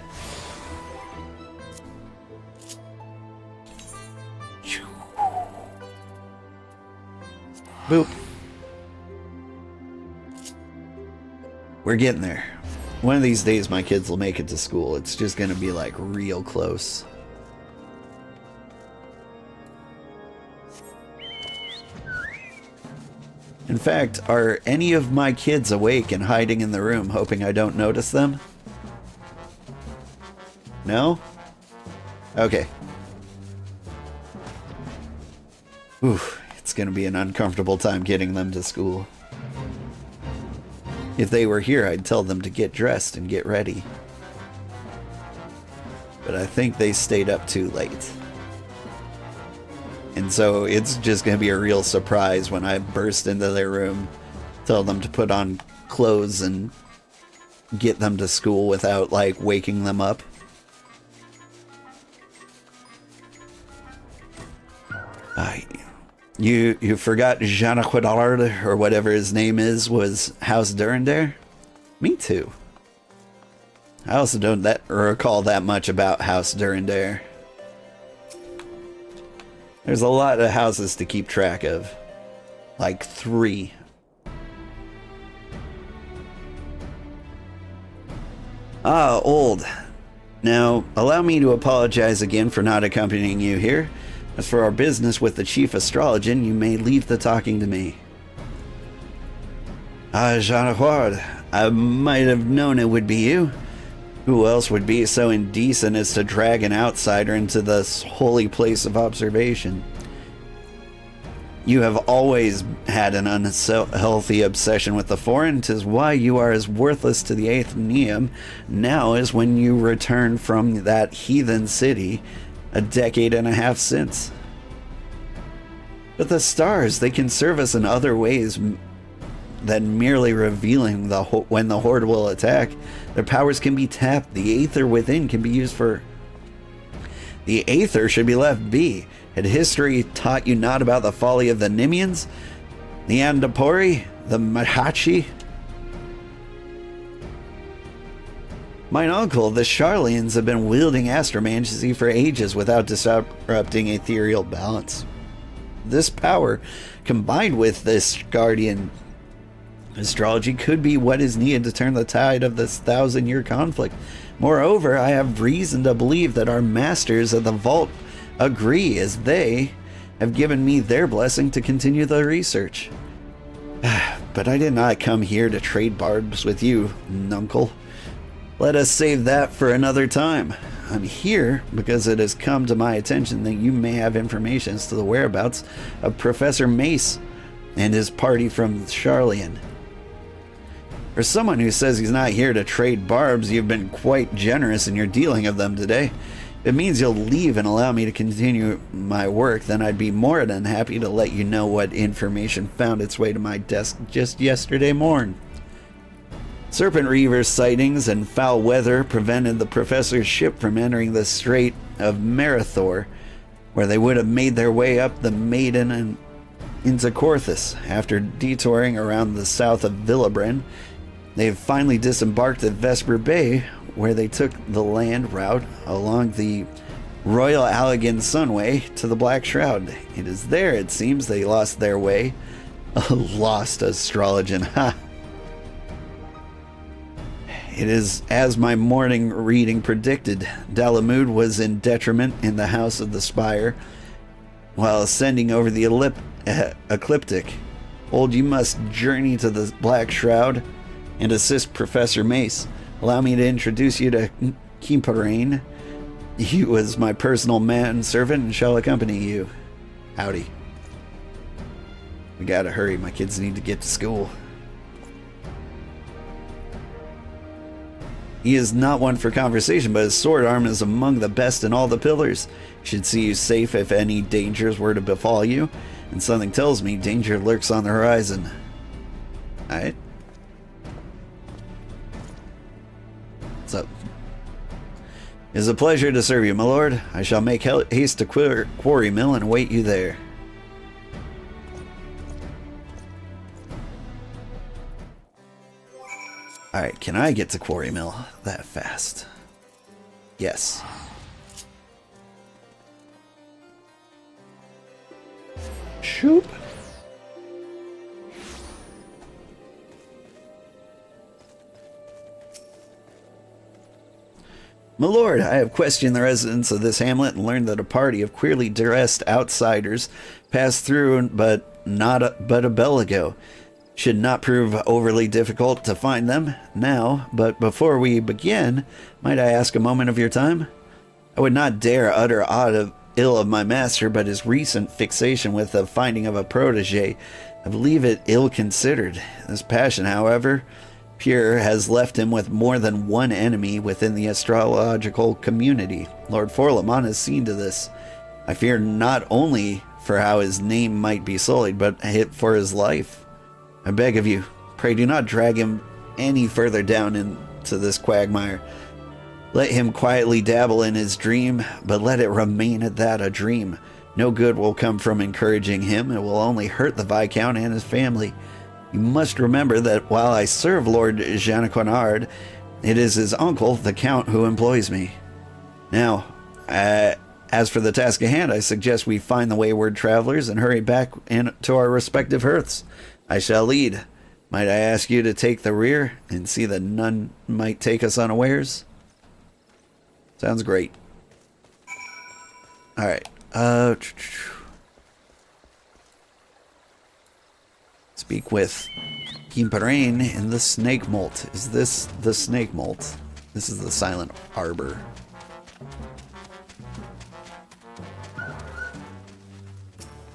Boop. We're getting there. One of these days my kids will make it to school. It's just gonna be like real close. In fact, are any of my kids awake and hiding in the room hoping I don't notice them? No? Okay. Oof, it's gonna be an uncomfortable time getting them to school. If they were here, I'd tell them to get dressed and get ready. But I think they stayed up too late. And so it's just going to be a real surprise when I burst into their room, tell them to put on clothes and get them to school without, like, waking them up. You forgot Jean Quidard, or whatever his name is, was House Durandare? Me too. I also don't recall that much about House Durandare. There's a lot of houses to keep track of. Like 3. Ah, old. Now, allow me to apologize again for not accompanying you here. As for our business with the Chief Astrologian, you may leave the talking to me. Ah, Sugarheart, I might have known it would be you. Who else would be so indecent as to drag an outsider into this holy place of observation? You have always had an unhealthy obsession with the foreign. 'Tis why you are as worthless to the Athenaeum now as when you returned from that heathen city a decade and a half since. But the stars, they can serve us in other ways than merely revealing when the Horde will attack. Their powers can be tapped. The Aether within can be used for... The Aether should be left be. Had history taught you not about the folly of the Nimians, the Andapori, the Mahachi? Mine uncle, the Charlians, have been wielding astromancy for ages without disrupting ethereal balance. This power, combined with this guardian astrology, could be what is needed to turn the tide of this 1,000-year conflict. Moreover, I have reason to believe that our masters of the Vault agree, as they have given me their blessing to continue the research. But I did not come here to trade barbs with you, Nuncle. Let us save that for another time. I'm here because it has come to my attention that you may have information as to the whereabouts of Professor Mace and his party from Charlian. For someone who says he's not here to trade barbs, you've been quite generous in your dealing of them today. If it means you'll leave and allow me to continue my work, then I'd be more than happy to let you know what information found its way to my desk just yesterday morn. Serpent Reaver sightings and foul weather prevented the professor's ship from entering the Strait of Marathor, where they would have made their way up the Maiden and into Corthus. After detouring around the south of Villabren, they've finally disembarked at Vesper Bay, where they took the land route along the Royal Allegan Sunway to the Black Shroud. It is there, it seems, they lost their way. A lost astrologian, ha! It is as my morning reading predicted. Dalamud was in detriment in the House of the Spire, while ascending over the ecliptic. Old, you must journey to the Black Shroud and assist Professor Mace. Allow me to introduce you to Kimparain. He was my personal manservant and shall accompany you. Howdy. We gotta hurry, my kids need to get to school. He is not one for conversation, but his sword arm is among the best in all the pillars. Should see you safe if any dangers were to befall you, and something tells me danger lurks on the horizon. Alright. What's up? It is a pleasure to serve you, my lord. I shall make haste to Quarry Mill and await you there. Alright, can I get to Quarry Mill that fast? Yes. Shoop. My lord, I have questioned the residents of this hamlet and learned that a party of queerly dressed outsiders passed through but a bell ago. Should not prove overly difficult to find them now, but before we begin, might I ask a moment of your time? I would not dare utter ill of my master, but his recent fixation with the finding of a protege, I believe it ill-considered. This passion, however, pure, has left him with more than one enemy within the astrological community. Lord Forlamon has seen to this. I fear not only for how his name might be sullied, but for his life. I beg of you, pray do not drag him any further down to this quagmire. Let him quietly dabble in his dream, but let it remain at that, a dream. No good will come from encouraging him. It will only hurt the Viscount and his family. You must remember that while I serve Lord Jeannequinard, it is his uncle, the Count, who employs me. Now, as for the task at hand, I suggest we find the wayward travelers and hurry back to our respective hearths. I shall lead. Might I ask you to take the rear and see that none might take us unawares? Sounds great. All right. Speak with Gimperain in the Snake Molt. Is this the Snake Molt? This is the Silent Arbor.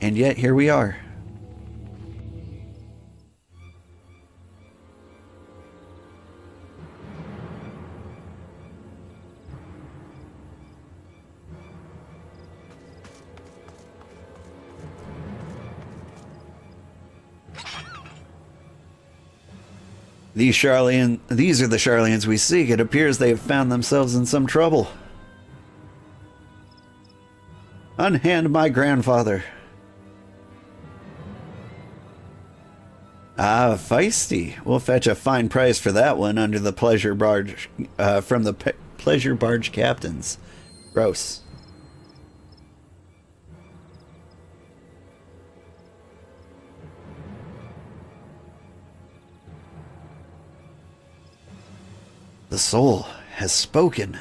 And yet, here we are. These are the Sharlayans we seek. It appears they have found themselves in some trouble. Unhand my grandfather. Ah, feisty. We'll fetch a fine price for that one under the pleasure barge, from the pleasure barge captains. Gross. The soul has spoken.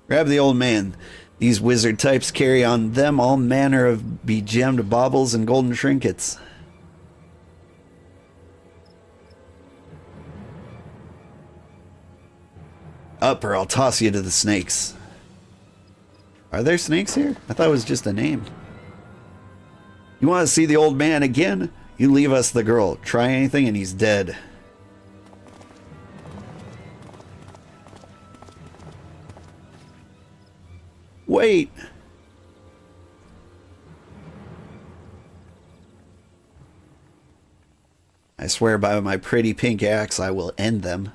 Grab the old man. These wizard types carry on them all manner of begemmed baubles and golden trinkets. Up or I'll toss you to the snakes. Are there snakes here? I thought it was just a name. You want to see the old man again? You leave us the girl. Try anything and he's dead. Wait. I swear by my pretty pink axe I will end them.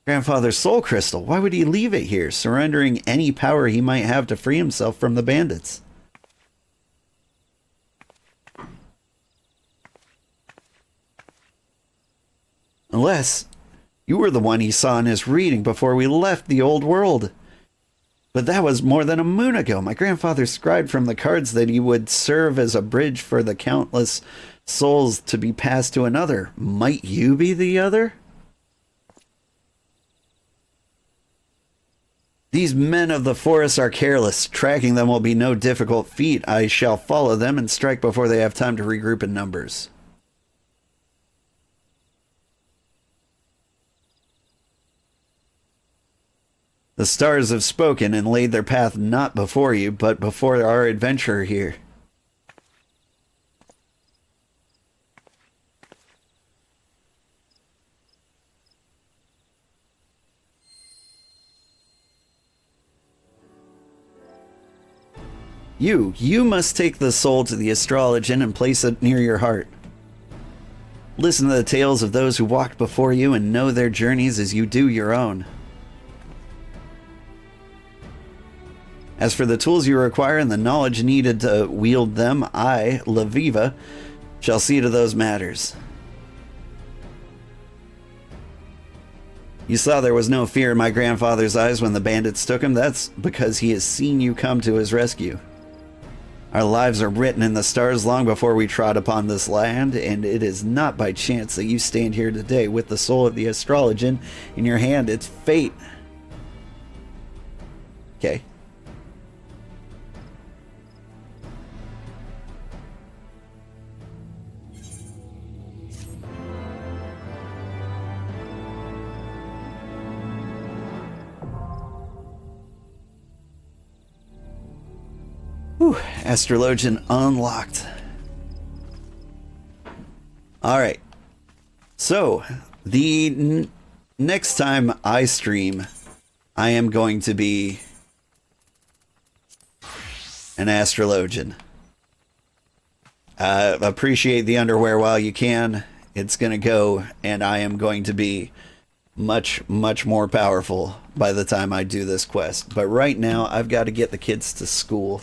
Grandfather's soul crystal. Why would he leave it here, surrendering any power he might have to free himself from the bandits? Unless you were the one he saw in his reading before we left the old world. But that was more than a moon ago. My grandfather scribed from the cards that he would serve as a bridge for the countless souls to be passed to another. Might you be the other? These men of the forest are careless. Tracking them will be no difficult feat. I shall follow them and strike before they have time to regroup in numbers. The stars have spoken and laid their path not before you, but before our adventurer here. You must take the soul to the astrologian and place it near your heart. Listen to the tales of those who walked before you and know their journeys as you do your own. As for the tools you require and the knowledge needed to wield them, I, Laviva, shall see to those matters. You saw there was no fear in my grandfather's eyes when the bandits took him. That's because he has seen you come to his rescue. Our lives are written in the stars long before we trod upon this land, and it is not by chance that you stand here today with the soul of the astrologian in your hand. It's fate. Okay. Whew, astrologian unlocked. All right. So, the next time I stream, I am going to be an astrologian. Appreciate the underwear while you can. It's going to go, and I am going to be much, much more powerful by the time I do this quest. But right now, I've got to get the kids to school.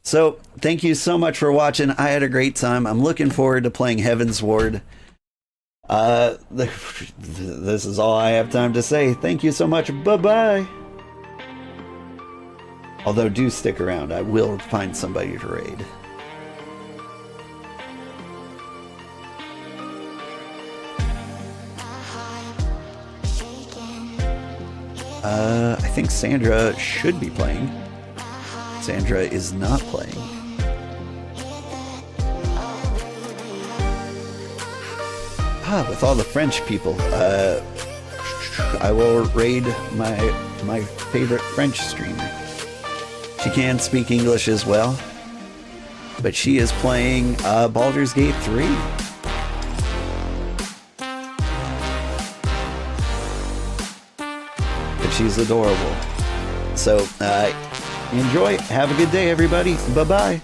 So, thank you so much for watching. I had a great time. I'm looking forward to playing Heavensward. This is all I have time to say. Thank you so much. Bye-bye. Although, do stick around. I will find somebody to raid. I think Sandra should be playing. Sandra is not playing. With all the French people, I will raid my favorite French streamer. She can speak English as well, but she is playing Baldur's Gate 3. But she's adorable. So, enjoy. Have a good day, everybody. Bye-bye.